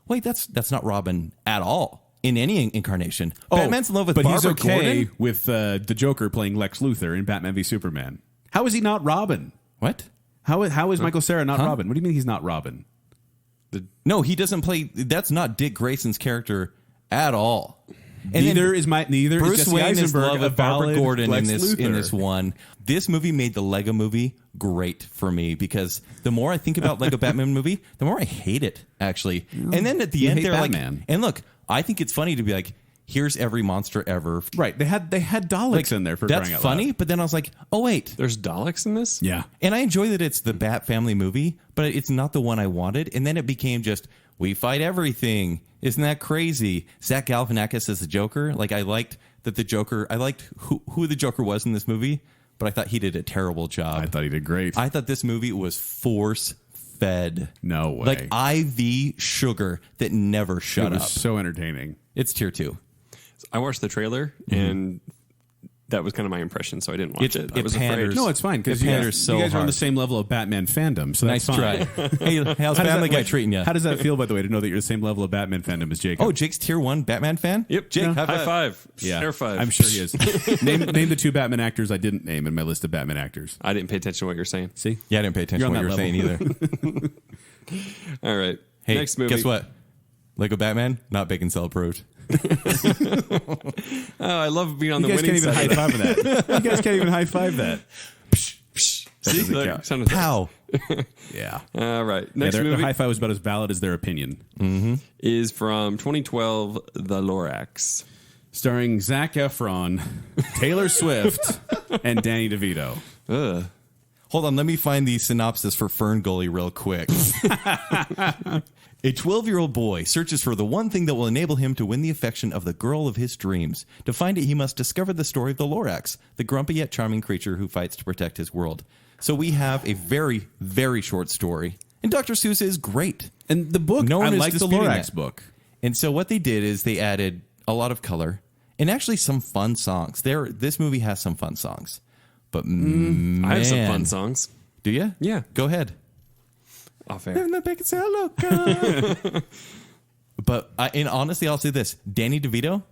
Speaker 3: wait, that's not Robin at all. In any incarnation. Batman's in love with Barbara
Speaker 5: he's okay
Speaker 3: Gordon.
Speaker 5: with the Joker playing Lex Luthor in Batman v Superman. How is he not Robin?
Speaker 3: What?
Speaker 5: How is Michael Cera not Robin? What do you mean he's not Robin?
Speaker 3: No, he doesn't play. That's not Dick Grayson's character at all. And
Speaker 5: Neither
Speaker 3: then
Speaker 5: is
Speaker 3: Bruce
Speaker 5: Jesse
Speaker 3: Wayne is
Speaker 5: Eisenberg
Speaker 3: love
Speaker 5: a
Speaker 3: of Barbara
Speaker 5: valid
Speaker 3: Gordon
Speaker 5: Lex
Speaker 3: in
Speaker 5: Luthor.
Speaker 3: this one. This movie made the Lego movie great for me, because the more I think about Lego Batman movie, the more I hate it, actually. And then at the end,
Speaker 5: hate
Speaker 3: they're
Speaker 5: Batman.
Speaker 3: like, and look, I think it's funny to be like, here's every monster ever.
Speaker 5: Right. They had Daleks in there for
Speaker 3: that's
Speaker 5: crying out
Speaker 3: funny,
Speaker 5: loud.
Speaker 3: but then I was like, oh wait,
Speaker 4: There's Daleks in this?
Speaker 5: Yeah.
Speaker 3: and I enjoy that it's the Bat Family movie, but it's not the one I wanted. And then it became just, we fight everything. Isn't that crazy? Zach Galifianakis as the Joker. Like, I liked that the Joker, I liked who the Joker was in this movie, but I thought he did a terrible job.
Speaker 5: I thought he did great.
Speaker 3: I thought this movie was force fed.
Speaker 5: No way.
Speaker 3: Like IV sugar that never shut
Speaker 5: it was
Speaker 3: up.
Speaker 5: so entertaining.
Speaker 3: It's tier 2.
Speaker 4: I watched the trailer, and that was kind of my impression, so I didn't watch it. I
Speaker 3: it
Speaker 4: was
Speaker 3: panders.
Speaker 4: afraid.
Speaker 5: No, it's fine because
Speaker 3: It
Speaker 5: you
Speaker 3: panders so
Speaker 5: guys are on
Speaker 3: hard.
Speaker 5: the same level of Batman fandom. So
Speaker 3: Nice
Speaker 5: that's fine.
Speaker 3: try. Hey, how's
Speaker 5: How does
Speaker 3: Family
Speaker 5: that-
Speaker 3: Guy
Speaker 5: wait,
Speaker 3: treating you?
Speaker 5: How does that feel, by the way, to know that you're the same level of Batman fandom as Jacob?
Speaker 3: Oh, Jake's tier 1 Batman fan?
Speaker 4: Yep.
Speaker 3: Jake,
Speaker 4: High five.
Speaker 5: yeah.
Speaker 4: Air five.
Speaker 5: I'm sure he is. name the 2 Batman actors I didn't name in my list of Batman actors.
Speaker 4: I didn't pay attention to what you're saying.
Speaker 5: See?
Speaker 3: Yeah, I didn't pay attention to
Speaker 5: You're
Speaker 3: what
Speaker 5: on
Speaker 3: you were
Speaker 5: that
Speaker 3: saying either.
Speaker 4: All right.
Speaker 3: Hey,
Speaker 4: Next movie.
Speaker 3: guess what? Lego Batman, not Baconsale approved.
Speaker 4: Oh, I love being on
Speaker 5: You
Speaker 4: the
Speaker 5: guys
Speaker 4: winning
Speaker 5: can't even
Speaker 4: side.
Speaker 5: high five that. You guys can't even high five that.
Speaker 4: See,
Speaker 5: doesn't
Speaker 4: that
Speaker 5: count.
Speaker 4: sounded-
Speaker 3: Pow.
Speaker 5: Yeah.
Speaker 4: All right.
Speaker 5: Yeah,
Speaker 4: Next
Speaker 5: their
Speaker 4: movie
Speaker 5: high five was about as valid as their opinion.
Speaker 4: is from 2012, The Lorax.
Speaker 5: Starring Zac Efron, Taylor Swift, and Danny DeVito.
Speaker 4: Ugh.
Speaker 3: Hold on, let me find the synopsis for Fern Gully real quick. A 12-year-old boy searches for the one thing that will enable him to win the affection of the girl of his dreams. To find it, he must discover the story of the Lorax, the grumpy yet charming creature who fights to protect his world. So we have a very, very short story. And Dr. Seuss is great.
Speaker 5: And the book,
Speaker 3: No one
Speaker 5: I
Speaker 3: is
Speaker 5: like the
Speaker 3: disputing
Speaker 5: Lorax
Speaker 3: that.
Speaker 5: book.
Speaker 3: And so what they did is they added a lot of color and actually some fun songs. This movie has some fun songs. But man,
Speaker 4: I have some fun songs.
Speaker 3: Do you?
Speaker 4: Yeah.
Speaker 3: Go ahead.
Speaker 4: Off air.
Speaker 3: But and honestly, I'll say this: Danny DeVito,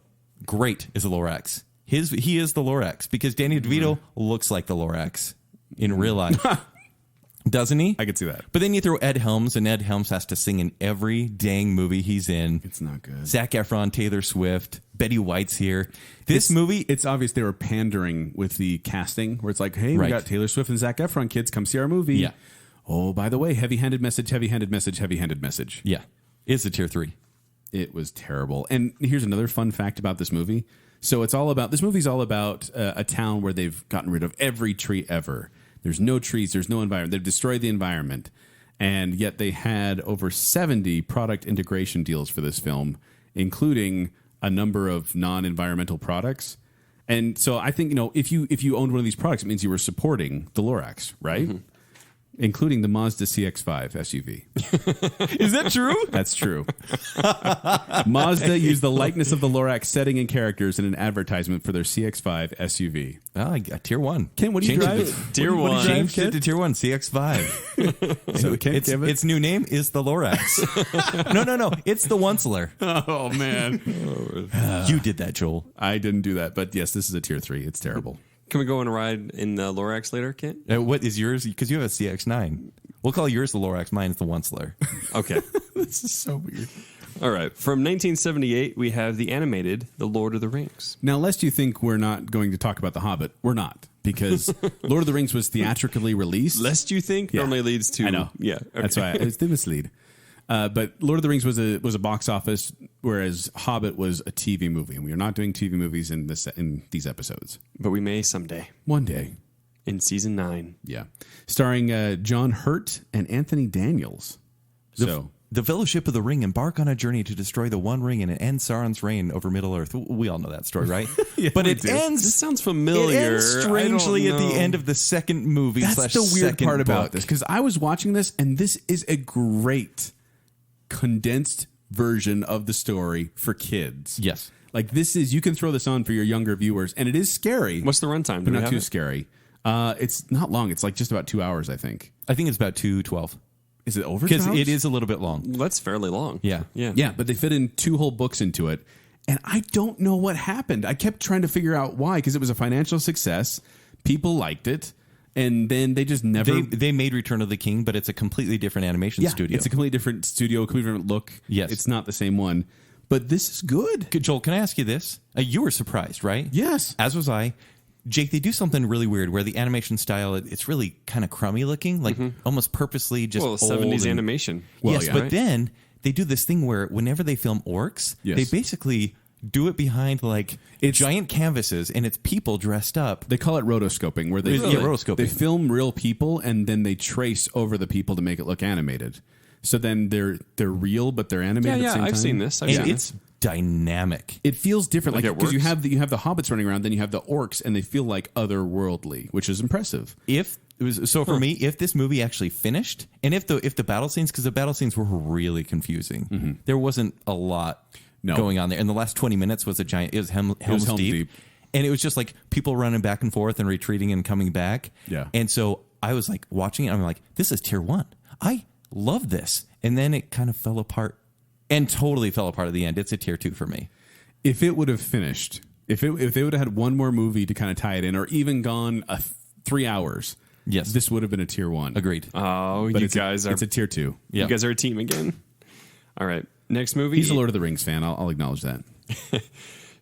Speaker 3: great as a Lorax. He is the Lorax because Danny DeVito looks like the Lorax in real life, doesn't he?
Speaker 5: I could see that.
Speaker 3: But then you throw Ed Helms, and Ed Helms has to sing in every dang movie he's in.
Speaker 5: It's not good.
Speaker 3: Zac Efron, Taylor Swift, Betty White's here. This movie,
Speaker 5: It's obvious they were pandering with the casting, where it's like, hey, we
Speaker 3: Right.
Speaker 5: got Taylor Swift and Zac Efron, kids, come see our movie.
Speaker 3: Yeah.
Speaker 5: Oh, by the way, heavy-handed message, heavy-handed message, heavy-handed message.
Speaker 3: yeah, is a tier 3.
Speaker 5: It was terrible. And here's another fun fact about this movie. So this movie's all about a town where they've gotten rid of every tree ever. There's no trees, there's no environment. They've destroyed the environment. And yet they had over 70 product integration deals for this film, including a number of non-environmental products. And so I think, if you owned one of these products, it means you were supporting the Lorax, right?
Speaker 4: Mm-hmm.
Speaker 5: Including the Mazda CX-5 SUV.
Speaker 3: Is that true?
Speaker 5: That's true. Mazda used the likeness of the Lorax setting and characters in an advertisement for their CX-5 SUV.
Speaker 3: Oh, I got tier 1.
Speaker 5: Ken, what do you
Speaker 3: Changed
Speaker 5: drive?
Speaker 3: it-
Speaker 4: Tier
Speaker 5: What do you
Speaker 4: 1.
Speaker 5: drive,
Speaker 3: Changed
Speaker 5: Ken?
Speaker 3: it to tier 1 CX-5.
Speaker 5: So Ken,
Speaker 3: its new name is the Lorax. No. It's the Onceler.
Speaker 5: Oh, man.
Speaker 3: You did that, Joel.
Speaker 5: I didn't do that. But yes, this is a tier 3. It's terrible.
Speaker 4: Can we go and ride in the Lorax later, Kent?
Speaker 3: What is yours? Because you have a CX-9. We'll call yours the Lorax. Mine is the Onceler.
Speaker 4: Okay.
Speaker 5: This is so weird.
Speaker 4: All right. From 1978, we have the animated The Lord of the Rings.
Speaker 5: Now, lest you think we're not going to talk about The Hobbit, we're not. Because Lord of the Rings was theatrically released.
Speaker 4: Lest you think
Speaker 5: Yeah.
Speaker 4: normally leads to...
Speaker 5: I know.
Speaker 4: Yeah.
Speaker 5: That's why they mislead. But Lord of the Rings was a box office, whereas Hobbit was a TV movie, and we are not doing TV movies in these episodes.
Speaker 4: But we may someday.
Speaker 5: One day,
Speaker 4: In season 9.
Speaker 5: yeah, starring John Hurt and Anthony Daniels.
Speaker 3: The Fellowship of the Ring embark on a journey to destroy the One Ring and end Sauron's reign over Middle Earth. We all know that story, right? But
Speaker 5: we
Speaker 3: it
Speaker 5: do.
Speaker 3: ends.
Speaker 4: This sounds
Speaker 3: It
Speaker 4: familiar.
Speaker 3: ends strangely
Speaker 4: I
Speaker 3: at
Speaker 4: don't
Speaker 3: the
Speaker 4: know.
Speaker 3: end of the second movie.
Speaker 5: that's the weird
Speaker 3: second
Speaker 5: part about
Speaker 3: book.
Speaker 5: this, because I was watching this, and this is a great condensed version of the story for kids.
Speaker 3: Yes.
Speaker 5: Like you can throw this on for your younger viewers, and it is scary.
Speaker 4: What's the runtime?
Speaker 5: but
Speaker 4: Do we
Speaker 5: not
Speaker 4: have
Speaker 5: too
Speaker 4: it?
Speaker 5: scary. It's not long. It's like just about 2 hours, I think.
Speaker 3: I think it's about 2:12
Speaker 5: Is it over?
Speaker 3: because
Speaker 5: 2 hours?
Speaker 3: it is a little bit long.
Speaker 4: Well, that's fairly long.
Speaker 3: Yeah.
Speaker 4: Yeah.
Speaker 5: Yeah, but they fit in 2 whole books into it. And I don't know what happened. I kept trying to figure out why, because it was a financial success. People liked it. And then they just never...
Speaker 3: They made Return of the King, but it's a completely different animation studio.
Speaker 5: It's a completely different studio, a completely different look.
Speaker 3: Yes.
Speaker 5: It's not the same one. But this is good.
Speaker 3: Joel, can I ask you this? You were surprised, right?
Speaker 5: Yes.
Speaker 3: As was I. Jake, they do something really weird where the animation style, it's really kind of crummy looking, like almost purposely just
Speaker 4: Well,
Speaker 3: old
Speaker 4: 70s
Speaker 3: and-
Speaker 4: animation.
Speaker 5: Well,
Speaker 3: yes,
Speaker 5: yeah.
Speaker 3: but
Speaker 4: Right?
Speaker 3: then they do this thing where whenever they film orcs,
Speaker 5: Yes.
Speaker 3: they basically do it behind like giant canvases, and it's people dressed up.
Speaker 5: They call it rotoscoping, where they,
Speaker 3: Yeah, rotoscoping.
Speaker 5: they film real people and then they trace over the people to make it look animated. So then they're real, but they're animated at the same
Speaker 4: I've
Speaker 5: time.
Speaker 4: seen this. I've
Speaker 3: And
Speaker 4: seen
Speaker 3: it's dynamic.
Speaker 5: It feels different,
Speaker 4: Like
Speaker 5: like
Speaker 4: it
Speaker 5: because you
Speaker 4: works?
Speaker 5: have the hobbits running around, then you have the orcs, and they feel like otherworldly, which is impressive.
Speaker 3: If it was so for me, if this movie actually finished, and if the battle scenes, because the battle scenes were really confusing, there wasn't a lot going on there. And the last 20 minutes was it was Helm's Deep. And it was just like people running back and forth and retreating and coming back.
Speaker 5: Yeah.
Speaker 3: And so I was like watching it. I'm like, this is tier 1. I love this. And then it kind of fell apart and totally fell apart at the end. It's a tier 2 for me.
Speaker 5: If it would have finished, if they would have had one more movie to kind of tie it in, or even gone 3 hours,
Speaker 3: Yes.
Speaker 5: this would have been a tier 1.
Speaker 3: Agreed.
Speaker 4: Oh,
Speaker 5: But
Speaker 4: you
Speaker 5: it's
Speaker 4: guys are
Speaker 5: it's a tier 2.
Speaker 3: Yeah.
Speaker 4: you guys are a team again. All right. Next movie.
Speaker 5: He's a Lord of the Rings fan. I'll acknowledge that.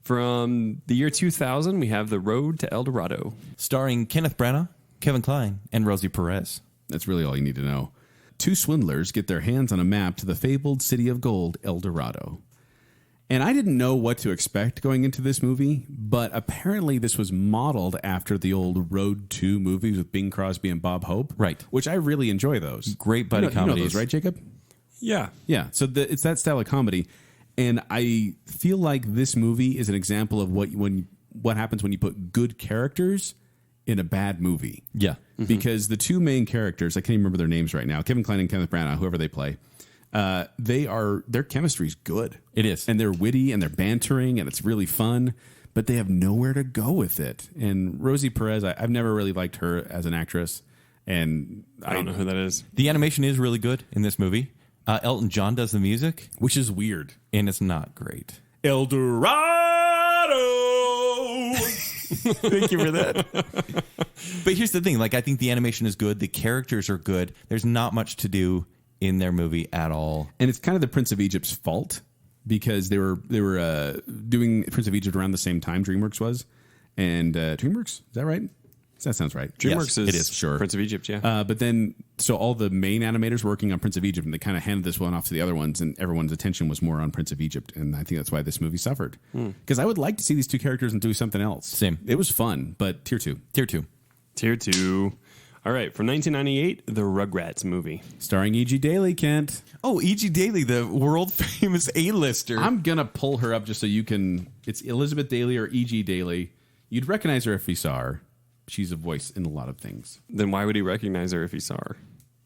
Speaker 4: From the year 2000, we have The Road to El Dorado.
Speaker 3: Starring Kenneth Branagh, Kevin Kline, and Rosie Perez.
Speaker 5: That's really all you need to know. 2 swindlers get their hands on a map to the fabled city of gold, El Dorado. And I didn't know what to expect going into this movie, but apparently this was modeled after the old Road 2 movies with Bing Crosby and Bob Hope.
Speaker 3: Right.
Speaker 5: Which I really enjoy those.
Speaker 3: Great buddy
Speaker 5: you know
Speaker 3: comedies.
Speaker 5: those, right, Jacob?
Speaker 4: Yeah.
Speaker 5: Yeah. So it's that style of comedy. And I feel like this movie is an example of what happens when you put good characters in a bad movie.
Speaker 3: Yeah.
Speaker 5: Because the 2 main characters, I can't even remember their names right now, Kevin Kline and Kenneth Branagh, whoever they play, their chemistry's good.
Speaker 3: It is.
Speaker 5: And they're witty and they're bantering and it's really fun, but they have nowhere to go with it. And Rosie Perez, I've never really liked her as an actress. And
Speaker 4: I don't know who that is.
Speaker 3: The animation is really good in this movie. Elton John does the music,
Speaker 5: which is weird.
Speaker 3: and it's not great.
Speaker 5: El Dorado!
Speaker 3: Thank you for that. But here's the thing. Like, I think the animation is good. The characters are good. There's not much to do in their movie at all.
Speaker 5: And it's kind of the Prince of Egypt's fault because they were doing Prince of Egypt around the same time DreamWorks was. And DreamWorks, is that right? That sounds right.
Speaker 4: DreamWorks
Speaker 3: Yes,
Speaker 4: is,
Speaker 3: it is.
Speaker 5: Sure.
Speaker 4: Prince of Egypt, yeah.
Speaker 5: But then, so all the main animators were working on Prince of Egypt, and they kind of handed this one off to the other ones, and everyone's attention was more on Prince of Egypt, and I think that's why this movie suffered. Because I would like to see these 2 characters and do something else.
Speaker 3: Same.
Speaker 5: It was fun, but tier 2.
Speaker 3: Tier 2.
Speaker 4: Tier 2. All right. From 1998, The Rugrats movie.
Speaker 5: Starring E.G. Daily, Kent.
Speaker 3: Oh, E.G. Daily, the world famous A-lister.
Speaker 5: I'm going to pull her up just so you can, it's Elizabeth Daily or E.G. Daily. You'd recognize her if you saw her. She's a voice in a lot of things.
Speaker 4: Then why would he recognize her if he saw her?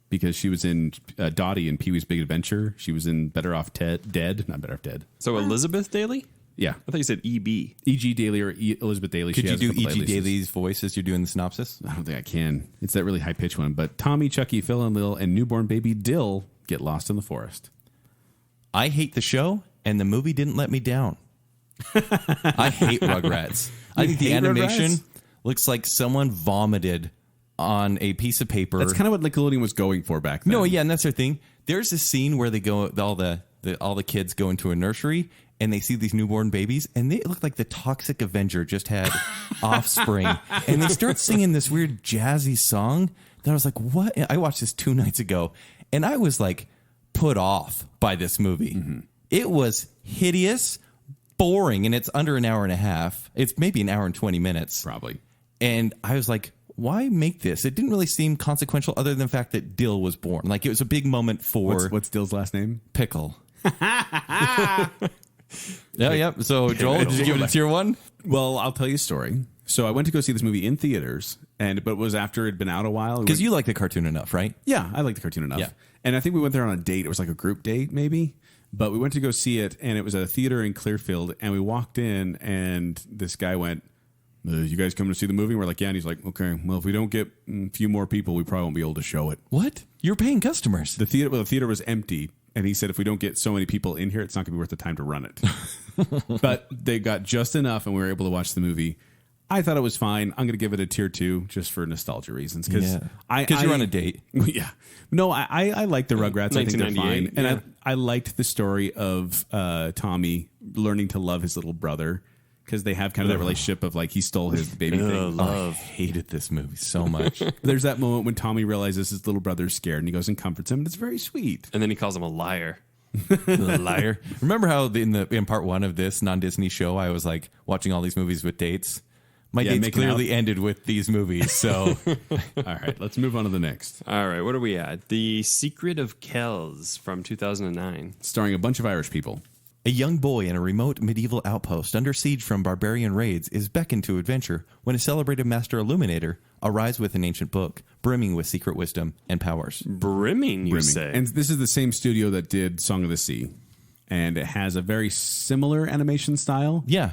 Speaker 5: Because she was in Dottie in Pee-wee's Big Adventure. She was in Better Off Dead. Not Better Off Dead.
Speaker 4: So Elizabeth Daily?
Speaker 5: Yeah.
Speaker 4: I thought you said E.B.
Speaker 5: E.G. Daily or Elizabeth Daily.
Speaker 3: Could
Speaker 5: She
Speaker 3: you
Speaker 5: has a
Speaker 3: do
Speaker 5: couple
Speaker 3: E.G.
Speaker 5: playlists.
Speaker 3: Daly's voice as you're doing the synopsis?
Speaker 5: I don't think I can. It's that really high-pitched one. But Tommy, Chucky, Phil, and Lil, and newborn baby Dill get lost in the forest.
Speaker 3: I hate the show, and the movie didn't let me down. I hate Rugrats. I think the
Speaker 5: hate
Speaker 3: animation
Speaker 5: Rugrats?
Speaker 3: looks like someone vomited on a piece of paper.
Speaker 5: That's kind of what Nickelodeon was going for back then.
Speaker 3: No, yeah, and that's their thing. There's a scene where they go, all the kids go into a nursery, and they see these newborn babies, and they look like the Toxic Avenger just had offspring. And they start singing this weird jazzy song that I was like, what? I watched this 2 nights ago, and I was like put off by this movie. Mm-hmm. It was hideous, boring, and it's under an hour and a half. It's maybe an hour and 20 minutes.
Speaker 5: Probably.
Speaker 3: And I was like, why make this? It didn't really seem consequential other than the fact that Dill was born. Like, it was a big moment for...
Speaker 5: What's Dill's last name?
Speaker 3: Pickle. Yeah. So, Joel, did you give it a tier 1?
Speaker 5: Well, I'll tell you a story. So I went to go see this movie in theaters, but it was after it'd been out a while.
Speaker 3: Because you like the cartoon enough, right?
Speaker 5: Yeah, I like the cartoon enough.
Speaker 3: Yeah.
Speaker 5: And I think we went there on a date. It was like a group date, maybe. But we went to go see it, and it was at a theater in Clearfield. And we walked in, and this guy went, you guys coming to see the movie? And we're like, yeah. And he's like, okay, well, if we don't get a few more people, we probably won't be able to show it.
Speaker 3: What? You're paying customers.
Speaker 5: The theater was empty. And he said, if we don't get so many people in here, it's not going to be worth the time to run it. But they got just enough, and we were able to watch the movie. I thought it was fine. I'm going to give it a tier 2 just for nostalgia reasons. Because
Speaker 3: you're on a date.
Speaker 5: Yeah. No, I like the Rugrats. I think they're fine.
Speaker 4: Yeah.
Speaker 5: And I liked the story of Tommy learning to love his little brother. Because they have kind of that relationship of like he stole his baby thing.
Speaker 3: I hated this movie so much.
Speaker 5: There's that moment when Tommy realizes his little brother's scared and he goes and comforts him, and it's very sweet.
Speaker 4: And then he calls him a liar.
Speaker 3: Liar. Remember how in part 1 of this non-Disney show, I was like watching all these movies with dates? My dates clearly ended with these movies. So,
Speaker 5: all right, let's move on to the next.
Speaker 4: All right, what are we at? The Secret of Kells from 2009.
Speaker 5: Starring a bunch of Irish people.
Speaker 3: A young boy in a remote medieval outpost under siege from barbarian raids is beckoned to adventure when a celebrated master illuminator arrives with an ancient book brimming with secret wisdom and powers.
Speaker 4: Brimming, you say?
Speaker 5: And this is the same studio that did Song of the Sea. And it has a very similar animation style.
Speaker 3: Yeah.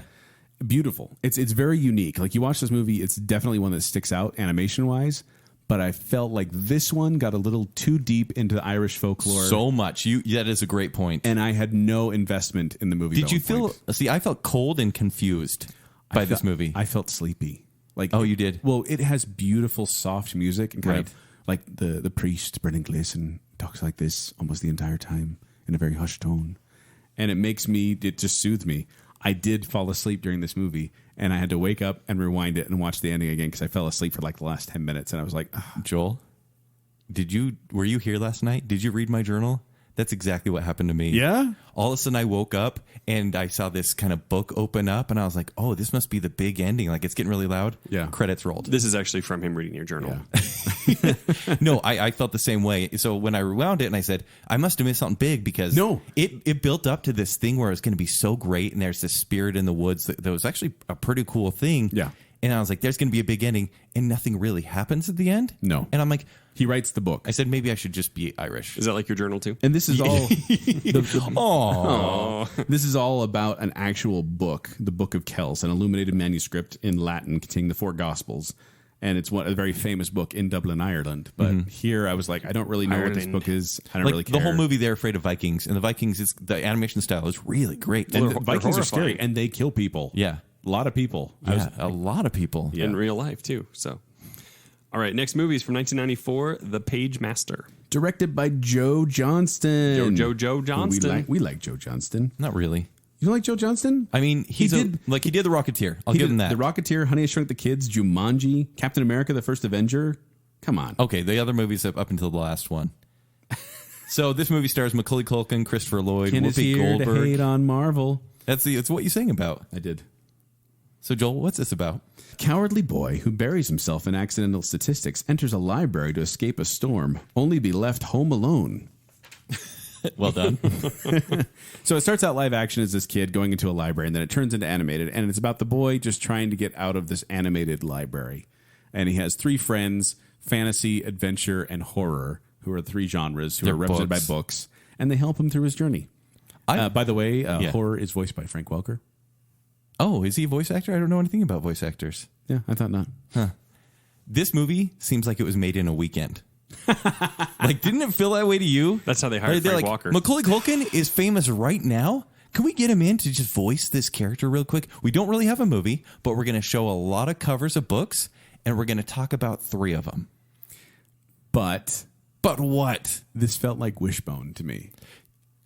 Speaker 5: Beautiful. It's very unique. Like, you watch this movie, it's definitely one that sticks out animation-wise. But I felt like this one got a little too deep into Irish folklore.
Speaker 3: So much. That is a great point.
Speaker 5: And I had no investment in the movie.
Speaker 3: Did you feel... See, I felt cold and confused by this movie.
Speaker 5: I felt sleepy. Like,
Speaker 3: oh, you did?
Speaker 5: Well, it has beautiful, soft music. And kind of like the priest, Brendan Gleeson, talks like this almost the entire time in a very hushed tone. And it just soothed me. I did fall asleep during this movie, and I had to wake up and rewind it and watch the ending again because I fell asleep for like the last 10 minutes, and I was like, ugh.
Speaker 3: Joel, were you here last night? Did you read my journal? That's exactly what happened to me.
Speaker 5: Yeah?
Speaker 3: All of a sudden I woke up and I saw this kind of book open up, and I was like, oh, this must be the big ending. Like, it's getting really loud.
Speaker 5: Yeah.
Speaker 3: Credits rolled.
Speaker 4: This is actually from him reading your journal.
Speaker 5: Yeah.
Speaker 3: No, I felt the same way. So when I rewound it, and I said, I must have missed something big, because it built up to this thing where it's going to be so great, and there's this spirit in the woods that was actually a pretty cool thing.
Speaker 5: Yeah.
Speaker 3: And I was like, there's going to be a big ending, and nothing really happens at the end.
Speaker 5: No.
Speaker 3: And I'm like,
Speaker 5: he writes the book.
Speaker 3: I said, maybe I should just be Irish.
Speaker 4: Is that like your journal too?
Speaker 5: And this is all...
Speaker 3: Oh.
Speaker 5: This is all about an actual book, the Book of Kells, an illuminated manuscript in Latin containing the 4 Gospels. And it's a very famous book in Dublin, Ireland. But here I was like, I don't really know what this book is. I don't really care.
Speaker 3: The whole movie, they're afraid of Vikings. And the Vikings, the animation style is really great.
Speaker 5: And
Speaker 4: Well,
Speaker 5: the Vikings
Speaker 4: they're
Speaker 5: are scary,
Speaker 4: horrifying.
Speaker 5: and they kill people.
Speaker 3: Yeah.
Speaker 5: A lot of people.
Speaker 3: A lot of people.
Speaker 4: In real life too. So, all right, next movie is from 1994, The Page Master.
Speaker 5: Directed by Joe Johnston.
Speaker 4: Joe Johnston.
Speaker 5: We like Joe Johnston.
Speaker 3: Not really.
Speaker 5: You don't like Joe Johnston?
Speaker 3: I mean, he did The Rocketeer. I'll give him that.
Speaker 5: The Rocketeer, Honey, I Shrunk the Kids, Jumanji, Captain America, The First Avenger. Come on.
Speaker 3: Okay, the other movies up until the last one. So this movie stars Macaulay Culkin, Christopher Lloyd,
Speaker 5: Ken is
Speaker 3: Whoopi
Speaker 5: here to
Speaker 3: Goldberg.
Speaker 5: hate on Marvel.
Speaker 3: It's what you sing about.
Speaker 5: I did.
Speaker 3: So Joel, what's this about?
Speaker 5: Cowardly boy who buries himself in accidental statistics enters a library to escape a storm, only be left home alone.
Speaker 3: Well done.
Speaker 5: So it starts out live action as this kid going into a library, and then it turns into animated, and it's about the boy just trying to get out of this animated library. And he has 3 friends, fantasy, adventure, and horror, who are 3 genres who
Speaker 3: They're
Speaker 5: are represented
Speaker 3: books.
Speaker 5: by books, and they help him through his journey. By the way,
Speaker 3: Yeah.
Speaker 5: horror is voiced by Frank Welker.
Speaker 3: Oh, is he a voice actor? I don't know anything about voice actors.
Speaker 5: Yeah, I thought not.
Speaker 3: This movie seems like it was made in a weekend. Like, didn't it feel that way to you?
Speaker 4: That's how they hired
Speaker 3: They're
Speaker 4: Frank
Speaker 3: like,
Speaker 4: Walker.
Speaker 3: Macaulay Culkin is famous right now. Can we get him in to just voice this character real quick? We don't really have a movie, but we're going to show a lot of covers of books, and we're going to talk about 3 of them.
Speaker 5: But
Speaker 3: what?
Speaker 5: this felt like Wishbone to me.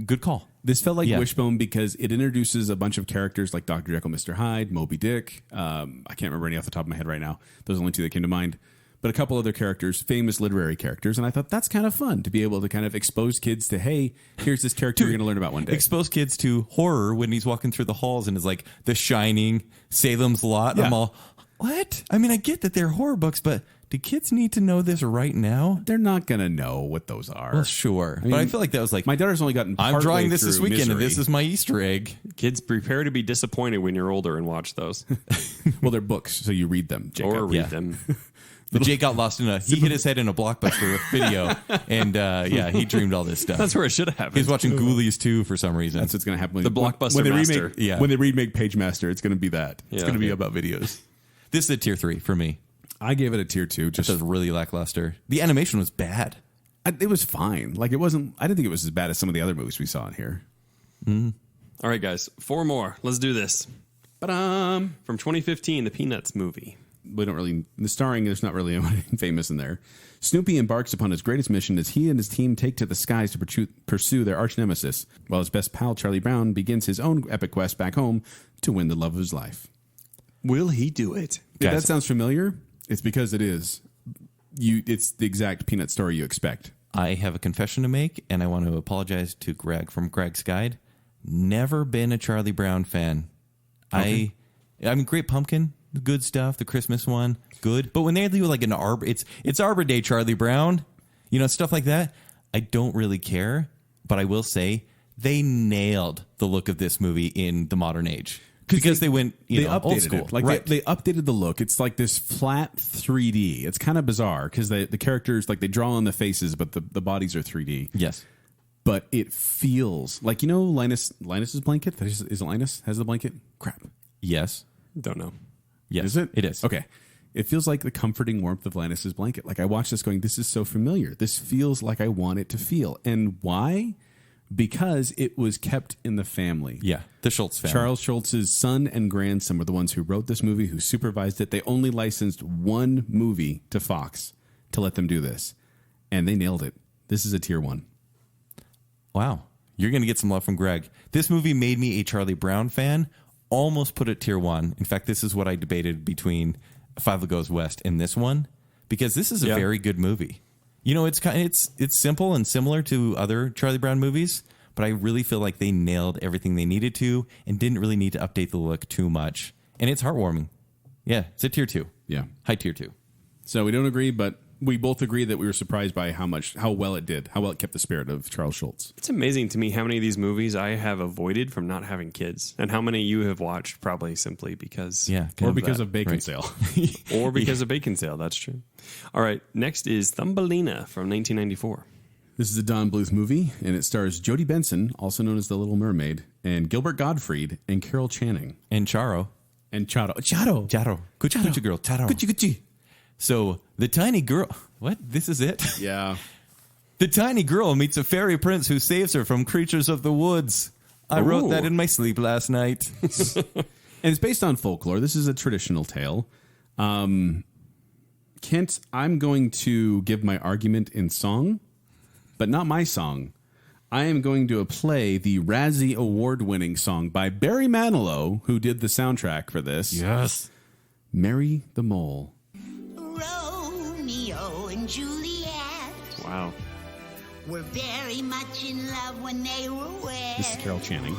Speaker 3: Good call.
Speaker 5: This felt like
Speaker 3: Yeah.
Speaker 5: Wishbone because it introduces a bunch of characters like Dr. Jekyll, Mr. Hyde, Moby Dick. I can't remember any off the top of my head right now. Those are the only 2 that came to mind. But a couple other characters, famous literary characters. And I thought that's kind of fun to be able to kind of expose kids to, hey, here's this character you're going to learn about one day.
Speaker 3: Expose kids to horror when he's walking through the halls and is like The Shining, Salem's Lot.
Speaker 5: Yeah.
Speaker 3: I'm all, what? I mean, I get that they're horror books, but do kids need to know this right now?
Speaker 5: They're not going to know what those are.
Speaker 3: Well, sure. But I feel like that was like,
Speaker 5: My daughter's only gotten
Speaker 3: I'm
Speaker 5: partway
Speaker 3: drawing this
Speaker 5: through
Speaker 3: weekend, and
Speaker 5: Misery.
Speaker 3: this is my Easter egg.
Speaker 4: Kids, prepare to be disappointed when you're older and watch those.
Speaker 5: Well, they're books, so you read them, Jacob.
Speaker 4: Or read
Speaker 3: Yeah.
Speaker 4: them.
Speaker 3: The Jake got lost in he hit his head in a Blockbuster video, and he dreamed all this stuff.
Speaker 4: That's where it should have happened.
Speaker 3: He's watching Ghoulies 2 for some reason.
Speaker 5: That's what's going to happen.
Speaker 4: The Blockbuster
Speaker 5: when they
Speaker 4: Master.
Speaker 5: remake,
Speaker 3: Yeah.
Speaker 5: When they remake Page Master, it's going to be that. It's
Speaker 4: Yeah.
Speaker 5: going to be about videos.
Speaker 3: This is a tier 3 for me.
Speaker 5: I gave it a tier 2.
Speaker 3: Just
Speaker 5: Just
Speaker 3: really lackluster. The animation was bad.
Speaker 5: it was fine. Like it wasn't. I didn't think it was as bad as some of the other movies we saw in here.
Speaker 4: All right, guys. 4 more. Let's do this.
Speaker 5: But
Speaker 4: From 2015, the Peanuts movie.
Speaker 5: we don't really. The starring, there's not really anyone famous in there. Snoopy embarks upon his greatest mission as he and his team take to the skies to pursue their arch nemesis, while his best pal Charlie Brown begins his own epic quest back home to win the love of his life.
Speaker 4: Will he do it?
Speaker 5: If that
Speaker 3: Guys.
Speaker 5: sounds familiar, it's because it is. It's the exact Peanut story you expect.
Speaker 3: I have a confession to make, and I want to apologize to Greg from Greg's Guide. Never been a Charlie Brown fan. I mean, Great Pumpkin, good stuff. The Christmas one, good. But when they do like an it's Arbor Day, Charlie Brown, stuff like that. I don't really care, but I will say they nailed the look of this movie in the modern age because they went
Speaker 5: They
Speaker 3: old
Speaker 5: updated
Speaker 3: school.
Speaker 5: it. Like
Speaker 3: right.
Speaker 5: they updated the look. It's like this flat 3D. It's kind of bizarre because the characters, like they draw on the faces, but the bodies are 3D.
Speaker 3: Yes.
Speaker 5: But it feels like, Linus's blanket? Is it Linus has the blanket? Crap.
Speaker 3: Yes.
Speaker 4: Don't know.
Speaker 3: Yes.
Speaker 5: Is it?
Speaker 3: It is.
Speaker 5: Okay. It feels like the comforting warmth of Linus's blanket. Like I watched this going, this is so familiar. This feels like I want it to feel. And why? Because it was kept in the family.
Speaker 3: Yeah. The Schultz family.
Speaker 5: Charles Schultz's son and grandson were the ones who wrote this movie, who supervised it. They only licensed 1 movie to Fox to let them do this. And they nailed it. This is a tier 1.
Speaker 3: Wow. You're going to get some love from Greg. This movie made me a Charlie Brown fan. Almost put it tier 1. In fact, this is what I debated between Five Goes West and this one, because this is a very good movie. It's simple and similar to other Charlie Brown movies, but I really feel like they nailed everything they needed to and didn't really need to update the look too much. And it's heartwarming. Yeah, it's a tier 2.
Speaker 5: Yeah.
Speaker 3: High tier 2.
Speaker 5: So we don't agree, but we both agree that we were surprised by how well it did, how well it kept the spirit of Charles Schultz.
Speaker 4: It's amazing to me how many of these movies I have avoided from not having kids, and how many you have watched probably simply because
Speaker 5: Or because of Baconsale.
Speaker 4: or because of Baconsale. That's true. All right, next is Thumbelina from 1994.
Speaker 5: This is a Don Bluth movie, and it stars Jodie Benson, also known as the Little Mermaid, and Gilbert Gottfried, and Carol Channing.
Speaker 3: And Charo.
Speaker 5: And Charo. Charo!
Speaker 3: Charo. Kuchi girl. Charo.
Speaker 5: Kuchi.
Speaker 3: So the tiny girl. What? This is it?
Speaker 5: Yeah.
Speaker 3: The tiny girl meets a fairy prince who saves her from creatures of the woods. I wrote that in my sleep last night.
Speaker 5: And it's based on folklore. This is a traditional tale. Kent, I'm going to give my argument in song, but not my song. I am going to play the Razzie Award-winning song by Barry Manilow, who did the soundtrack for this.
Speaker 3: Yes.
Speaker 5: Mary the Mole.
Speaker 8: Romeo and Juliet
Speaker 4: Wow.
Speaker 8: were very much in love when they were wed.
Speaker 5: This is Carol Channing.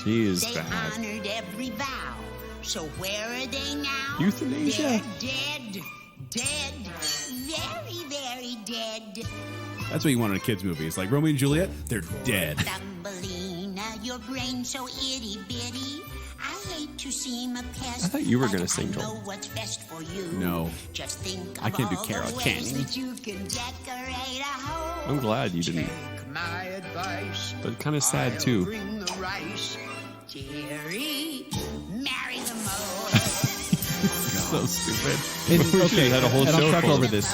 Speaker 4: She is
Speaker 8: They
Speaker 4: bad.
Speaker 8: honored every vow. So where are they now?
Speaker 4: Euthanasia.
Speaker 8: They're dead. Dead. Very, very dead.
Speaker 5: That's what you want in a kids movie. It's like Romeo and Juliet, they're dead.
Speaker 8: Thumbelina, your brain so itty bitty. I hate to seem a pest.
Speaker 4: I thought you were gonna
Speaker 8: but
Speaker 4: sing,
Speaker 8: I
Speaker 4: Joel.
Speaker 8: know what's best for you.
Speaker 5: No.
Speaker 8: Just think
Speaker 5: I
Speaker 8: of
Speaker 5: can't do
Speaker 8: all
Speaker 5: Carol
Speaker 8: the ways
Speaker 5: Channing.
Speaker 8: that you can decorate a home.
Speaker 4: I'm glad you didn't.
Speaker 8: Take my advice.
Speaker 4: But kind of sad
Speaker 8: I'll
Speaker 4: too.
Speaker 8: bring the rice. Jerry, marry the mole.
Speaker 4: So stupid.
Speaker 5: Okay,
Speaker 4: had a whole
Speaker 5: and
Speaker 4: show
Speaker 5: I'll talk
Speaker 4: full
Speaker 5: over
Speaker 4: of-
Speaker 5: this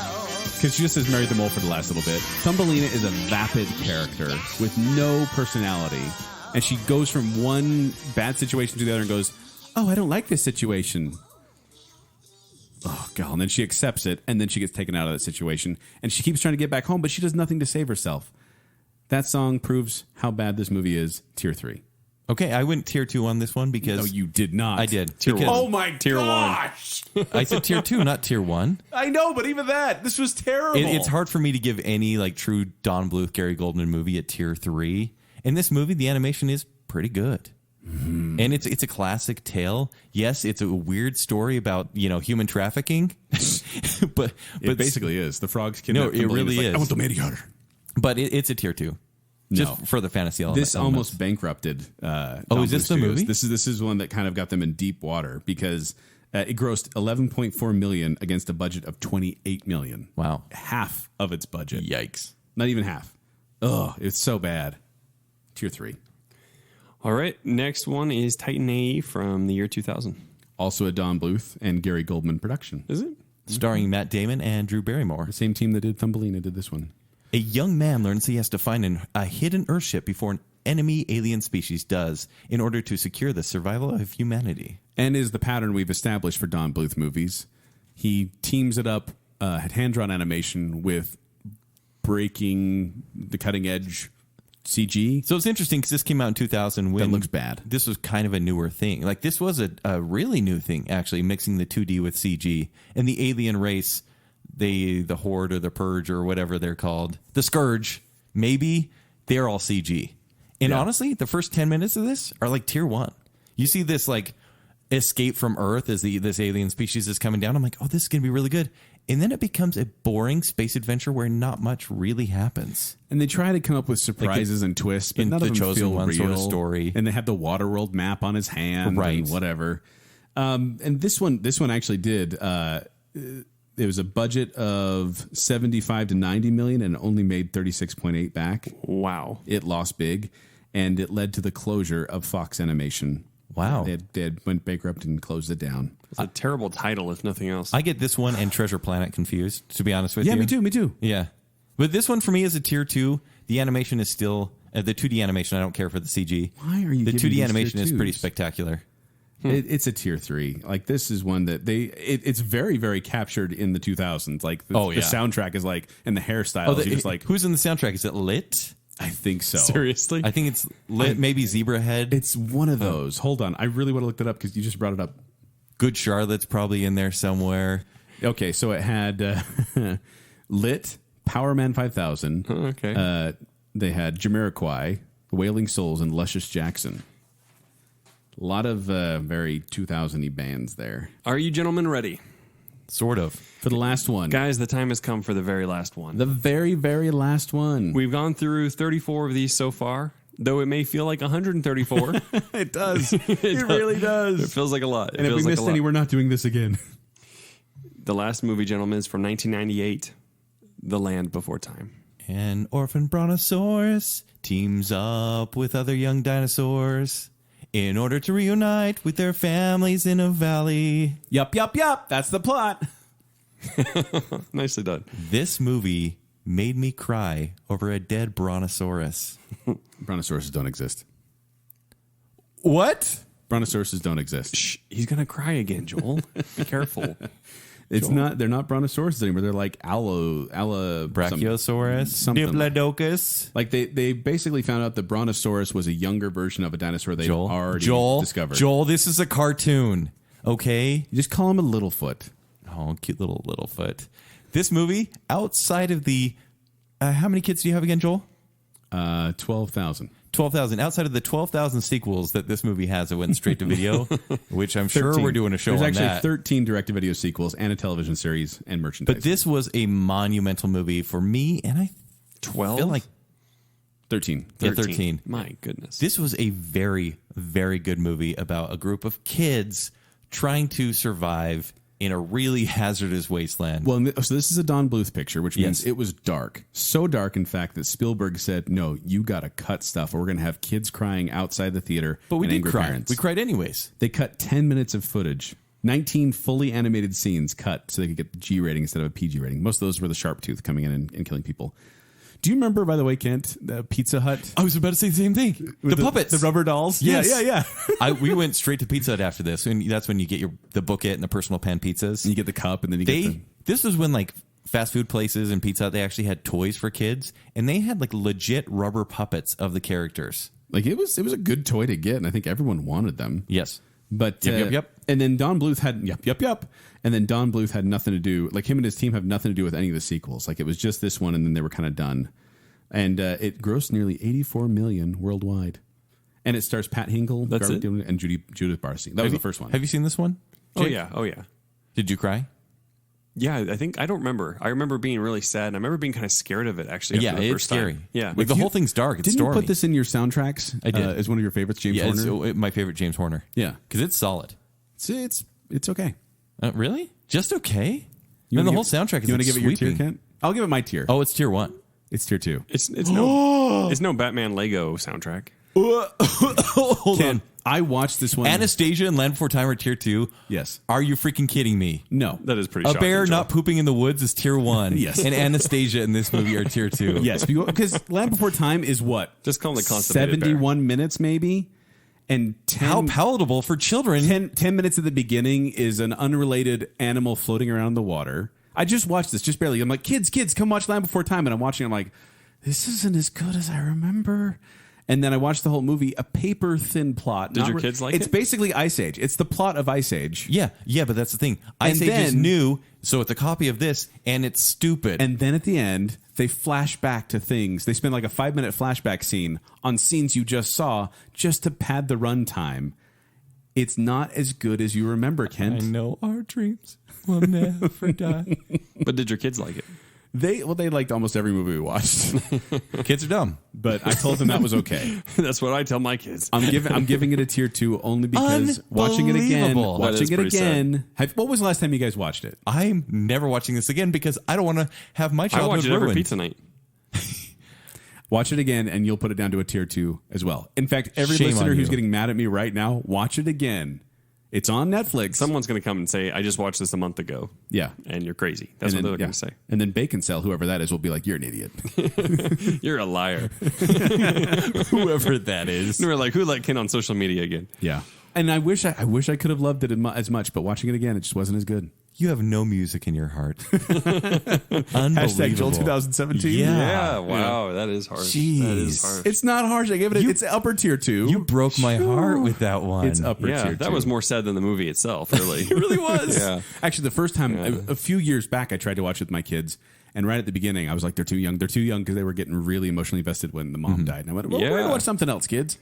Speaker 5: because she just says marry the mole for the last little bit. Thumbelina is a vapid character with no personality, and she goes from one bad situation to the other and goes, "Oh, I don't like this situation." Oh god! And then she accepts it, and then she gets taken out of that situation, and she keeps trying to get back home, but she does nothing to save herself. That song proves how bad this movie is. Tier 3.
Speaker 3: Okay, I went tier 2 on this one because
Speaker 5: No, you did not.
Speaker 3: I did.
Speaker 4: Tier
Speaker 3: Because-
Speaker 4: one.
Speaker 5: Oh my
Speaker 4: Tier one.
Speaker 5: gosh!
Speaker 3: I said tier 2, not tier 1.
Speaker 5: I know, but even that, this was terrible.
Speaker 3: It's hard for me to give any like true Don Bluth, Gary Goldman movie a tier 3. In this movie, the animation is pretty good. And it's a classic tale. Yes, it's a weird story about, human trafficking. but
Speaker 5: It basically is. The frogs
Speaker 3: No,
Speaker 5: kidnap
Speaker 3: it
Speaker 5: Thumbelina.
Speaker 3: really
Speaker 5: It's like,
Speaker 3: is.
Speaker 5: I want the Mediator.
Speaker 3: But it's a tier 2. Just
Speaker 5: No.
Speaker 3: for the fantasy element.
Speaker 5: This almost bankrupted.
Speaker 3: Is
Speaker 5: Don
Speaker 3: this
Speaker 5: Bluth
Speaker 3: the
Speaker 5: Studios.
Speaker 3: movie?
Speaker 5: This is one that kind of got them in deep water because it grossed $11.4 million against a budget of $28 million.
Speaker 3: Wow.
Speaker 5: Half of its budget.
Speaker 3: Yikes.
Speaker 5: Not even half. Oh, it's so bad. Tier 3.
Speaker 4: All right, next one is Titan AE from the year 2000.
Speaker 5: Also a Don Bluth and Gary Goldman production.
Speaker 4: Is it?
Speaker 3: Starring Matt Damon and Drew Barrymore.
Speaker 5: The same team that did Thumbelina did this one.
Speaker 3: A young man learns he has to find a hidden Earthship before an enemy alien species does in order to secure the survival of humanity.
Speaker 5: And is the pattern we've established for Don Bluth movies. He teams it up, hand-drawn animation with breaking the cutting edge CG.
Speaker 3: So it's interesting because this came out in 2000 when
Speaker 5: That looks bad.
Speaker 3: This was kind of a newer thing. Like this was a really new thing, actually, mixing the 2D with CG. And the alien race, the Horde or the Purge or whatever they're called, the Scourge, maybe they're all CG. And honestly, the first 10 minutes of this are like tier 1. You see this like escape from Earth as this alien species is coming down. I'm like, oh, this is going to be really good. And then it becomes a boring space adventure where not much really happens.
Speaker 5: And they try to come up with surprises and twists, but
Speaker 3: in
Speaker 5: none
Speaker 3: the
Speaker 5: of them
Speaker 3: Chosen
Speaker 5: feel
Speaker 3: One
Speaker 5: real.
Speaker 3: sort of story.
Speaker 5: And they have the Waterworld map on his hand,
Speaker 3: Right.
Speaker 5: and whatever. And this one actually did. It was a budget of 75 to 90 million, and it only made 36.8 back.
Speaker 4: Wow.
Speaker 5: It lost big, and it led to the closure of Fox Animation.
Speaker 3: Wow.
Speaker 5: They had went bankrupt and closed it down.
Speaker 4: It's a terrible title, if nothing else.
Speaker 3: I get this one and Treasure Planet confused, to be honest with you.
Speaker 5: Yeah, me too.
Speaker 3: Yeah. But this one for me is a tier 2. The animation is still the 2D animation. I don't care for the CG.
Speaker 5: Why are you
Speaker 3: The
Speaker 5: giving
Speaker 3: 2D
Speaker 5: these
Speaker 3: animation
Speaker 5: tier
Speaker 3: is pretty
Speaker 5: 2s?
Speaker 3: spectacular.
Speaker 5: It's a tier 3. Like this is one that it's very, very captured in the 2000s. Like the soundtrack is like, and the hairstyle is just like,
Speaker 3: who's in the soundtrack? Is it Lit?
Speaker 5: I think so.
Speaker 4: Seriously?
Speaker 3: I think it's Lit, maybe Zebrahead.
Speaker 5: It's one of those. Hold on. I really want to look that up because you just brought it up.
Speaker 3: Good Charlotte's probably in there somewhere.
Speaker 5: Okay, so it had Lit, Power Man 5000.
Speaker 4: Okay.
Speaker 5: They had Jamiroquai, Wailing Souls, and Luscious Jackson. A lot of very 2000-y bands there.
Speaker 4: Are you gentlemen ready?
Speaker 3: Sort of.
Speaker 5: For the last one.
Speaker 4: Guys, the time has come for the very last one.
Speaker 5: The very, very last one.
Speaker 4: We've gone through 34 of these so far, though it may feel like 134.
Speaker 5: It does. It really does.
Speaker 4: It feels like a lot. It
Speaker 5: And if we
Speaker 4: feels like
Speaker 5: missed
Speaker 4: a lot.
Speaker 5: any, we're not doing this again.
Speaker 4: The last movie, gentlemen, is from 1998, The Land Before Time.
Speaker 3: An orphan brontosaurus teams up with other young dinosaurs in order to reunite with their families in a valley.
Speaker 5: Yup. That's the plot.
Speaker 4: Nicely done.
Speaker 3: This movie made me cry over a dead brontosaurus.
Speaker 5: Brontosauruses don't exist.
Speaker 3: What?
Speaker 5: Brontosauruses don't exist.
Speaker 4: Shh, he's going to cry again, Joel. Be careful.
Speaker 5: It's not. They're not brontosauruses anymore. They're like
Speaker 3: Brachiosaurus?
Speaker 5: something.
Speaker 3: Diplodocus?
Speaker 5: Like they basically found out the Brontosaurus was a younger version of a dinosaur they already discovered.
Speaker 3: Joel, this is a cartoon, okay?
Speaker 5: You just call him a Littlefoot.
Speaker 3: Oh, cute little Littlefoot. This movie, outside of the... how many kids do you have again, Joel?
Speaker 5: 12,000.
Speaker 3: 12,000. Outside of the 12,000 sequels that this movie has that went straight to video, which I'm sure
Speaker 5: 13.
Speaker 3: we're doing a show
Speaker 5: There's
Speaker 3: on
Speaker 5: actually
Speaker 3: that.
Speaker 5: 13 direct-to-video sequels and a television series and merchandise.
Speaker 3: But this was a monumental movie for me, and I
Speaker 4: 12?
Speaker 3: I feel like
Speaker 5: 13.
Speaker 3: Yeah, 13.
Speaker 4: My goodness.
Speaker 3: This was a very, very good movie about a group of kids trying to survive in a really hazardous wasteland.
Speaker 5: Well, so this is a Don Bluth picture, which means
Speaker 3: Yes.
Speaker 5: it was dark. So dark, in fact, that Spielberg said, no, you got to cut stuff or we're going to have kids crying outside the theater.
Speaker 3: but we
Speaker 5: and
Speaker 3: did
Speaker 5: angry
Speaker 3: cry.
Speaker 5: Parents.
Speaker 3: We cried anyways.
Speaker 5: They cut 10 minutes of footage. 19 fully animated scenes cut so they could get the G rating instead of a PG rating. Most of those were the sharp tooth coming in and killing people. Do you remember, by the way, Kent, the Pizza Hut?
Speaker 3: I was about to say the same thing. The puppets.
Speaker 5: The rubber dolls?
Speaker 3: Yes.
Speaker 5: Yeah.
Speaker 3: We went straight to Pizza Hut after this, and that's when you get the bucket and the personal pan pizzas.
Speaker 5: And you get the cup and then you get the...
Speaker 3: This was when like fast food places and Pizza Hut, they actually had toys for kids, and they had like legit rubber puppets of the characters.
Speaker 5: Like it was a good toy to get, and I think everyone wanted them.
Speaker 3: Yes.
Speaker 5: But
Speaker 3: Yep.
Speaker 5: And then Don Bluth had yep. And then Don Bluth had nothing to do. Like him and his team have nothing to do with any of the sequels. Like it was just this one, and then they were kind of done. And it grossed nearly $84 million worldwide. And it stars Pat Hingle,
Speaker 4: That's it?
Speaker 5: and Judith Barcy. That was the first one.
Speaker 3: Have you seen this one?
Speaker 4: Oh,
Speaker 3: Jake?
Speaker 4: yeah. Oh, yeah.
Speaker 3: Did you cry?
Speaker 4: Yeah, I don't remember. I remember being really sad, and I remember being kind of scared of it, actually.
Speaker 3: Yeah,
Speaker 4: after the
Speaker 3: it's
Speaker 4: first
Speaker 3: scary.
Speaker 4: Time. Yeah.
Speaker 3: Like the whole thing's dark. It's
Speaker 5: Didn't
Speaker 3: stormy.
Speaker 5: you put this in your soundtracks?
Speaker 3: I did.
Speaker 5: As one of your favorites, James
Speaker 3: Yeah,
Speaker 5: Horner?
Speaker 3: it's my favorite James Horner.
Speaker 5: Yeah.
Speaker 3: Because it's solid.
Speaker 5: It's okay.
Speaker 3: Really? Just okay?
Speaker 5: You
Speaker 3: And the
Speaker 5: wanna
Speaker 3: whole
Speaker 5: give-
Speaker 3: soundtrack is
Speaker 5: You want to give it your tier,
Speaker 3: sweeping.
Speaker 5: Kent? I'll give it my tier.
Speaker 3: Oh, it's tier 1.
Speaker 5: It's tier 2.
Speaker 4: It's no Batman Lego soundtrack.
Speaker 3: Hold
Speaker 5: Kent, I watched this one.
Speaker 3: Anastasia and Land Before Time are tier 2.
Speaker 5: Yes.
Speaker 3: Are you freaking kidding me?
Speaker 5: No.
Speaker 4: That is pretty
Speaker 3: A
Speaker 4: shocking,
Speaker 3: bear
Speaker 4: Joel.
Speaker 3: not pooping in the woods is tier 1.
Speaker 5: Yes.
Speaker 3: And Anastasia in this movie are tier 2.
Speaker 5: Yes, because Land Before Time is what?
Speaker 4: Just call him the constipated bear.
Speaker 5: 71 minutes maybe? And 10,
Speaker 3: How palatable for children.
Speaker 5: 10 minutes at the beginning is an unrelated animal floating around in the water. I just watched this, just barely. I'm like, kids, come watch Land Before Time. And I'm watching, I'm like, this isn't as good as I remember. And then I watched the whole movie, a paper thin plot.
Speaker 4: Did your kids like it?
Speaker 5: It's basically Ice Age. It's the plot of Ice Age.
Speaker 3: Yeah, but that's the thing. Ice Age is
Speaker 5: then-
Speaker 3: new, so it's a copy of this, and it's stupid.
Speaker 5: And then at the end, they flash back to things. They spend like a 5-minute flashback scene on scenes you just saw just to pad the runtime. It's not as good as you remember, Kent.
Speaker 3: I know our dreams will never die.
Speaker 4: But did your kids like it?
Speaker 5: They liked almost every movie we watched,
Speaker 3: Kids are dumb.
Speaker 5: but I told them that was okay.
Speaker 4: That's what I tell my kids.
Speaker 5: I'm giving it a tier 2 only because watching it again.
Speaker 3: Unbelievable.
Speaker 4: That is pretty
Speaker 5: What was the last time you guys watched it?
Speaker 3: I'm never watching this again because I don't want to have my
Speaker 4: I
Speaker 3: childhood
Speaker 4: watch it every
Speaker 3: ruined.
Speaker 4: pizza night.
Speaker 5: Watch it again, and you'll put it down to a tier 2 as well. In fact, every
Speaker 3: Shame
Speaker 5: listener
Speaker 3: on
Speaker 5: who's
Speaker 3: you.
Speaker 5: getting mad at me right now, watch it again. It's on Netflix.
Speaker 4: Someone's going to come and say, I just watched this a month ago.
Speaker 5: Yeah.
Speaker 4: And you're crazy. That's what they're going to say.
Speaker 5: And then Baconsale, whoever that is, will be like, you're an idiot.
Speaker 4: You're a liar.
Speaker 3: Whoever that is.
Speaker 4: And we're like, who let Ken on social media again?
Speaker 5: Yeah. And I wish I could have loved it as much, but watching it again, it just wasn't as good.
Speaker 3: You have no music in your heart. Unbelievable.
Speaker 5: Hashtag Joel 2017.
Speaker 3: Yeah.
Speaker 4: Wow. That is harsh.
Speaker 3: Jeez.
Speaker 4: That is harsh.
Speaker 5: It's not harsh. I gave it. It's upper tier 2.
Speaker 3: You broke my heart with that one.
Speaker 5: It's upper
Speaker 4: Yeah,
Speaker 5: tier 2.
Speaker 4: that was more sad than the movie itself, really.
Speaker 5: It really was.
Speaker 4: Yeah.
Speaker 5: Actually, the first time a few years back, I tried to watch it with my kids, and right at the beginning, I was like, "They're too young. They're too young," because they were getting really emotionally invested when the mom died. And I went, "Well, we're gonna watch something else, kids."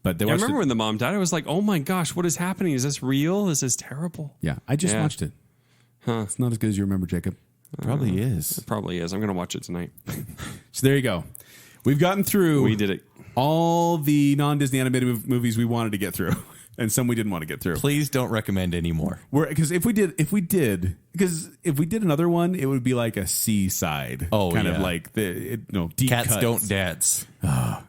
Speaker 5: But they
Speaker 4: I
Speaker 5: watched
Speaker 4: remember
Speaker 5: it.
Speaker 4: when the mom died, I was like, oh my gosh, what is happening? Is this real? This is terrible.
Speaker 5: Yeah, I just
Speaker 4: Yeah.
Speaker 5: watched it. It's not as good as you remember, Jacob.
Speaker 3: Probably is.
Speaker 4: It probably is. I'm going to watch it tonight.
Speaker 5: So there you go. We've gotten through.
Speaker 4: We did it.
Speaker 5: All the non-Disney animated movies we wanted to get through, and some we didn't want to get through.
Speaker 3: Please don't recommend anymore.
Speaker 5: Because if we did another one, it would be like a seaside.
Speaker 3: Oh,
Speaker 5: kind of
Speaker 3: yeah.
Speaker 5: like deep
Speaker 3: Cats
Speaker 5: cuts.
Speaker 3: don't dance.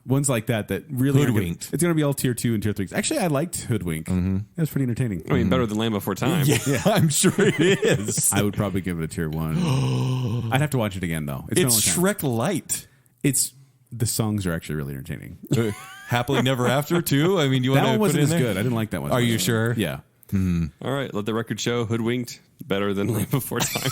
Speaker 5: Ones like that really aren't
Speaker 3: Hoodwinked.
Speaker 5: It's going to be all tier 2 and tier 3. Actually, I liked Hoodwink. That was pretty entertaining.
Speaker 4: I mean, better than Land Before Time.
Speaker 3: Yeah, I'm sure it is.
Speaker 5: I would probably give it a tier 1. I'd have to watch it again though. It's been a
Speaker 3: It's
Speaker 5: long time.
Speaker 3: Shrek Light.
Speaker 5: The songs are actually really entertaining.
Speaker 3: Happily Never After, too? I mean, you
Speaker 5: That
Speaker 3: want to
Speaker 5: one
Speaker 3: put
Speaker 5: wasn't
Speaker 3: it in
Speaker 5: as
Speaker 3: there?
Speaker 5: good. I didn't like that one.
Speaker 3: Are you sure?
Speaker 5: Yeah.
Speaker 4: All right, let the record show Hoodwinked better than Land Before Time.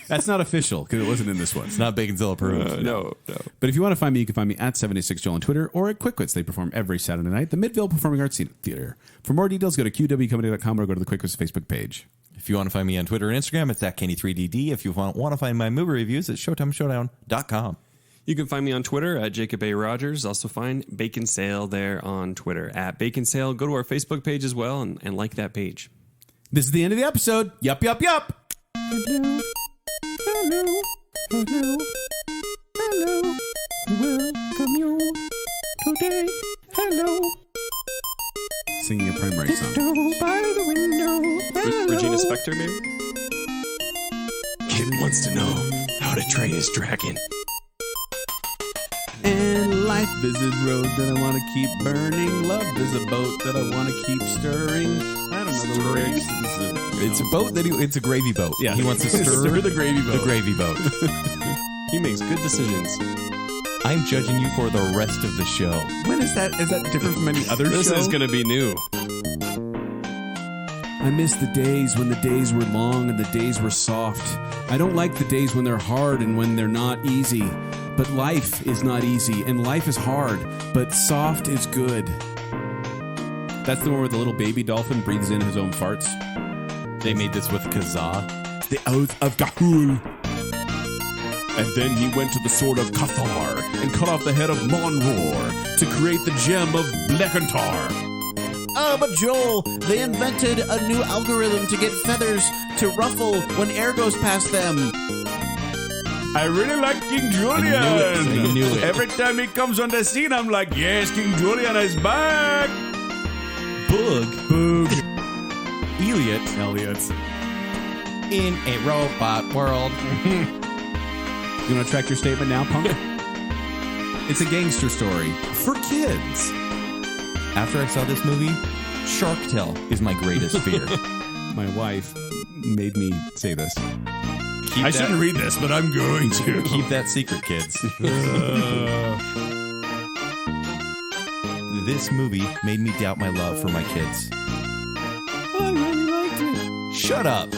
Speaker 5: That's not official because it wasn't in this one.
Speaker 3: It's not Baconsale approved.
Speaker 4: No.
Speaker 5: But if you want to find me, you can find me at 76Joel on Twitter or at Quick Wits. They perform every Saturday night at the Midvale Performing Arts Theater. For more details, go to qwcomedy.com or go to the Quick Wits Facebook page.
Speaker 3: If you want to find me on Twitter and Instagram, it's at Kenny3DD. If you want to find my movie reviews, it's ShowtimeShowdown.com.
Speaker 4: You can find me on Twitter at Jacob A. Rogers. Also find Baconsale there on Twitter at Baconsale. Go to our Facebook page as well and like that page.
Speaker 5: This is the end of the episode. Yup.
Speaker 1: Hello. Hello. Hello. Hello.
Speaker 2: you today. Hello.
Speaker 5: Singing a primary song.
Speaker 2: By the window.
Speaker 4: Regina Spektor, maybe? Kid wants to know how to train his dragon.
Speaker 2: And life is a road that I want to keep burning. Love is a boat that I want to keep stirring. I don't know the lyrics.
Speaker 3: It's a boat that it's a gravy boat.
Speaker 5: Yeah.
Speaker 3: He wants to stir
Speaker 5: the gravy boat.
Speaker 3: The gravy boat.
Speaker 4: He makes good decisions.
Speaker 3: I'm judging you for the rest of the show.
Speaker 2: When is that? Is that different from any other
Speaker 4: This
Speaker 2: show?
Speaker 4: is going to be new.
Speaker 5: I miss the days when the days were long and the days were soft. I don't like the days when they're hard and when they're not easy. But life is not easy, and life is hard, but soft is good. That's the one where the little baby dolphin breathes in his own farts.
Speaker 3: They made this with Kazaa.
Speaker 7: The Oath of Gahul.
Speaker 5: And then he went to the sword of Cathar and cut off the head of Monroar to create the gem of Blekantar.
Speaker 2: Oh, but Joel, they invented a new algorithm to get feathers to ruffle when air goes past them.
Speaker 5: I really like King Julian.
Speaker 3: I knew it.
Speaker 5: Every time he comes on the scene, I'm like, yes, King Julian is back.
Speaker 3: Boog. Elliot. In a robot world.
Speaker 5: You want to track your statement now, punk?
Speaker 2: It's a gangster story for kids.
Speaker 3: After I saw this movie, Shark Tale is my greatest fear.
Speaker 5: My wife made me say this.
Speaker 3: I shouldn't
Speaker 5: read this, but I'm going to.
Speaker 3: Keep that secret, kids. This movie made me doubt my love for my kids. I really liked it. Shut up.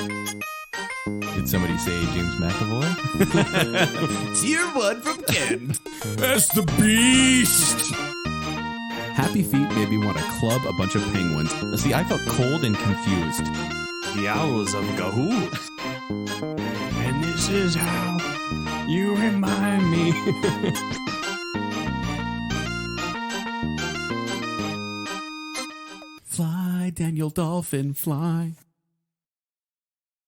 Speaker 3: Did somebody say James McAvoy?
Speaker 2: Tier 1 from Ken.
Speaker 5: That's the beast. Happy Feet made me want to club a bunch of penguins.
Speaker 3: See, I felt cold and confused.
Speaker 4: The Owls of Gahul. And this is how you remind me.
Speaker 5: Fly, Daniel Dolphin, fly.